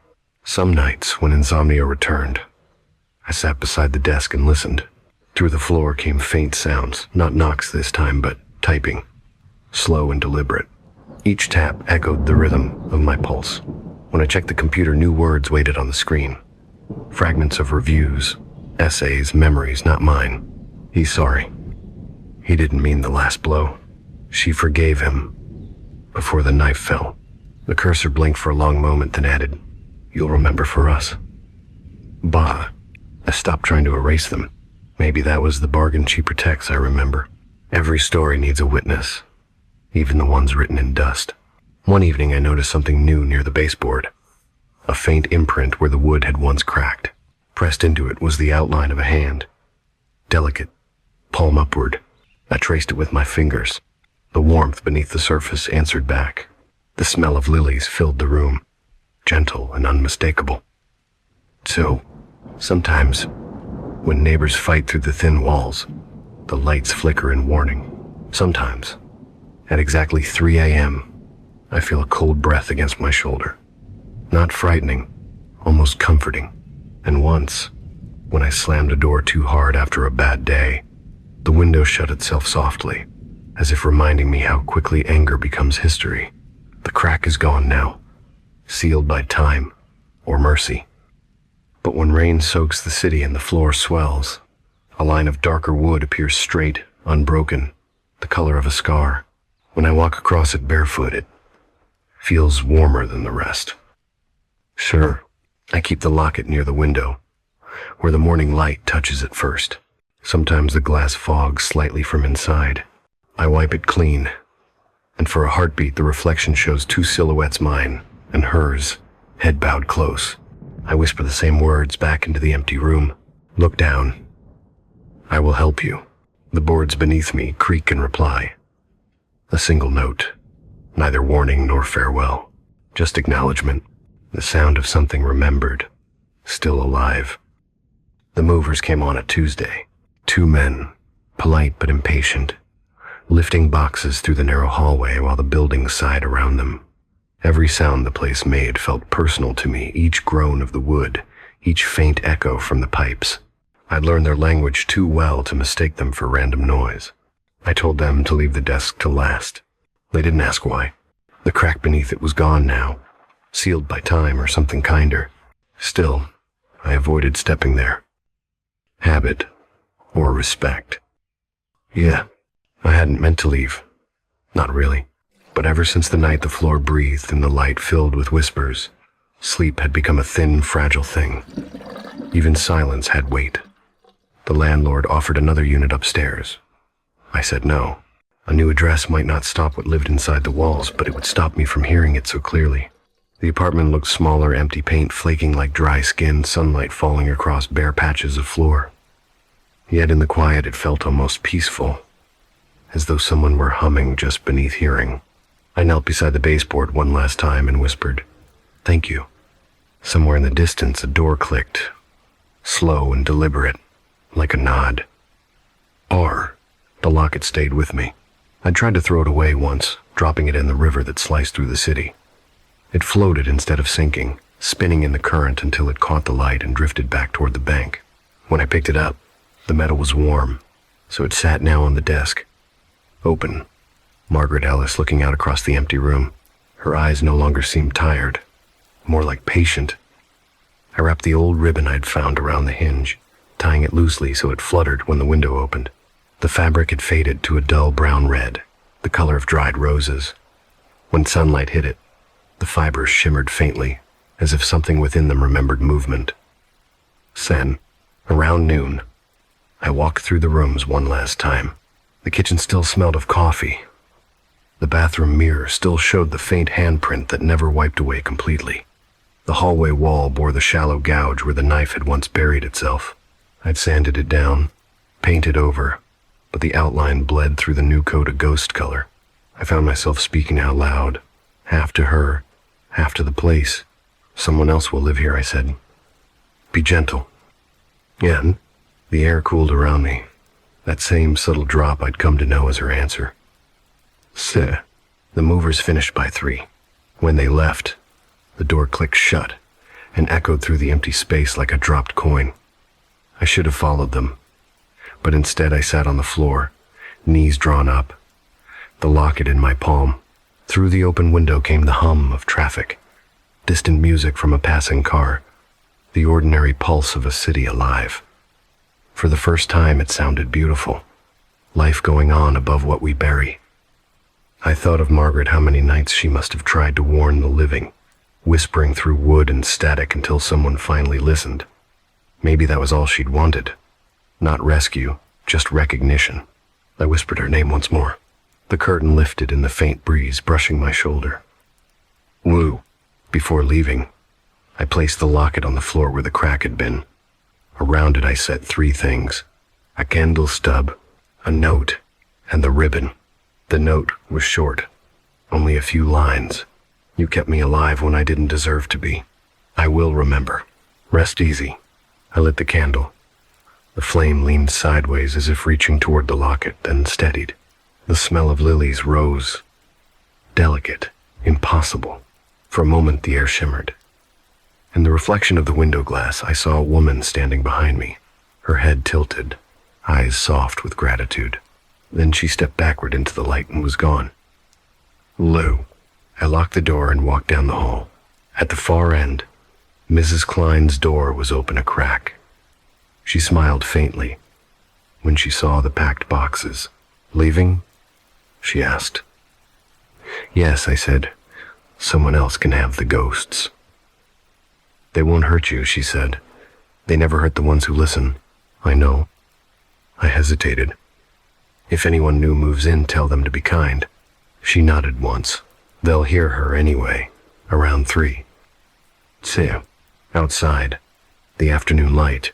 Some nights, when insomnia returned, I sat beside the desk and listened. Through the floor came faint sounds, not knocks this time, but typing, slow and deliberate. Each tap echoed the rhythm of my pulse. When I checked the computer, new words waited on the screen. Fragments of reviews, essays, memories, not mine. He's sorry. He didn't mean the last blow. She forgave him before the knife fell. The cursor blinked for a long moment, then added, "You'll remember for us." Bah. I stopped trying to erase them. Maybe that was the bargain she protects, I remember. Every story needs a witness, even the ones written in dust. One evening I noticed something new near the baseboard. A faint imprint where the wood had once cracked. Pressed into it was the outline of a hand. Delicate, palm upward. I traced it with my fingers. The warmth beneath the surface answered back. The smell of lilies filled the room, gentle and unmistakable. So, sometimes, when neighbors fight through the thin walls, the lights flicker in warning. Sometimes, at exactly 3 a.m., I feel a cold breath against my shoulder. Not frightening, almost comforting. And once, when I slammed a door too hard after a bad day, the window shut itself softly, as if reminding me how quickly anger becomes history. The crack is gone now, sealed by time or mercy. But when rain soaks the city and the floor swells, a line of darker wood appears straight, unbroken, the color of a scar. When I walk across it barefoot, it feels warmer than the rest. Sure, I keep the locket near the window, where the morning light touches it first. Sometimes the glass fogs slightly from inside. I wipe it clean, and for a heartbeat the reflection shows two silhouettes, mine and hers, head bowed close. I whisper the same words back into the empty room. Look down. I will help you. The boards beneath me creak in reply. A single note, neither warning nor farewell, just acknowledgement, the sound of something remembered, still alive. The movers came on at Tuesday. 2 men, polite but impatient, lifting boxes through the narrow hallway while the building sighed around them. Every sound the place made felt personal to me, each groan of the wood, each faint echo from the pipes. I'd learned their language too well to mistake them for random noise. I told them to leave the desk to last. They didn't ask why. The crack beneath it was gone now, sealed by time or something kinder. Still, I avoided stepping there. habit, or respect. Yeah, I hadn't meant to leave. Not really. But ever since the night the floor breathed and the light filled with whispers, sleep had become a thin, fragile thing. Even silence had weight. The landlord offered another unit upstairs. I said no. A new address might not stop what lived inside the walls, but it would stop me from hearing it so clearly. The apartment looked smaller, empty paint flaking like dry skin, sunlight falling across bare patches of floor. Yet in the quiet it felt almost peaceful, as though someone were humming just beneath hearing. I knelt beside the baseboard one last time and whispered, "Thank you." Somewhere in the distance a door clicked, slow and deliberate, like a nod. The locket stayed with me. I'd tried to throw it away once, dropping it in the river that sliced through the city. It floated instead of sinking, spinning in the current until it caught the light and drifted back toward the bank. When I picked it up, the metal was warm, so it sat now on the desk. Open. Margaret Ellis looking out across the empty room. Her eyes no longer seemed tired, more like patient. I wrapped the old ribbon I'd found around the hinge, tying it loosely so it fluttered when the window opened. The fabric had faded to a dull brown red, the color of dried roses. When sunlight hit it, the fibers shimmered faintly, as if something within them remembered movement. Then, around noon, I walked through the rooms one last time. The kitchen still smelled of coffee. The bathroom mirror still showed the faint handprint that never wiped away completely. The hallway wall bore the shallow gouge where the knife had once buried itself. I'd sanded it down, painted over, but the outline bled through the new coat a ghost color. I found myself speaking out loud, half to her, half to the place. "Someone else will live here," I said. "Be gentle." And the air cooled around me, that same subtle drop I'd come to know as her answer. The movers finished by 3. When they left, the door clicked shut and echoed through the empty space like a dropped coin. I should have followed them, but instead I sat on the floor, knees drawn up, the locket in my palm. Through the open window came the hum of traffic, distant music from a passing car, the ordinary pulse of a city alive. For the first time it sounded beautiful, life going on above what we bury. I thought of Margaret, how many nights she must have tried to warn the living, whispering through wood and static until someone finally listened. Maybe that was all she'd wanted. Not rescue, just recognition. I whispered her name once more. The curtain lifted in the faint breeze, brushing my shoulder. "Lou." Before leaving, I placed the locket on the floor where the crack had been. Around it I set 3 things: a candle stub, a note, and the ribbon. The note was short, only a few lines. "You kept me alive when I didn't deserve to be. I will remember. Rest easy." I lit the candle. The flame leaned sideways as if reaching toward the locket, then steadied. The smell of lilies rose. Delicate, impossible. For a moment the air shimmered. In the reflection of the window glass, I saw a woman standing behind me, her head tilted, eyes soft with gratitude. Then she stepped backward into the light and was gone. Lou. I locked the door and walked down the hall. At the far end, Mrs. Klein's door was open a crack. She smiled faintly when she saw the packed boxes. "Leaving?" she asked. "Yes," I said. "Someone else can have the ghosts." "They won't hurt you," she said. "They never hurt the ones who listen." "I know." I hesitated. "If anyone new moves in, tell them to be kind." She nodded once. "They'll hear her anyway, around 3. So, outside, the afternoon light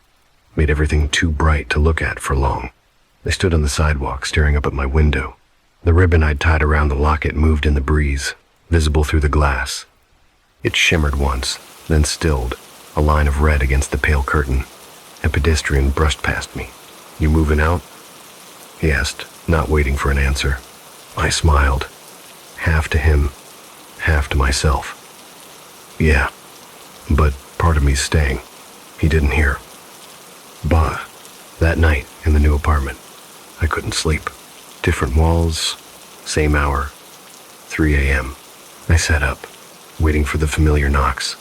made everything too bright to look at for long. I stood on the sidewalk, staring up at my window. The ribbon I'd tied around the locket moved in the breeze, visible through the glass. It shimmered once, then stilled, a line of red against the pale curtain. A pedestrian brushed past me. "You moving out?" he asked, not waiting for an answer. I smiled, half to him, half to myself. "Yeah, but part of me's staying." He didn't hear. Bah. That night, in the new apartment, I couldn't sleep. Different walls, same hour, 3 a.m. I sat up, waiting for the familiar knocks.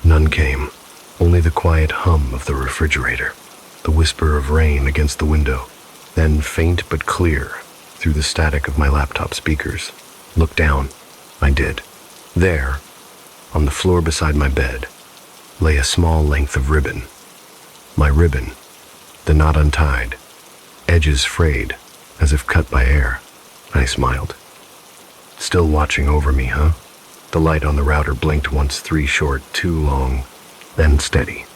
None came, only the quiet hum of the refrigerator, the whisper of rain against the window, then faint but clear through the static of my laptop speakers. Look down. I did. There, on the floor beside my bed, lay a small length of ribbon. My ribbon, the knot untied, edges frayed, as if cut by air. I smiled. Still watching over me, huh? The light on the router blinked once, 3 short, 2 long, then steady.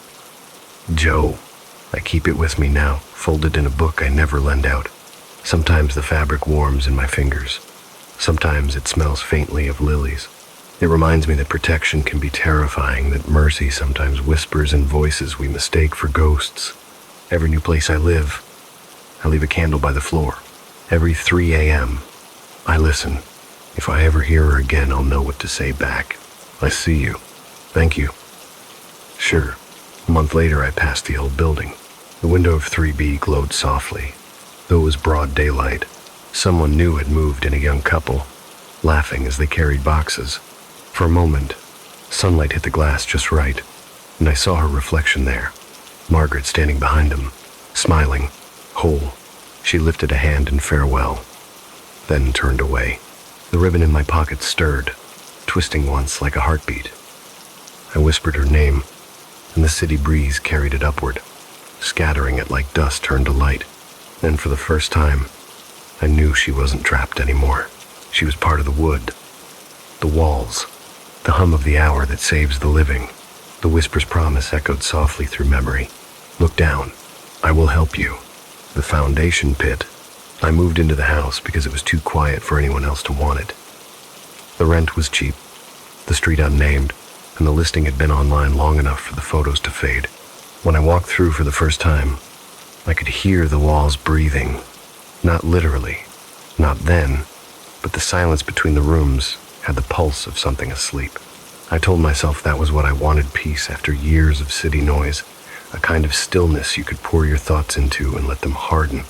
Joe. I keep it with me now, folded in a book I never lend out. Sometimes the fabric warms in my fingers. Sometimes it smells faintly of lilies. It reminds me that protection can be terrifying, that mercy sometimes whispers in voices we mistake for ghosts. Every new place I live, I leave a candle by the floor. Every 3 a.m., I listen. If I ever hear her again, I'll know what to say back. I see you. Thank you. Sure. A month later, I passed the old building. The window of 3B glowed softly. Though it was broad daylight, someone new had moved in, a young couple, laughing as they carried boxes. For a moment, sunlight hit the glass just right, and I saw her reflection there. Margaret standing behind them, smiling, whole. She lifted a hand in farewell, then turned away. The ribbon in my pocket stirred, twisting once like a heartbeat. I whispered her name, and the city breeze carried it upward, scattering it like dust turned to light. Then for the first time, I knew she wasn't trapped anymore. She was part of the wood, the walls, the hum of the hour that saves the living. The whisper's promise echoed softly through memory. Look down. I will help you. The foundation pit. I moved into the house because it was too quiet for anyone else to want it. The rent was cheap, the street unnamed, and the listing had been online long enough for the photos to fade. When I walked through for the first time, I could hear the walls breathing. Not literally, not then, but the silence between the rooms had the pulse of something asleep. I told myself that was what I wanted, peace after years of city noise, a kind of stillness you could pour your thoughts into and let them harden.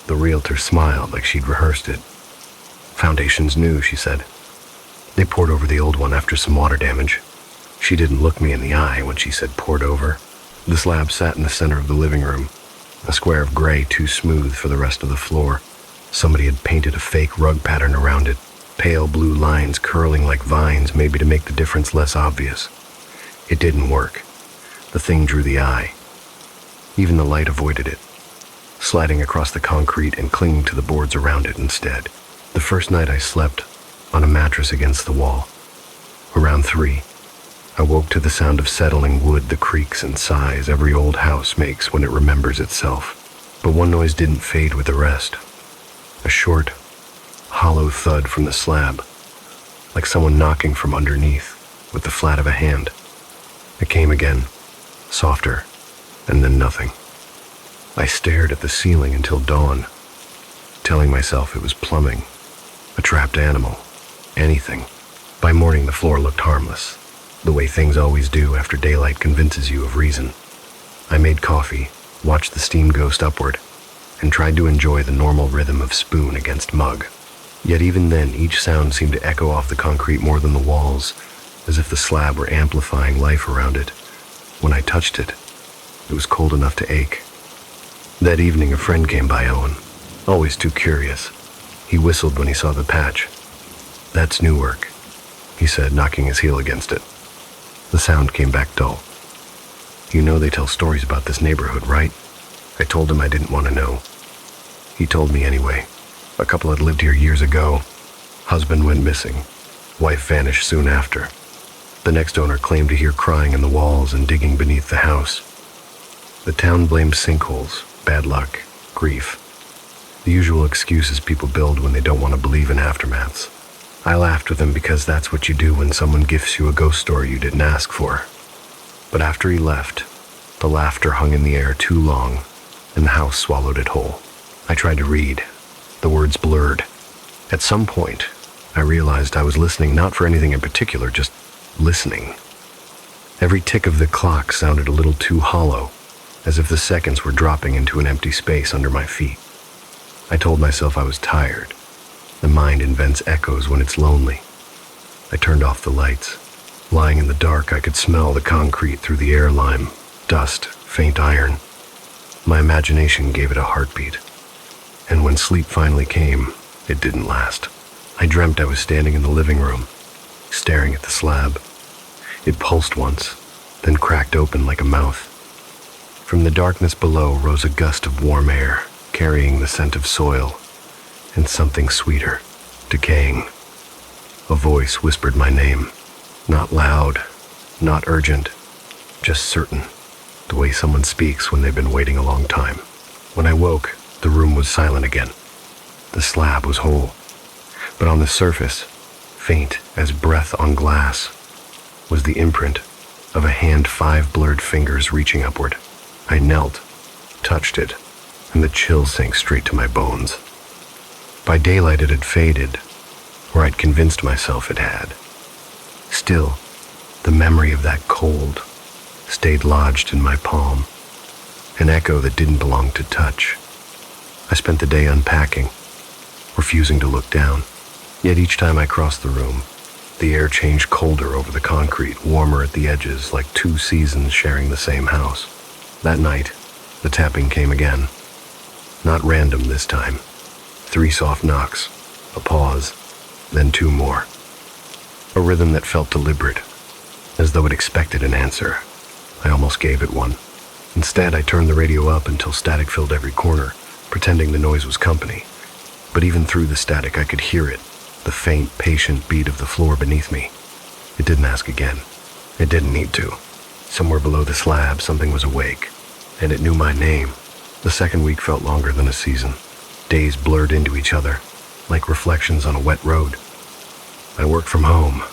The realtor smiled like she'd rehearsed it. Foundation's new, she said. They poured over the old one after some water damage. She didn't look me in the eye when she said poured over. The slab sat in the center of the living room, a square of gray too smooth for the rest of the floor. Somebody had painted a fake rug pattern around it, pale blue lines curling like vines, maybe to make the difference less obvious. It didn't work. The thing drew the eye. Even the light avoided it, sliding across the concrete and clinging to the boards around it instead. The first night I slept on a mattress against the wall. Around 3, I woke to the sound of settling wood, the creaks and sighs every old house makes when it remembers itself. But one noise didn't fade with the rest. A short, hollow thud from the slab, like someone knocking from underneath with the flat of a hand. It came again, softer, and then nothing. I stared at the ceiling until dawn, telling myself it was plumbing, a trapped animal, anything. By morning, the floor looked harmless, the way things always do after daylight convinces you of reason. I made coffee, watched the steam ghost upward, and tried to enjoy the normal rhythm of spoon against mug. Yet even then, each sound seemed to echo off the concrete more than the walls, as if the slab were amplifying life around it. When I touched it, it was cold enough to ache. That evening, a friend came by, Owen, always too curious. He whistled when he saw the patch. That's new work, he said, knocking his heel against it. The sound came back dull. You know they tell stories about this neighborhood, right? I told him I didn't want to know. He told me anyway. A couple had lived here years ago. Husband went missing. Wife vanished soon after. The next owner claimed to hear crying in the walls and digging beneath the house. The town blamed sinkholes, bad luck, grief. The usual excuses people build when they don't want to believe in aftermaths. I laughed with him because that's what you do when someone gifts you a ghost story you didn't ask for. But after he left, the laughter hung in the air too long, and the house swallowed it whole. I tried to read. The words blurred. At some point, I realized I was listening not for anything in particular, just listening. Every tick of the clock sounded a little too hollow, as if the seconds were dropping into an empty space under my feet. I told myself I was tired. The mind invents echoes when it's lonely. I turned off the lights. Lying in the dark, I could smell the concrete through the air lime, dust, faint iron. My imagination gave it a heartbeat, and when sleep finally came, it didn't last. I dreamt I was standing in the living room, staring at the slab. It pulsed once, then cracked open like a mouth. From the darkness below rose a gust of warm air, carrying the scent of soil and something sweeter, decaying. A voice whispered my name, not loud, not urgent, just certain, the way someone speaks when they've been waiting a long time. When I woke, the room was silent again. The slab was whole, but on the surface, faint as breath on glass, was the imprint of a hand, 5 blurred fingers reaching upward. I knelt, touched it, and the chill sank straight to my bones. By daylight it had faded, or I'd convinced myself it had. Still, the memory of that cold stayed lodged in my palm, an echo that didn't belong to touch. I spent the day unpacking, refusing to look down. Yet each time I crossed the room, the air changed colder over the concrete, warmer at the edges, like 2 seasons sharing the same house. That night, the tapping came again. Not random this time. 3 soft knocks, a pause, then 2 more. A rhythm that felt deliberate, as though it expected an answer. I almost gave it one. Instead, I turned the radio up until static filled every corner, pretending the noise was company. But even through the static, I could hear it, the faint, patient beat of the floor beneath me. It didn't ask again. It didn't need to. Somewhere below the slab, something was awake, and it knew my name. The second week felt longer than a season. Days blurred into each other, like reflections on a wet road. I worked from home,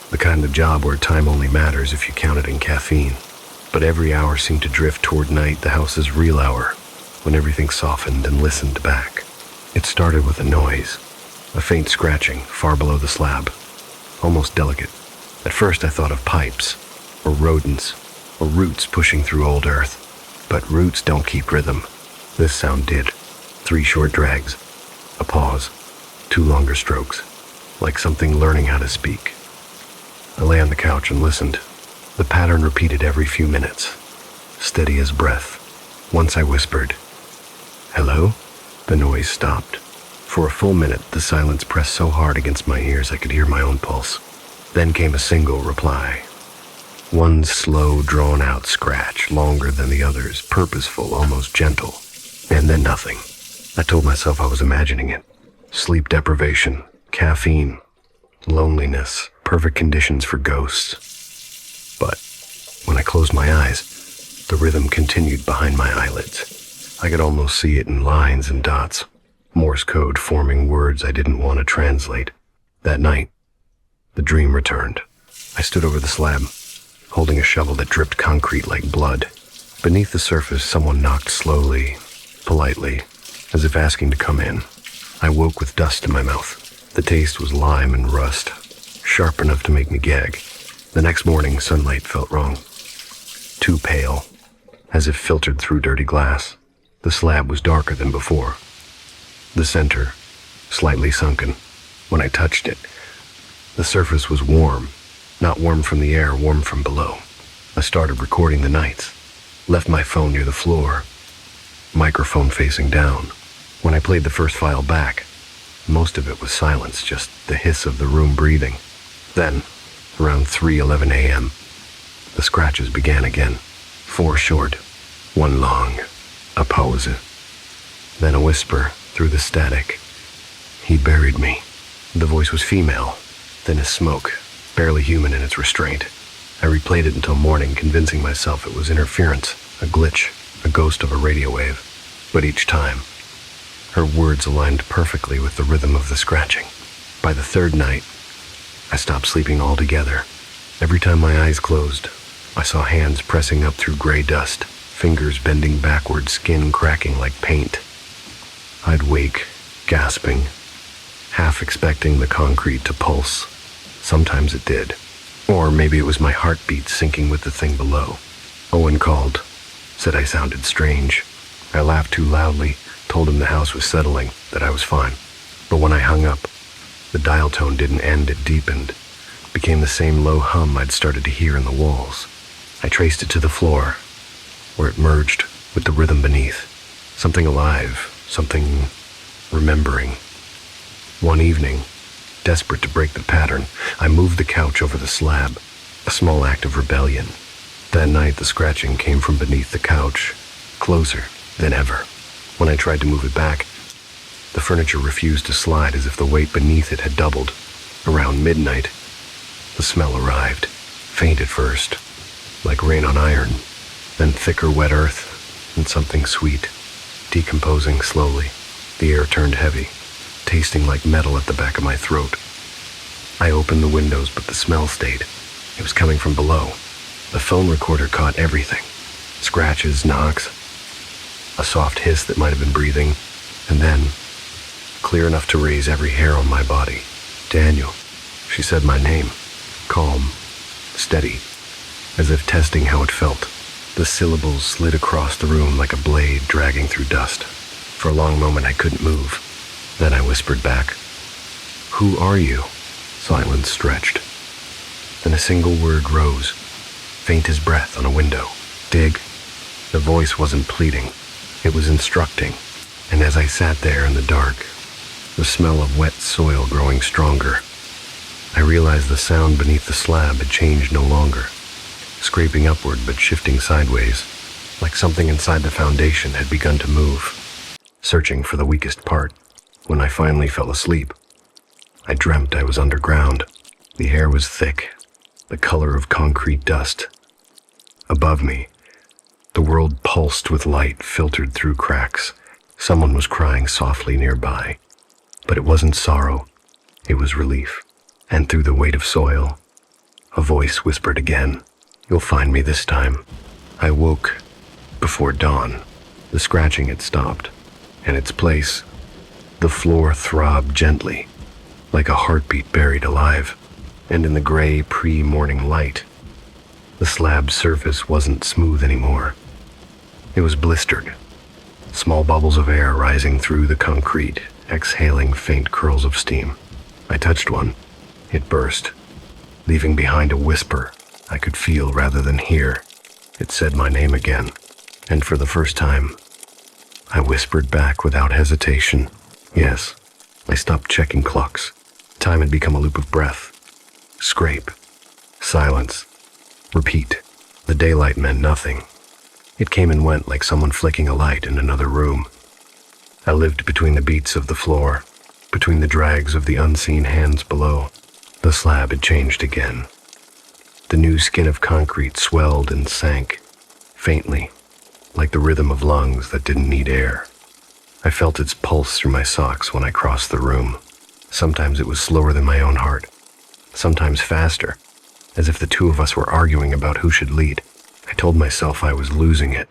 the kind of job where time only matters if you count it in caffeine. But every hour seemed to drift toward night, the house's real hour, when everything softened and listened back. It started with a noise, a faint scratching far below the slab, almost delicate. At first I thought of pipes, or rodents, or roots pushing through old earth. But roots don't keep rhythm. This sound did. 3 short drags, a pause, 2 longer strokes, like something learning how to speak. I lay on the couch and listened. The pattern repeated every few minutes, steady as breath. Once I whispered, "Hello?" The noise stopped. For a full minute, the silence pressed so hard against my ears I could hear my own pulse. Then came a single reply. One slow, drawn-out scratch, longer than the others, purposeful, almost gentle. And then nothing. I told myself I was imagining it. Sleep deprivation, caffeine, loneliness, perfect conditions for ghosts. But when I closed my eyes, the rhythm continued behind my eyelids. I could almost see it in lines and dots, Morse code forming words I didn't want to translate. That night, the dream returned. I stood over the slab, holding a shovel that dripped concrete like blood. Beneath the surface, someone knocked slowly, politely, as if asking to come in. I woke with dust in my mouth. The taste was lime and rust, sharp enough to make me gag. The next morning, sunlight felt wrong. Too pale, as if filtered through dirty glass. The slab was darker than before. The center, slightly sunken. When I touched it, the surface was warm. Not warm from the air, warm from below. I started recording the nights. Left my phone near the floor, microphone facing down. When I played the first file back, most of it was silence, just the hiss of the room breathing. Then, around 3:11 a.m., the scratches began again. 4 short, 1 long, a pause. Then a whisper through the static. He buried me. The voice was female, thin as smoke, barely human in its restraint. I replayed it until morning, convincing myself it was interference, a glitch, a ghost of a radio wave. But each time, her words aligned perfectly with the rhythm of the scratching. By the 3rd night, I stopped sleeping altogether. Every time my eyes closed, I saw hands pressing up through gray dust, fingers bending backward, skin cracking like paint. I'd wake, gasping, half expecting the concrete to pulse. Sometimes it did. Or maybe it was my heartbeat syncing with the thing below. Owen called, said I sounded strange. I laughed too loudly, told him the house was settling, that I was fine. But when I hung up, the dial tone didn't end, it deepened. Became the same low hum I'd started to hear in the walls. I traced it to the floor, where it merged with the rhythm beneath. Something alive, something remembering. One evening, desperate to break the pattern, I moved the couch over the slab, a small act of rebellion. That night, the scratching came from beneath the couch, closer than ever. When I tried to move it back, the furniture refused to slide as if the weight beneath it had doubled. Around midnight, the smell arrived, faint at first, like rain on iron, then thicker wet earth, and something sweet, decomposing slowly. The air turned heavy, tasting like metal at the back of my throat. I opened the windows, but the smell stayed. It was coming from below. The phone recorder caught everything. Scratches, knocks, a soft hiss that might have been breathing, and then, clear enough to raise every hair on my body, Daniel. She said my name, calm, steady, as if testing how it felt. The syllables slid across the room like a blade dragging through dust. For a long moment I couldn't move. Then I whispered back, "Who are you?" Silence stretched. Then a single word rose, faint as breath on a window. "Dig." The voice wasn't pleading. It was instructing. And as I sat there in the dark, the smell of wet soil growing stronger, I realized the sound beneath the slab had changed no longer, scraping upward but shifting sideways, like something inside the foundation had begun to move, searching for the weakest part. When I finally fell asleep, I dreamt I was underground. The air was thick, the color of concrete dust. Above me, the world pulsed with light filtered through cracks. Someone was crying softly nearby, but it wasn't sorrow, it was relief. And through the weight of soil, a voice whispered again, "You'll find me this time." I woke before dawn. The scratching had stopped. In its place, the floor throbbed gently, like a heartbeat buried alive. And in the gray pre-morning light, the slab's surface wasn't smooth anymore. It was blistered, small bubbles of air rising through the concrete, exhaling faint curls of steam. I touched one. It burst, leaving behind a whisper I could feel rather than hear. It said my name again, and for the first time, I whispered back without hesitation. Yes, I stopped checking clocks. Time had become a loop of breath. Scrape. Silence. Repeat. The daylight meant nothing. It came and went like someone flicking a light in another room. I lived between the beats of the floor, between the drags of the unseen hands below. The slab had changed again. The new skin of concrete swelled and sank, faintly, like the rhythm of lungs that didn't need air. I felt its pulse through my socks when I crossed the room. Sometimes it was slower than my own heart, sometimes faster, as if the two of us were arguing about who should lead. I told myself I was losing it.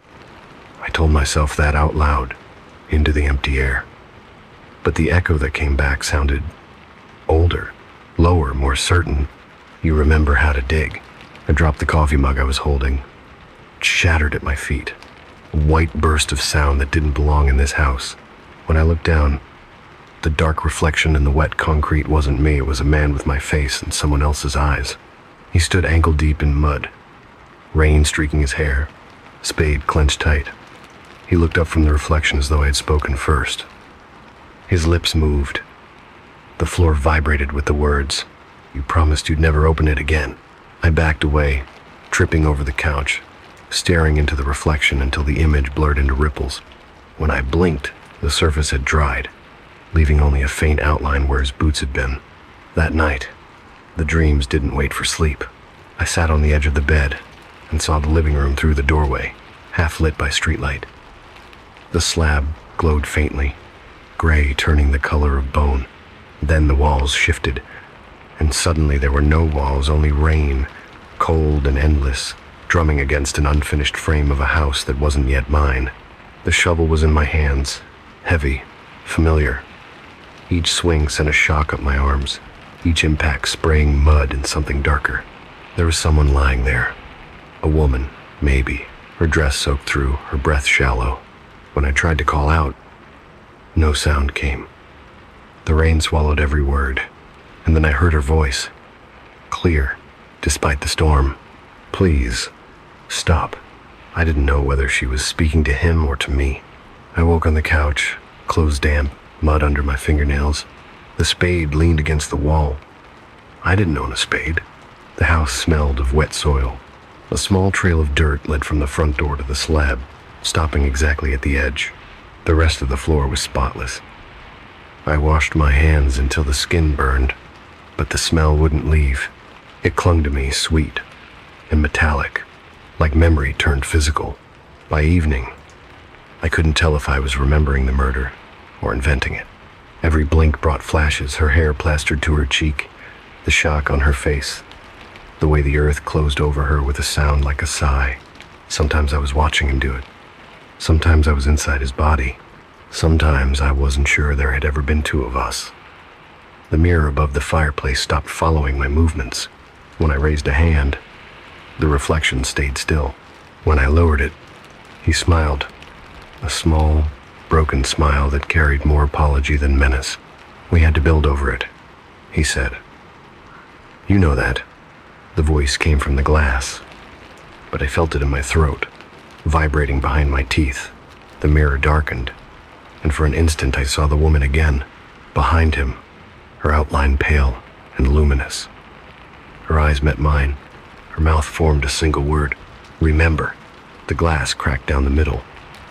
I told myself that out loud, into the empty air. But the echo that came back sounded older, lower, more certain. "You remember how to dig." I dropped the coffee mug I was holding. It shattered at my feet. A white burst of sound that didn't belong in this house. When I looked down, the dark reflection in the wet concrete wasn't me. It was a man with my face and someone else's eyes. He stood ankle deep in mud, rain streaking his hair, spade clenched tight. He looked up from the reflection as though I had spoken first. His lips moved. The floor vibrated with the words, "You promised you'd never open it again." I backed away, tripping over the couch, staring into the reflection until the image blurred into ripples. When I blinked, the surface had dried, leaving only a faint outline where his boots had been. That night, the dreams didn't wait for sleep. I sat on the edge of the bed and saw the living room through the doorway, half lit by streetlight. The slab glowed faintly, gray turning the color of bone. Then the walls shifted, and suddenly there were no walls, only rain, cold and endless, drumming against an unfinished frame of a house that wasn't yet mine. The shovel was in my hands, heavy, familiar. Each swing sent a shock up my arms, each impact spraying mud and something darker. There was someone lying there. A woman, maybe, her dress soaked through, her breath shallow. When I tried to call out, no sound came. The rain swallowed every word, and then I heard her voice, clear, despite the storm. "Please, stop. I didn't know whether she was speaking to him or to me. I woke on the couch, clothes damp, mud under my fingernails. The spade leaned against the wall. I didn't own a spade. The house smelled of wet soil. A small trail of dirt led from the front door to the slab, stopping exactly at the edge. The rest of the floor was spotless. I washed my hands until the skin burned, but the smell wouldn't leave. It clung to me, sweet and metallic, like memory turned physical. By evening, I couldn't tell if I was remembering the murder or inventing it. Every blink brought flashes, her hair plastered to her cheek, the shock on her face, the way the earth closed over her with a sound like a sigh. Sometimes I was watching him do it. Sometimes I was inside his body. Sometimes I wasn't sure there had ever been two of us. The mirror above the fireplace stopped following my movements. When I raised a hand, the reflection stayed still. When I lowered it, he smiled. A small, broken smile that carried more apology than menace. We had to build over it, he said. You know that. The voice came from the glass, but I felt it in my throat, vibrating behind my teeth. The mirror darkened, and for an instant I saw the woman again, behind him, her outline pale and luminous. Her eyes met mine. Her mouth formed a single word, remember. The glass cracked down the middle.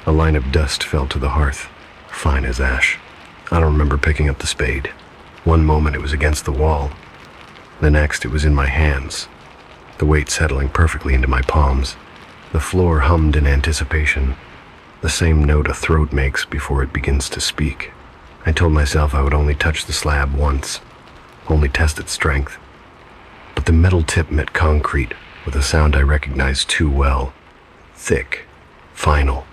A line of dust fell to the hearth, fine as ash. I don't remember picking up the spade. One moment it was against the wall. The next it was in my hands, the weight settling perfectly into my palms. The floor hummed in anticipation, the same note a throat makes before it begins to speak. I told myself I would only touch the slab once, only test its strength. But the metal tip met concrete with a sound I recognized too well. Thick, final.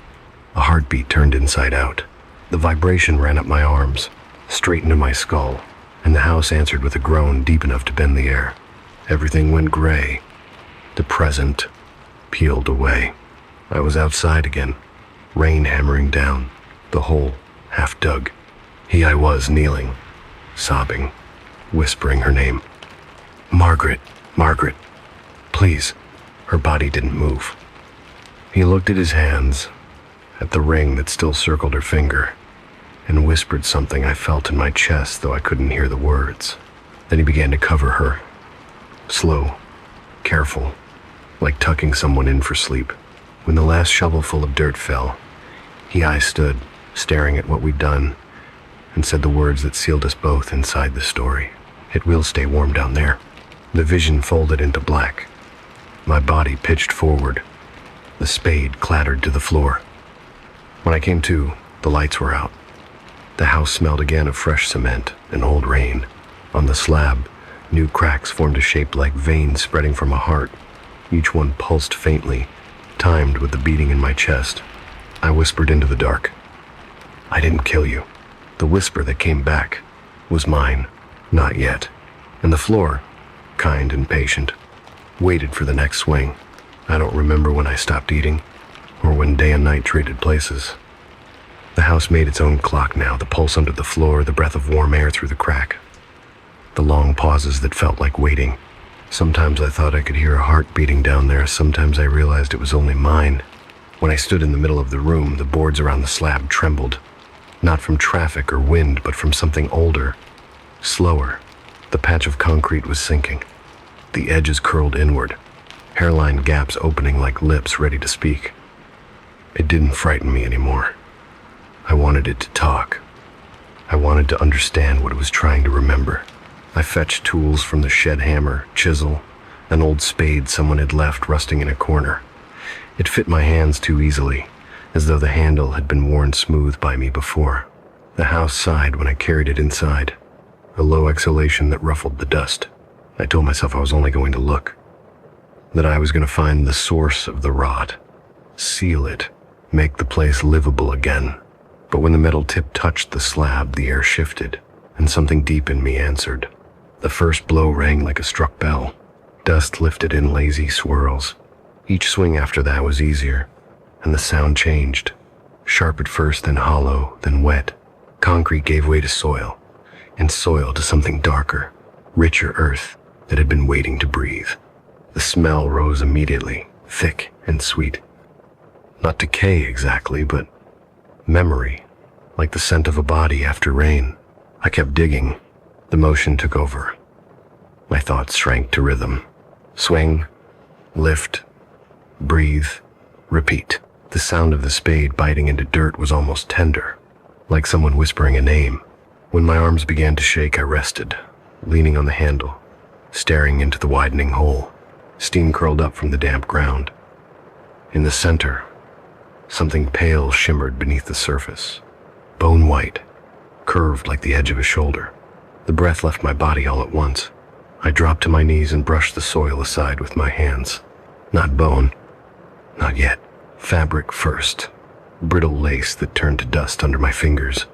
A heartbeat turned inside out. The vibration ran up my arms, straight into my skull, and the house answered with a groan deep enough to bend the air. Everything went gray. The present peeled away. I was outside again, rain hammering down, the hole half dug. I was kneeling, sobbing, whispering her name. Margaret, Margaret, please. Her body didn't move. He looked at his hands, at the ring that still circled her finger, and whispered something I felt in my chest, though I couldn't hear the words. Then he began to cover her, slow, careful, like tucking someone in for sleep. When the last shovelful of dirt fell, I stood, staring at what we'd done, and said the words that sealed us both inside the story. It will stay warm down there. The vision folded into black. My body pitched forward. The spade clattered to the floor. When I came to, the lights were out. The house smelled again of fresh cement and old rain. On the slab, new cracks formed a shape like veins spreading from a heart. Each one pulsed faintly, timed with the beating in my chest. I whispered into the dark. I didn't kill you. The whisper that came back was mine. Not yet. And the floor, kind and patient, waited for the next swing. I don't remember when I stopped eating, or when day and night traded places. The house made its own clock now, the pulse under the floor, the breath of warm air through the crack. The long pauses that felt like waiting. Sometimes I thought I could hear a heart beating down there, sometimes I realized it was only mine. When I stood in the middle of the room, the boards around the slab trembled. Not from traffic or wind, but from something older, slower. The patch of concrete was sinking. The edges curled inward, hairline gaps opening like lips ready to speak. It didn't frighten me anymore. I wanted it to talk. I wanted to understand what it was trying to remember. I fetched tools from the shed: hammer, chisel, an old spade someone had left rusting in a corner. It fit my hands too easily, as though the handle had been worn smooth by me before. The house sighed when I carried it inside, a low exhalation that ruffled the dust. I told myself I was only going to look, that I was going to find the source of the rot, seal it, make the place livable again. But when the metal tip touched the slab, the air shifted, and something deep in me answered. The first blow rang like a struck bell. Dust lifted in lazy swirls. Each swing after that was easier, and the sound changed. Sharp at first, then hollow, then wet. Concrete gave way to soil, and soil to something darker, richer earth that had been waiting to breathe. The smell rose immediately, thick and sweet. Not decay exactly, but memory, like the scent of a body after rain. I kept digging. The motion took over. My thoughts shrank to rhythm. Swing, lift, breathe, repeat. The sound of the spade biting into dirt was almost tender, like someone whispering a name. When my arms began to shake, I rested, leaning on the handle, staring into the widening hole. Steam curled up from the damp ground. In the center, something pale shimmered beneath the surface, bone white, curved like the edge of a shoulder. The breath left my body all at once. I dropped to my knees and brushed the soil aside with my hands. Not bone, not yet. Fabric first, brittle lace that turned to dust under my fingers.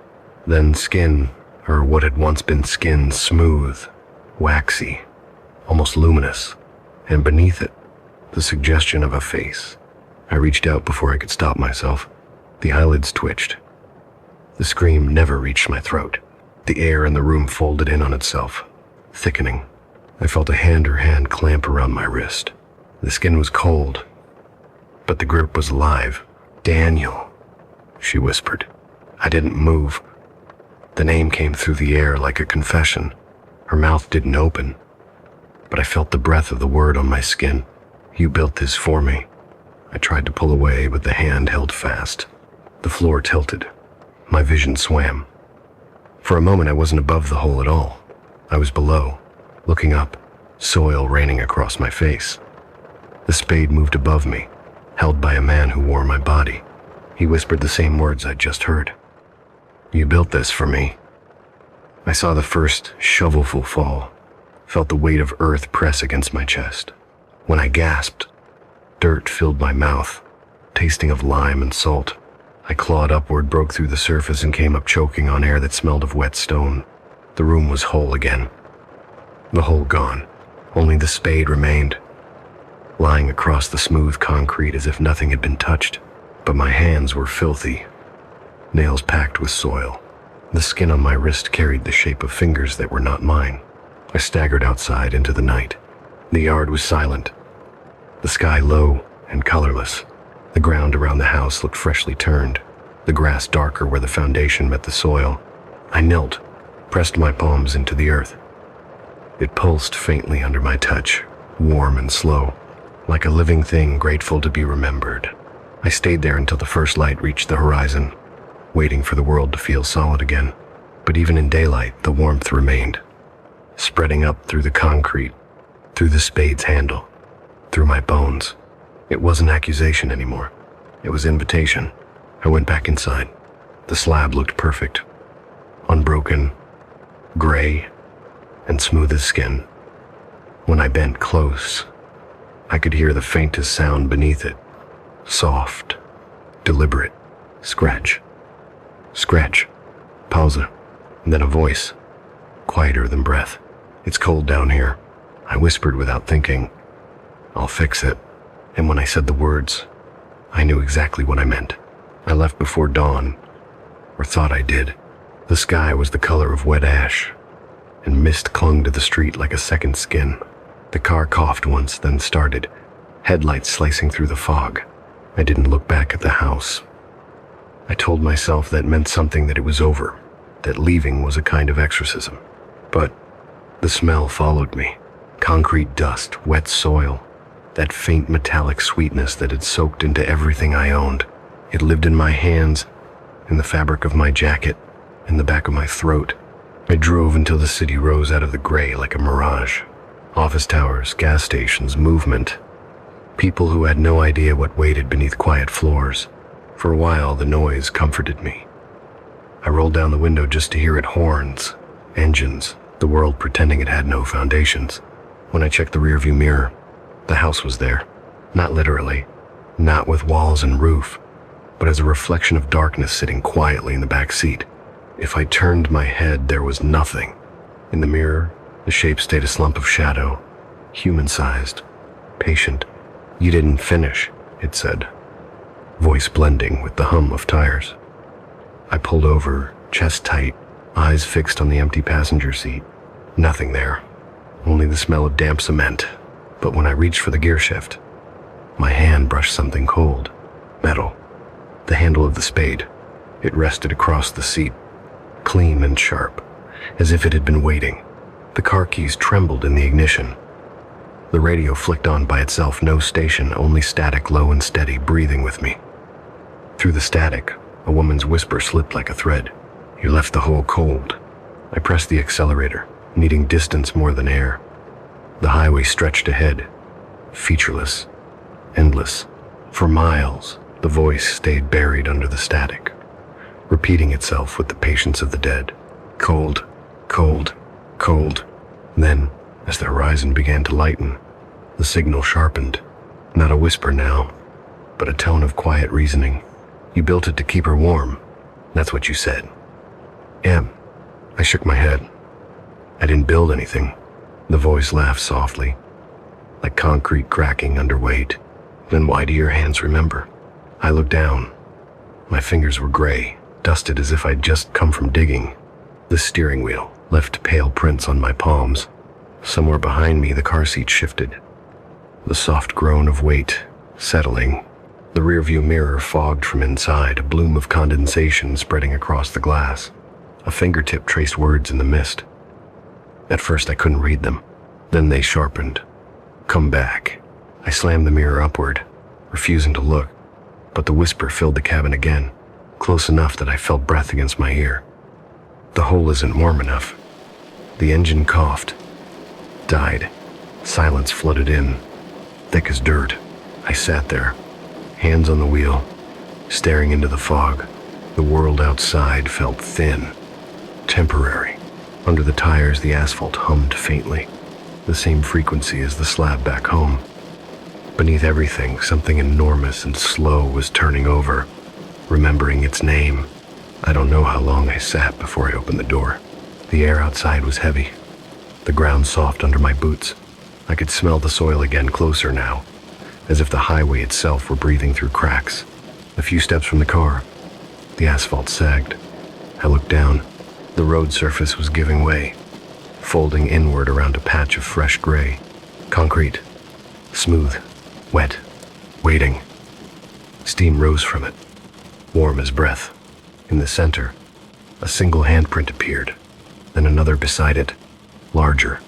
Then skin, or what had once been skin, smooth, waxy, almost luminous. And beneath it, the suggestion of a face. I reached out before I could stop myself. The eyelids twitched. The scream never reached my throat. The air in the room folded in on itself, thickening. I felt a hand or hand clamp around my wrist. The skin was cold, but the grip was alive. "Daniel," she whispered. I didn't move. The name came through the air like a confession. Her mouth didn't open, but I felt the breath of the word on my skin. "You built this for me." I tried to pull away, but the hand held fast. The floor tilted. My vision swam. For a moment, I wasn't above the hole at all. I was below, looking up, soil raining across my face. The spade moved above me, held by a man who wore my body. He whispered the same words I'd just heard. "You built this for me." I saw the first shovelful fall, felt the weight of earth press against my chest. When I gasped, dirt filled my mouth, tasting of lime and salt. I clawed upward, broke through the surface, and came up choking on air that smelled of wet stone. The room was whole again. The hole gone. Only the spade remained, lying across the smooth concrete as if nothing had been touched. But my hands were filthy, nails packed with soil. The skin on my wrist carried the shape of fingers that were not mine. I staggered outside into the night. The yard was silent, the sky low and colorless. The ground around the house looked freshly turned, the grass darker where the foundation met the soil. I knelt, pressed my palms into the earth. It pulsed faintly under my touch, warm and slow, like a living thing grateful to be remembered. I stayed there until the first light reached the horizon, waiting for the world to feel solid again. But even in daylight, the warmth remained, spreading up through the concrete, through the spade's handle, through my bones. It wasn't accusation anymore. It was invitation. I went back inside. The slab looked perfect, unbroken, gray, and smooth as skin. When I bent close, I could hear the faintest sound beneath it. Soft, deliberate, scratch, scratch, pause, and then a voice, quieter than breath. "It's cold down here," I whispered without thinking. "I'll fix it." And when I said the words, I knew exactly what I meant. I left before dawn, or thought I did. The sky was the color of wet ash, and mist clung to the street like a second skin. The car coughed once, then started, headlights slicing through the fog. I didn't look back at the house. I told myself that meant something, that it was over, that leaving was a kind of exorcism. But the smell followed me. Concrete dust, wet soil, that faint metallic sweetness that had soaked into everything I owned. It lived in my hands, in the fabric of my jacket, in the back of my throat. I drove until the city rose out of the gray like a mirage. Office towers, gas stations, movement. People who had no idea what waited beneath quiet floors. For a while, the noise comforted me. I rolled down the window just to hear it. Horns, engines, the world pretending it had no foundations. When I checked the rearview mirror, the house was there. Not literally, not with walls and roof, but as a reflection of darkness sitting quietly in the back seat. If I turned my head, there was nothing. In the mirror, the shape stayed a slump of shadow, human-sized, patient. "You didn't finish," it said, voice blending with the hum of tires. I pulled over, chest tight, eyes fixed on the empty passenger seat. Nothing there, only the smell of damp cement. But when I reached for the gear shift, my hand brushed something cold. Metal. The handle of the spade. It rested across the seat, clean and sharp, as if it had been waiting. The car keys trembled in the ignition. The radio flicked on by itself, no station, only static, low and steady, breathing with me. Through the static, a woman's whisper slipped like a thread. "You left the hole cold." I pressed the accelerator, needing distance more than air. The highway stretched ahead, featureless, endless. For miles, the voice stayed buried under the static, repeating itself with the patience of the dead. Cold, cold, cold. Then, as the horizon began to lighten, the signal sharpened. Not a whisper now, but a tone of quiet reasoning. "You built it to keep her warm. That's what you said." "Em." I shook my head. "I didn't build anything." The voice laughed softly, like concrete cracking under weight. "Then why do your hands remember?" I looked down. My fingers were gray, dusted as if I'd just come from digging. The steering wheel left pale prints on my palms. Somewhere behind me, the car seat shifted. The soft groan of weight, settling. The rearview mirror fogged from inside, a bloom of condensation spreading across the glass. A fingertip traced words in the mist. At first I couldn't read them. Then they sharpened. "Come back." I slammed the mirror upward, refusing to look, but the whisper filled the cabin again, close enough that I felt breath against my ear. "The hole isn't warm enough." The engine coughed, died. Silence flooded in, thick as dirt. I sat there, hands on the wheel, staring into the fog. The world outside felt thin, temporary. Under the tires, the asphalt hummed faintly, the same frequency as the slab back home. Beneath everything, something enormous and slow was turning over, remembering its name. I don't know how long I sat before I opened the door. The air outside was heavy, the ground soft under my boots. I could smell the soil again, closer now, as if the highway itself were breathing through cracks. A few steps from the car, the asphalt sagged. I looked down. The road surface was giving way, folding inward around a patch of fresh gray. Concrete, smooth, wet, waiting. Steam rose from it, warm as breath. In the center, a single handprint appeared, then another beside it, larger,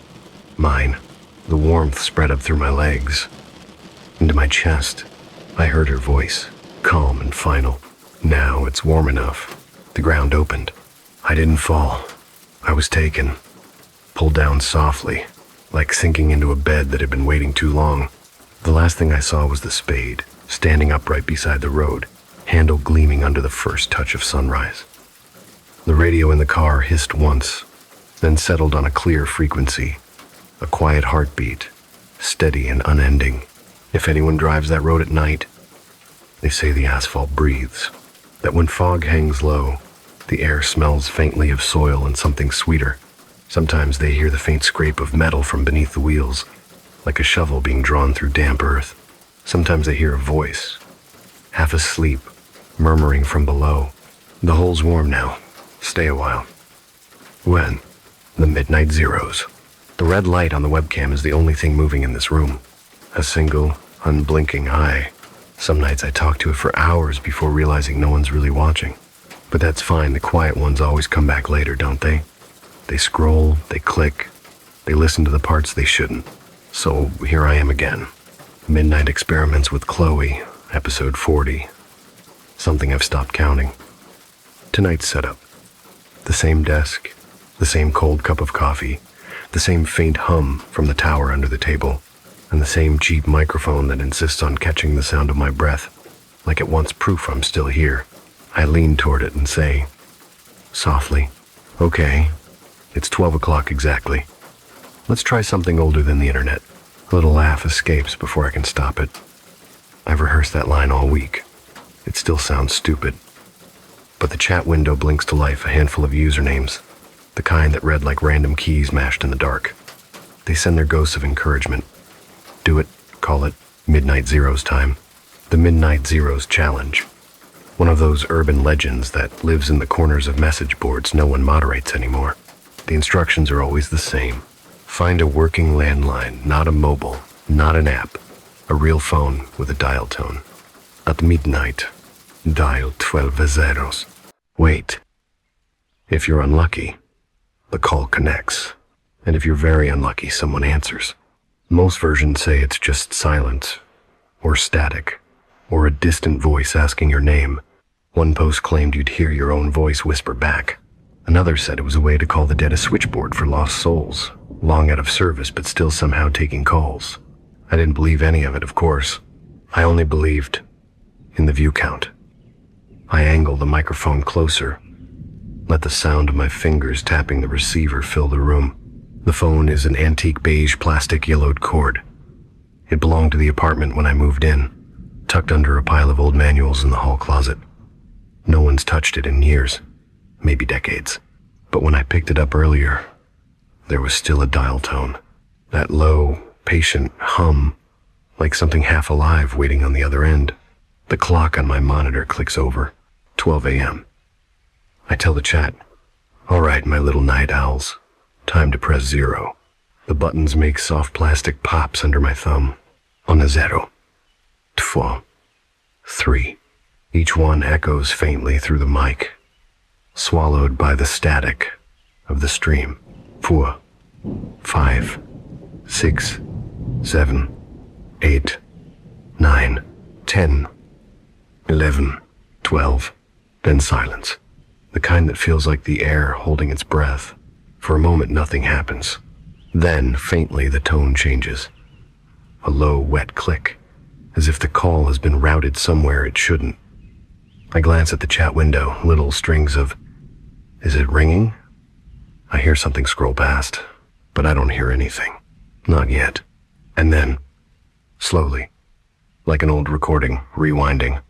mine. The warmth spread up through my legs, into my chest. I heard her voice, calm and final. "Now it's warm enough." The ground opened. I didn't fall. I was taken, pulled down softly, like sinking into a bed that had been waiting too long. The last thing I saw was the spade, standing upright beside the road, handle gleaming under the first touch of sunrise. The radio in the car hissed once, then settled on a clear frequency, a quiet heartbeat, steady and unending. If anyone drives that road at night, they say the asphalt breathes, that when fog hangs low, the air smells faintly of soil and something sweeter. Sometimes they hear the faint scrape of metal from beneath the wheels, like a shovel being drawn through damp earth. Sometimes they hear a voice, half asleep, murmuring from below. "The hole's warm now. Stay a while." When? The midnight zeros. The red light on the webcam is the only thing moving in this room. A single, unblinking eye. Some nights I talk to it for hours before realizing no one's really watching. But that's fine, the quiet ones always come back later, don't they? They scroll, they click, they listen to the parts they shouldn't. So here I am again. Midnight Experiments with Chloe, episode 40. Something I've stopped counting. Tonight's setup. The same desk, the same cold cup of coffee, the same faint hum from the tower under the table, and the same cheap microphone that insists on catching the sound of my breath, like it wants proof I'm still here. I lean toward it and say, softly, "Okay, it's 12 o'clock exactly. Let's try something older than the internet." A little laugh escapes before I can stop it. I've rehearsed that line all week. It still sounds stupid. But the chat window blinks to life a handful of usernames, the kind that read like random keys mashed in the dark. They send their ghosts of encouragement. Do it, call it, Midnight Zeros time. The Midnight Zeros Challenge. One of those urban legends that lives in the corners of message boards no one moderates anymore. The instructions are always the same. Find a working landline, not a mobile, not an app. A real phone with a dial tone. At midnight, dial 12 zeros. Wait. If you're unlucky, the call connects. And if you're very unlucky, someone answers. Most versions say it's just silence, or static, or a distant voice asking your name. One post claimed you'd hear your own voice whisper back. Another said it was a way to call the dead, a switchboard for lost souls, long out of service but still somehow taking calls. I didn't believe any of it, of course. I only believed in the view count. I angle the microphone closer, let the sound of my fingers tapping the receiver fill the room. The phone is an antique beige plastic yellowed cord. It belonged to the apartment when I moved in, tucked under a pile of old manuals in the hall closet. No one's touched it in years, maybe decades. But when I picked it up earlier, there was still a dial tone. That low, patient hum, like something half alive waiting on the other end. The clock on my monitor clicks over. 12 a.m. I tell the chat, "All right, my little night owls, time to press 0. The buttons make soft plastic pops under my thumb. On a 0, 2, 3. Each one echoes faintly through the mic, swallowed by the static of the stream. 4, 5, 6, 7, 8, 9, 10, 11, 12. Then silence. The kind that feels like the air holding its breath. For a moment, nothing happens. Then, faintly, the tone changes. A low, wet click, as if the call has been routed somewhere it shouldn't. I glance at the chat window, little strings of, "Is it ringing?" I hear something scroll past, but I don't hear anything. Not yet. And then, slowly, like an old recording, rewinding,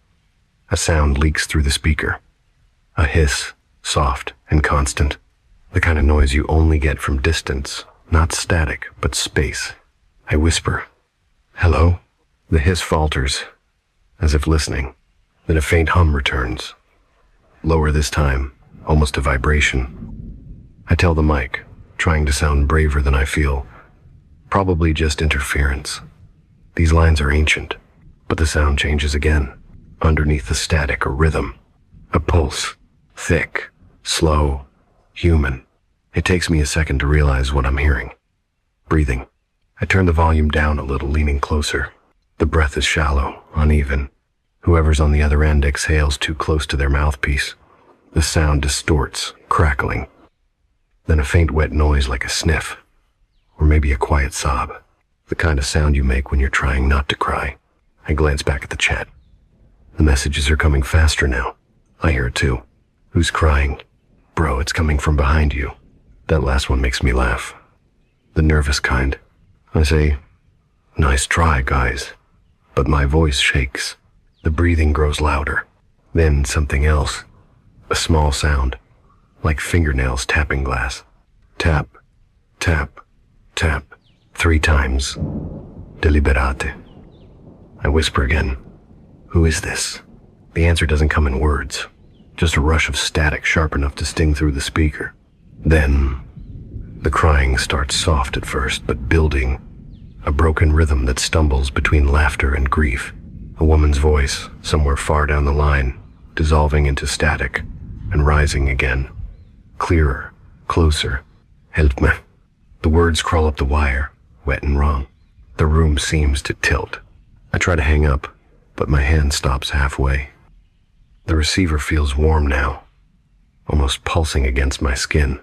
a sound leaks through the speaker. A hiss, soft and constant. The kind of noise you only get from distance, not static, but space. I whisper, "Hello?" The hiss falters, as if listening. Then a faint hum returns. Lower this time, almost a vibration. I tell the mic, trying to sound braver than I feel. Probably just interference. These lines are ancient, but the sound changes again. Underneath the static, a rhythm. A pulse. Thick, slow, human. It takes me a second to realize what I'm hearing. Breathing. I turn the volume down a little, leaning closer. The breath is shallow, uneven. Whoever's on the other end exhales too close to their mouthpiece. The sound distorts, crackling. Then a faint wet noise like a sniff, or maybe a quiet sob. The kind of sound you make when you're trying not to cry. I glance back at the chat. The messages are coming faster now. I hear it too. "Who's crying?" "Bro, it's coming from behind you." That last one makes me laugh. The nervous kind. I say, "Nice try, guys." But my voice shakes. The breathing grows louder. Then something else. A small sound, like fingernails tapping glass. Tap, tap, tap. 3 times. Deliberate. I whisper again. "Who is this?" The answer doesn't come in words. Just a rush of static sharp enough to sting through the speaker. Then, the crying starts soft at first, but building. A broken rhythm that stumbles between laughter and grief. A woman's voice, somewhere far down the line, dissolving into static and rising again. Clearer, closer. "Help me." The words crawl up the wire, wet and wrong. The room seems to tilt. I try to hang up, but my hand stops halfway. The receiver feels warm now, almost pulsing against my skin.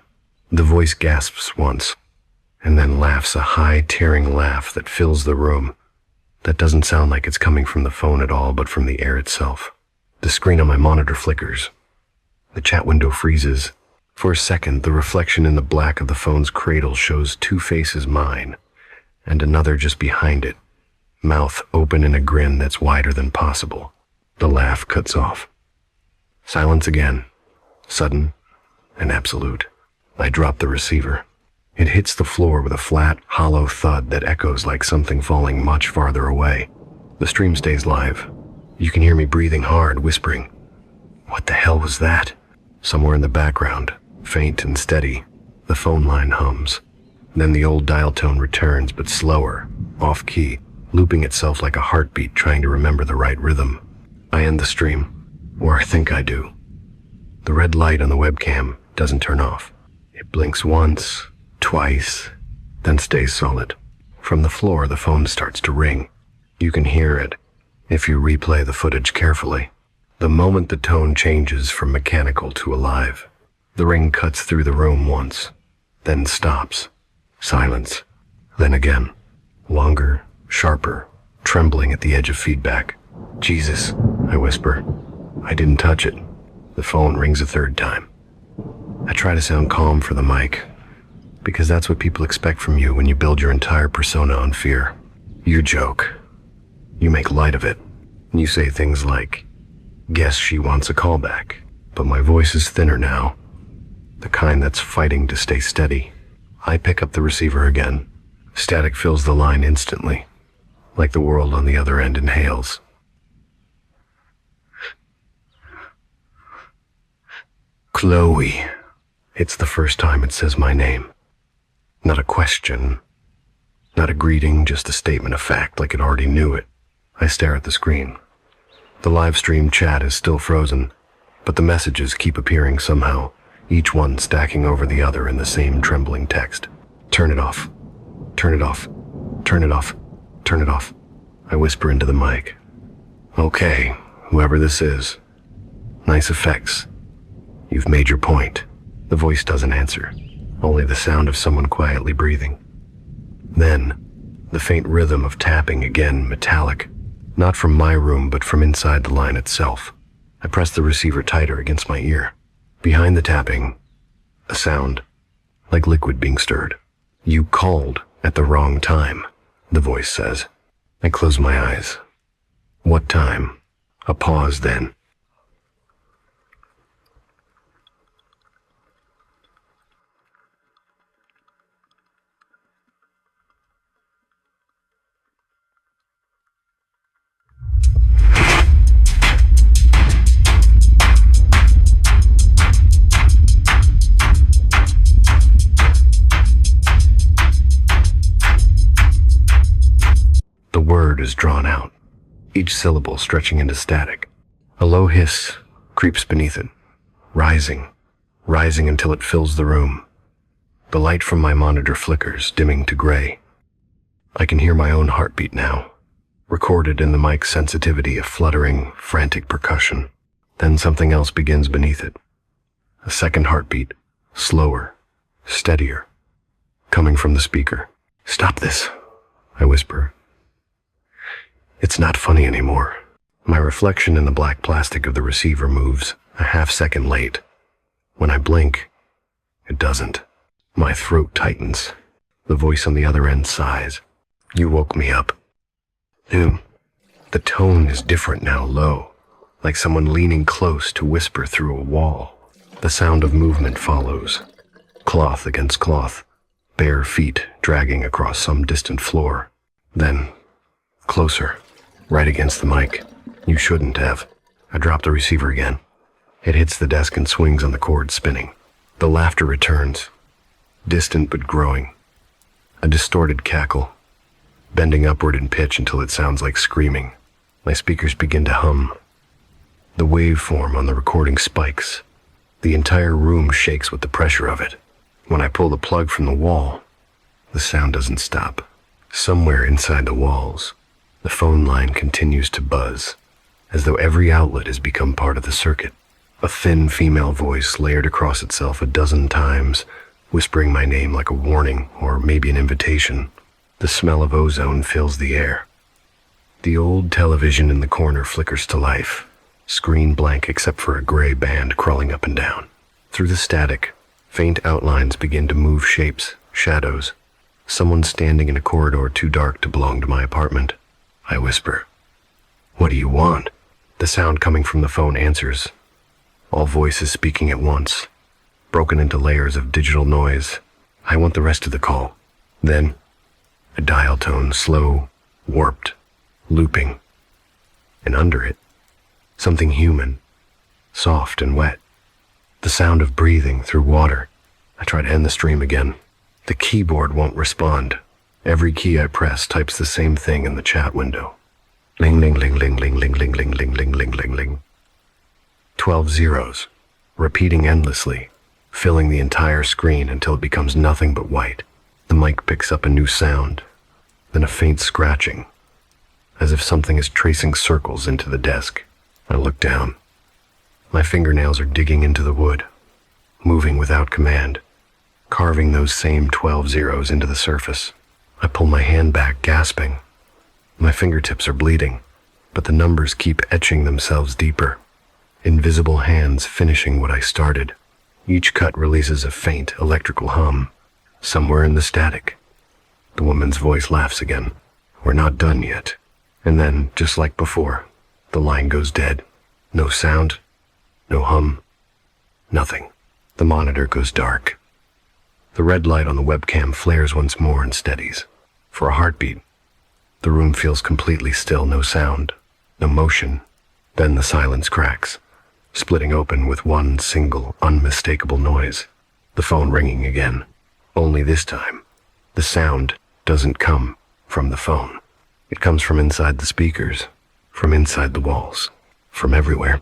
The voice gasps once, and then laughs a high, tearing laugh that fills the room. That doesn't sound like it's coming from the phone at all, but from the air itself. The screen on my monitor flickers. The chat window freezes. For a second, the reflection in the black of the phone's cradle shows 2 faces, mine, and another just behind it, mouth open in a grin that's wider than possible. The laugh cuts off. Silence again, sudden and absolute. I drop the receiver. It hits the floor with a flat, hollow thud that echoes like something falling much farther away. The stream stays live. You can hear me breathing hard, whispering, "What the hell was that?" Somewhere in the background, faint and steady, the phone line hums. Then the old dial tone returns, but slower, off-key, looping itself like a heartbeat trying to remember the right rhythm. I end the stream, or I think I do. The red light on the webcam doesn't turn off. It blinks once, twice, then stays solid. From the floor, the phone starts to ring. You can hear it if you replay the footage carefully. The moment the tone changes from mechanical to alive, the ring cuts through the room once, then stops. Silence. Then again. Longer, sharper, trembling at the edge of feedback. Jesus, I whisper. I didn't touch it. The phone rings a third time. I try to sound calm for the mic, because that's what people expect from you when you build your entire persona on fear. You joke. You make light of it. And you say things like, guess she wants a callback. But my voice is thinner now, the kind that's fighting to stay steady. I pick up the receiver again. Static fills the line instantly, like the world on the other end inhales. Chloe. It's the first time it says my name. Not a question, not a greeting, just a statement of fact like it already knew it. I stare at the screen. The live stream chat is still frozen, but the messages keep appearing somehow, each one stacking over the other in the same trembling text. Turn it off. Turn it off. Turn it off. Turn it off. I whisper into the mic. Okay, whoever this is. Nice effects. You've made your point. The voice doesn't answer, only the sound of someone quietly breathing. Then, the faint rhythm of tapping again, metallic, not from my room but from inside the line itself. I press the receiver tighter against my ear. Behind the tapping, a sound, like liquid being stirred. You called at the wrong time, the voice says. I close my eyes. What time? A pause then. The word is drawn out, each syllable stretching into static. A low hiss creeps beneath it, rising until it fills the room. The light from my monitor flickers, dimming to gray. I can hear my own heartbeat now, recorded in the mic's sensitivity of fluttering, frantic percussion. Then something else begins beneath it. A second heartbeat, slower, steadier, coming from the speaker. Stop this, I whisper. It's not funny anymore. My reflection in the black plastic of the receiver moves a half-second late. When I blink, it doesn't. My throat tightens. The voice on the other end sighs. You woke me up. The tone is different now, low, like someone leaning close to whisper through a wall. The sound of movement follows. Cloth against cloth, bare feet dragging across some distant floor. Then, closer. Right against the mic. You shouldn't have. I drop the receiver again. It hits the desk and swings on the cord, spinning. The laughter returns, distant but growing. A distorted cackle, bending upward in pitch until it sounds like screaming. My speakers begin to hum. The waveform on the recording spikes. The entire room shakes with the pressure of it. When I pull the plug from the wall, the sound doesn't stop. Somewhere inside the walls, the phone line continues to buzz, as though every outlet has become part of the circuit. A thin female voice layered across itself a dozen times, whispering my name like a warning or maybe an invitation. The smell of ozone fills the air. The old television in the corner flickers to life, screen blank except for a gray band crawling up and down. Through the static, faint outlines begin to move shapes, shadows. Someone standing in a corridor too dark to belong to my apartment. I whisper, "What do you want?" The sound coming from the phone answers. All voices speaking at once, broken into layers of digital noise. I want the rest of the call. Then, a dial tone, slow, warped, looping. And under it, something human, soft and wet. The sound of breathing through water. I try to end the stream again. The keyboard won't respond. Every key I press types the same thing in the chat window. Ling ling ling ling ling ling ling ling ling ling ling ling ling. 12 zeros, repeating endlessly, filling the entire screen until it becomes nothing but white. The mic picks up a new sound, then a faint scratching, as if something is tracing circles into the desk. I look down. My fingernails are digging into the wood, moving without command, carving those same 12 zeros into the surface. I pull my hand back, gasping. My fingertips are bleeding, but the numbers keep etching themselves deeper. Invisible hands finishing what I started. Each cut releases a faint electrical hum. Somewhere in the static, the woman's voice laughs again. We're not done yet. And then, just like before, the line goes dead. No sound, no hum, nothing. The monitor goes dark. The red light on the webcam flares once more and steadies. For a heartbeat, the room feels completely still, no sound, no motion. Then the silence cracks, splitting open with one single, unmistakable noise. The phone ringing again. Only this time, the sound doesn't come from the phone. It comes from inside the speakers, from inside the walls, from everywhere.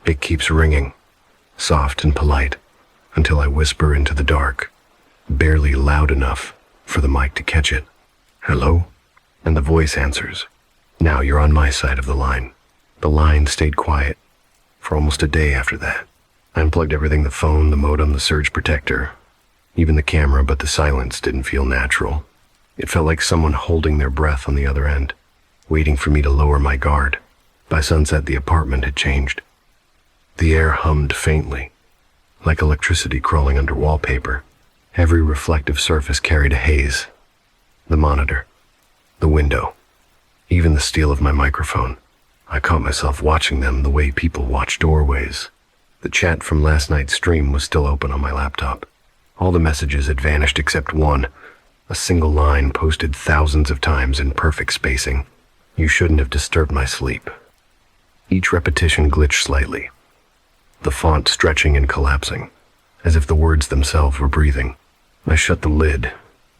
It keeps ringing, soft and polite, until I whisper into the dark, barely loud enough for the mic to catch it. Hello? And the voice answers. Now you're on my side of the line. The line stayed quiet for almost a day after that. I unplugged everything, the phone, the modem, the surge protector, even the camera, but the silence didn't feel natural. It felt like someone holding their breath on the other end, waiting for me to lower my guard. By sunset, the apartment had changed. The air hummed faintly, like electricity crawling under wallpaper. Every reflective surface carried a haze. The monitor, the window, even the steel of my microphone. I caught myself watching them the way people watch doorways. The chat from last night's stream was still open on my laptop. All the messages had vanished except one, a single line posted thousands of times in perfect spacing. You shouldn't have disturbed my sleep. Each repetition glitched slightly, the font stretching and collapsing, as if the words themselves were breathing. I shut the lid.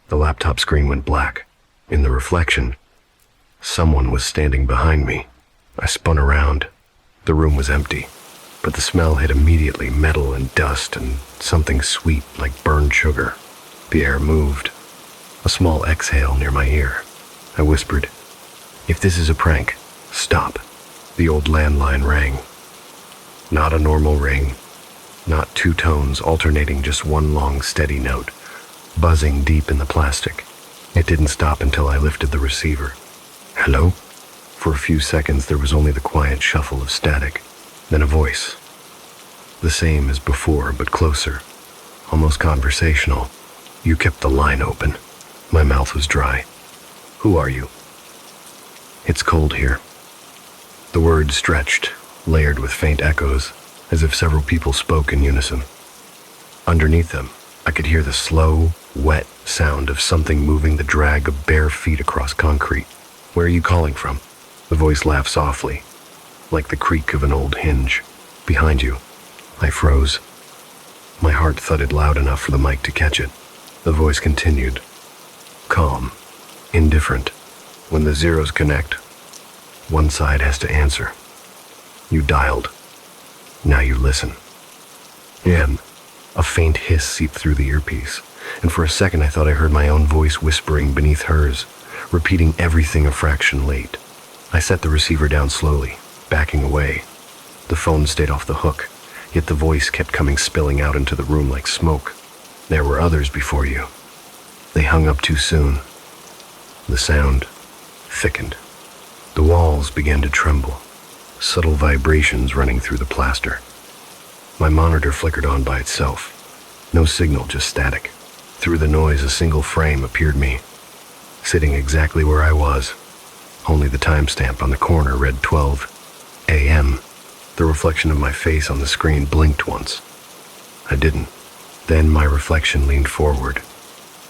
The laptop screen went black. In the reflection, someone was standing behind me. I spun around. The room was empty, but the smell hit immediately, metal and dust and something sweet like burned sugar. The air moved. A small exhale near my ear. I whispered, "If this is a prank, stop." The old landline rang. Not a normal ring. Not two tones alternating, just one long, steady note, buzzing deep in the plastic. It didn't stop until I lifted the receiver. Hello? For a few seconds there was only the quiet shuffle of static, then a voice. The same as before, but closer, almost conversational. You kept the line open. My mouth was dry. Who are you? It's cold here. The words stretched, layered with faint echoes, as if several people spoke in unison. Underneath them, I could hear the slow, wet sound of something moving, the drag of bare feet across concrete. Where are you calling from? The voice laughed softly, like the creak of an old hinge. Behind you. I froze. My heart thudded loud enough for the mic to catch it. The voice continued. Calm. Indifferent. When the zeros connect, one side has to answer. You dialed. Now you listen. And a faint hiss seeped through the earpiece, and for a second I thought I heard my own voice whispering beneath hers, repeating everything a fraction late. I set the receiver down slowly, backing away. The phone stayed off the hook, yet the voice kept coming spilling out into the room like smoke. There were others before you. They hung up too soon. The sound thickened. The walls began to tremble, subtle vibrations running through the plaster. My monitor flickered on by itself. No signal, just static. Through the noise, a single frame appeared me, sitting exactly where I was. Only the timestamp on the corner read 12 a.m. The reflection of my face on the screen blinked once. I didn't. Then my reflection leaned forward,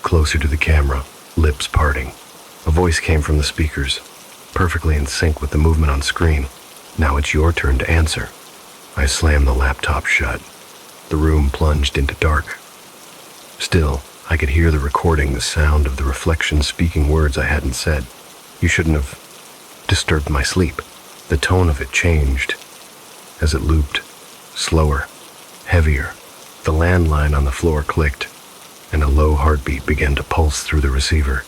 closer to the camera, lips parting. A voice came from the speakers, perfectly in sync with the movement on screen. Now it's your turn to answer. I slammed the laptop shut. The room plunged into dark. Still, I could hear the recording, the sound of the reflection speaking words I hadn't said. You shouldn't have. disturbed my sleep. The tone of it changed as it looped, slower, heavier. The landline on the floor clicked, and a low heartbeat began to pulse through the receiver.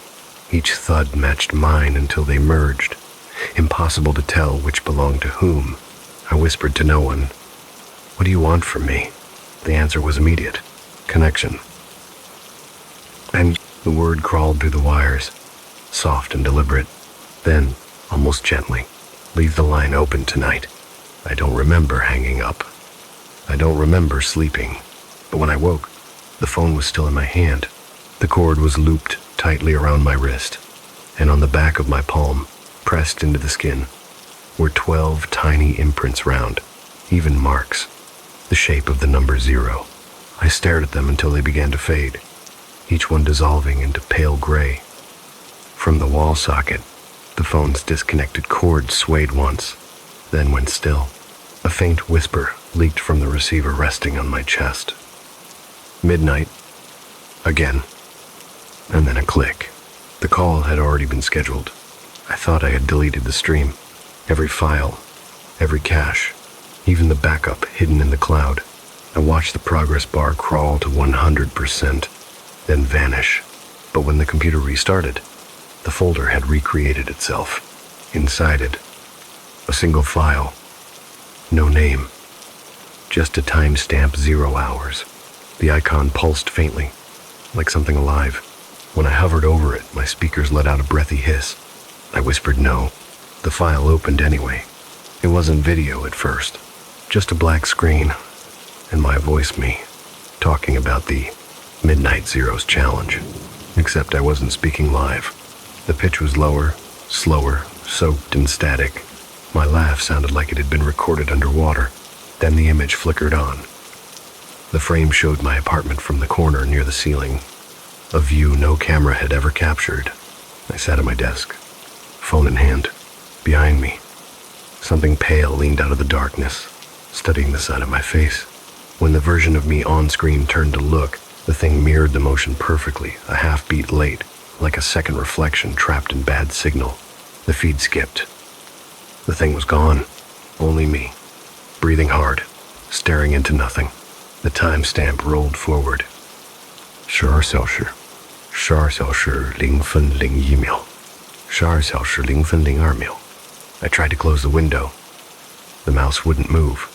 Each thud matched mine until they merged. Impossible to tell which belonged to whom. I whispered to no one, "What do you want from me?" The answer was immediate. "Connection." And the word crawled through the wires, soft and deliberate. Then, almost gently, "Leave the line open tonight." I don't remember hanging up. I don't remember sleeping. But when I woke, the phone was still in my hand. The cord was looped tightly around my wrist, and on the back of my palm, pressed into the skin, were 12 tiny imprints round, even marks, the shape of the number 0. I stared at them until they began to fade, each one dissolving into pale gray. From the wall socket, the phone's disconnected cord swayed once, then went still. A faint whisper leaked from the receiver resting on my chest. Midnight. Again. And then a click. The call had already been scheduled. I thought I had deleted the stream. Every file, every cache, even the backup hidden in the cloud. I watched the progress bar crawl to 100%, then vanish. But when the computer restarted, the folder had recreated itself. Inside it, a single file. No name. Just a timestamp 0 hours. The icon pulsed faintly, like something alive. When I hovered over it, my speakers let out a breathy hiss. I whispered no. The file opened anyway. It wasn't video at first, just a black screen, and my voice me, talking about the Midnight Zeros challenge. Except I wasn't speaking live. The pitch was lower, slower, soaked and static. My laugh sounded like it had been recorded underwater. Then the image flickered on. The frame showed my apartment from the corner near the ceiling, a view no camera had ever captured. I sat at my desk, phone in hand. Behind me, something pale leaned out of the darkness, studying the side of my face. When the version of me on screen turned to look, the thing mirrored the motion perfectly, a half beat late, like a second reflection trapped in bad signal. The feed skipped. The thing was gone. Only me, breathing hard, staring into nothing. The timestamp rolled forward. 12小时 ,12小时0分01秒 ,12小时0分02秒 I tried to close the window. The mouse wouldn't move.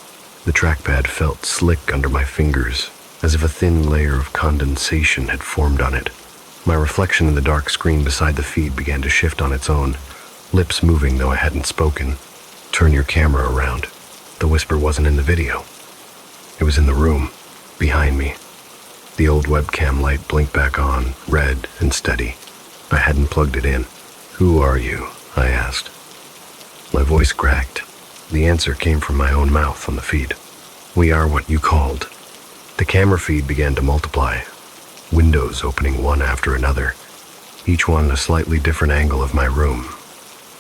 The trackpad felt slick under my fingers, as if a thin layer of condensation had formed on it. My reflection in the dark screen beside the feed began to shift on its own, lips moving though I hadn't spoken. "Turn your camera around." The whisper wasn't in the video. It was in the room, behind me. The old webcam light blinked back on, red and steady. I hadn't plugged it in. "Who are you?" I asked. My voice cracked. The answer came from my own mouth on the feed. "We are what you called." The camera feed began to multiply, windows opening one after another, each one a slightly different angle of my room.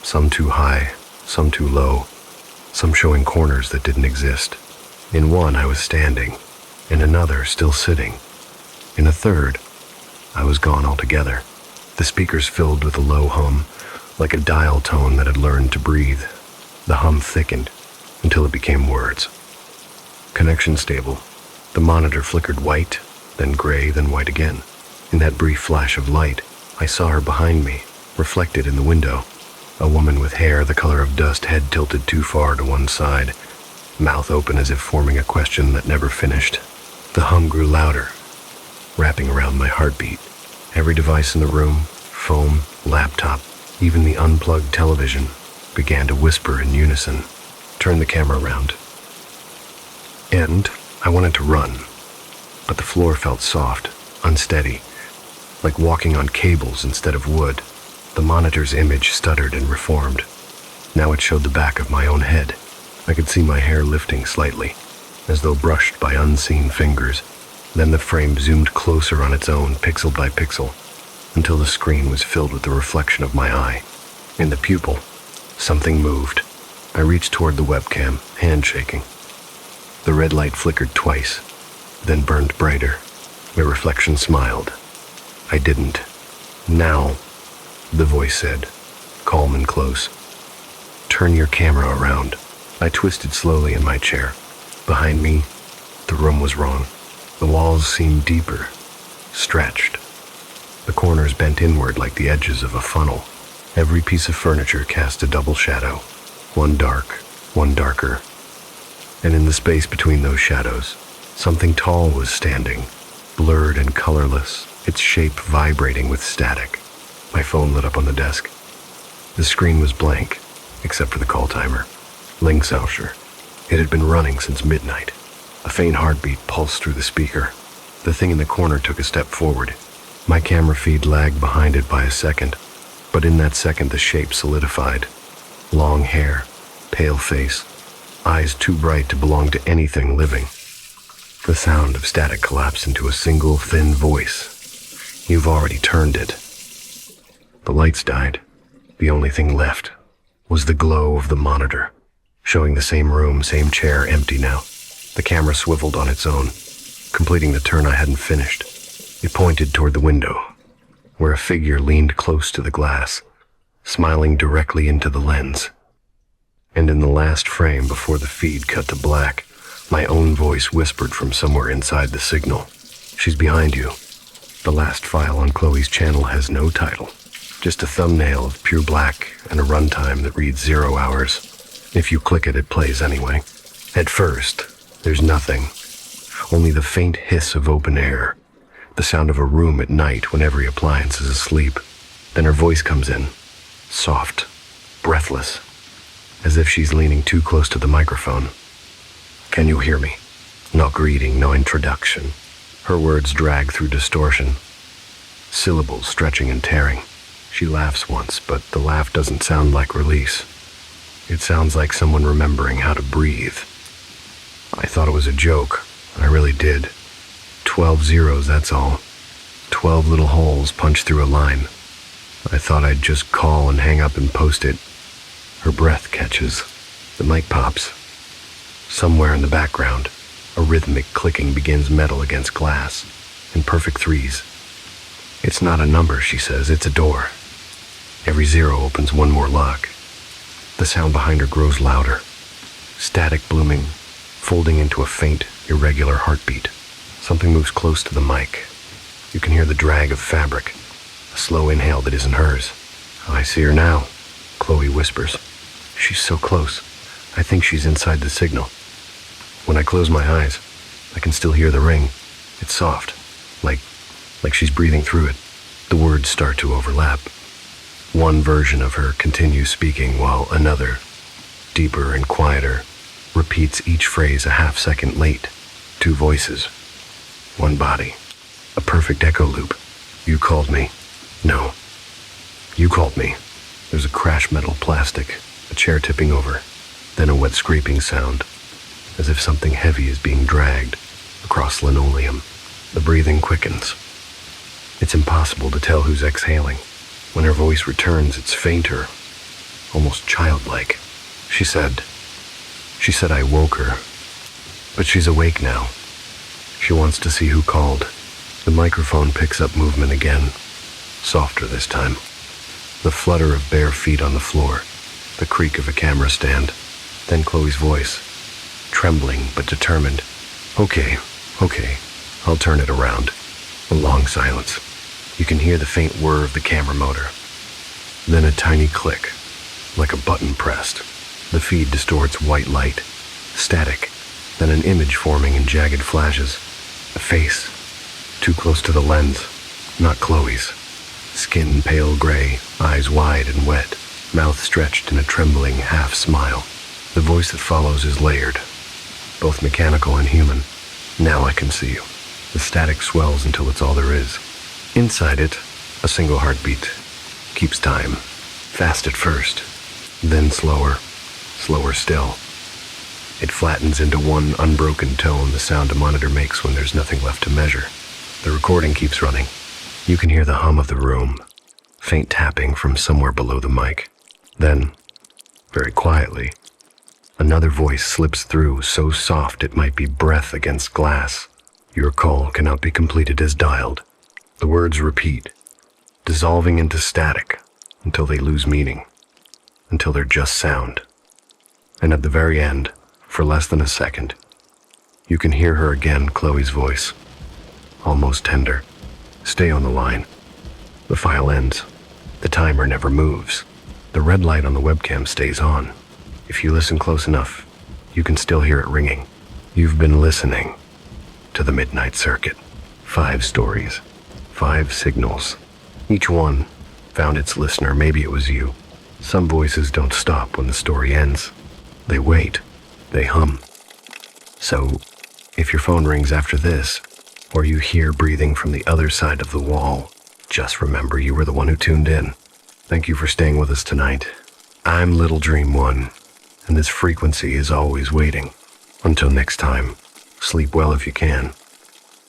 Some too high, some too low, some showing corners that didn't exist. In one I was standing, in another still sitting. In a third, I was gone altogether. The speakers filled with a low hum, like a dial tone that had learned to breathe. The hum thickened until it became words. "Connection stable." The monitor flickered white, then gray, then white again. In that brief flash of light, I saw her behind me, reflected in the window. A woman with hair the color of dust, head tilted too far to one side, mouth open as if forming a question that never finished. The hum grew louder, wrapping around my heartbeat. Every device in the room, phone, laptop, even the unplugged television, began to whisper in unison. "Turn the camera around." And I wanted to run, but the floor felt soft, unsteady, like walking on cables instead of wood. The monitor's image stuttered and reformed. Now it showed the back of my own head. I could see my hair lifting slightly, as though brushed by unseen fingers. Then the frame zoomed closer on its own, pixel by pixel, until the screen was filled with the reflection of my eye. In the pupil, something moved. I reached toward the webcam, hand shaking. The red light flickered twice, then burned brighter. My reflection smiled. I didn't. "Now," the voice said, calm and close. Turn your camera around. I twisted slowly in my chair. Behind me, the room was wrong. The walls seemed deeper, stretched. The corners bent inward like the edges of a funnel. Every piece of furniture cast a double shadow, one dark, one darker. And in the space between those shadows, something tall was standing, blurred and colorless, its shape vibrating with static. My phone lit up on the desk. The screen was blank, except for the call timer. Linksauscher. It had been running since midnight. A faint heartbeat pulsed through the speaker. The thing in the corner took a step forward. My camera feed lagged behind it by a second, but in that second the shape solidified. Long hair, pale face, eyes too bright to belong to anything living. The sound of static collapsed into a single thin voice. You've already turned it. The lights died. The only thing left was the glow of the monitor, showing the same room, same chair, empty now. The camera swiveled on its own, completing the turn I hadn't finished. It pointed toward the window, where a figure leaned close to the glass, smiling directly into the lens. And in the last frame before the feed cut to black, my own voice whispered from somewhere inside the signal. She's behind you. The last file on Chloe's channel has no title, just a thumbnail of pure black and a runtime that reads 0 hours. If you click it, it plays anyway. At first, there's nothing, only the faint hiss of open air, the sound of a room at night when every appliance is asleep. Then her voice comes in, soft, breathless, as if she's leaning too close to the microphone. Can you hear me? No greeting, no introduction. Her words drag through distortion, syllables stretching and tearing. She laughs once, but the laugh doesn't sound like release. It sounds like someone remembering how to breathe. I thought it was a joke. I really did. 12 zeros, that's all. 12 little holes punched through a line. I thought I'd just call and hang up and post it. Her breath catches. The mic pops. Somewhere in the background, a rhythmic clicking begins metal against glass, in perfect threes. It's not a number, she says, it's a door. Every zero opens one more lock. The sound behind her grows louder. Static blooming, folding into a faint, irregular heartbeat. Something moves close to the mic. You can hear the drag of fabric, a slow inhale that isn't hers. I see her now, Chloe whispers. She's so close. I think she's inside the signal. When I close my eyes, I can still hear the ring. It's soft, like she's breathing through it. The words start to overlap. One version of her continues speaking while another, deeper and quieter, repeats each phrase a half second late. Two voices, one body, a perfect echo loop. You called me. No. You called me. There's a crash metal plastic, a chair tipping over, then a wet scraping sound, as if something heavy is being dragged across linoleum. The breathing quickens. It's impossible to tell who's exhaling. When her voice returns, it's fainter, almost childlike. She said I woke her, but she's awake now. She wants to see who called. The microphone picks up movement again, softer this time. The flutter of bare feet on the floor, the creak of a camera stand, then Chloe's voice, trembling but determined. Okay, I'll turn it around. A long silence. You can hear the faint whir of the camera motor. Then a tiny click, like a button pressed. The feed distorts white light, static, then an image forming in jagged flashes. A face, too close to the lens, not Chloe's. Skin pale gray, eyes wide and wet, mouth stretched in a trembling half smile. The voice that follows is layered, both mechanical and human. Now I can see you. The static swells until it's all there is. Inside it, a single heartbeat keeps time. Fast at first, then slower still. It flattens into one unbroken tone, the sound a monitor makes when there's nothing left to measure. The recording keeps running. You can hear the hum of the room, faint tapping from somewhere below the mic. Then, very quietly, another voice slips through, so soft it might be breath against glass. Your call cannot be completed as dialed. The words repeat, dissolving into static until they lose meaning, until they're just sound. And at the very end, for less than a second, you can hear her again, Chloe's voice, almost tender. Stay on the line. The file ends. The timer never moves. The red light on the webcam stays on. If you listen close enough, you can still hear it ringing. You've been listening to the Midnight Circuit. 5 stories, 5 signals. Each one found its listener. Maybe it was you. Some voices don't stop when the story ends. They wait. They hum. So, if your phone rings after this, or you hear breathing from the other side of the wall, just remember you were the one who tuned in. Thank you for staying with us tonight. I'm Little Dream One, and this frequency is always waiting. Until next time, sleep well if you can.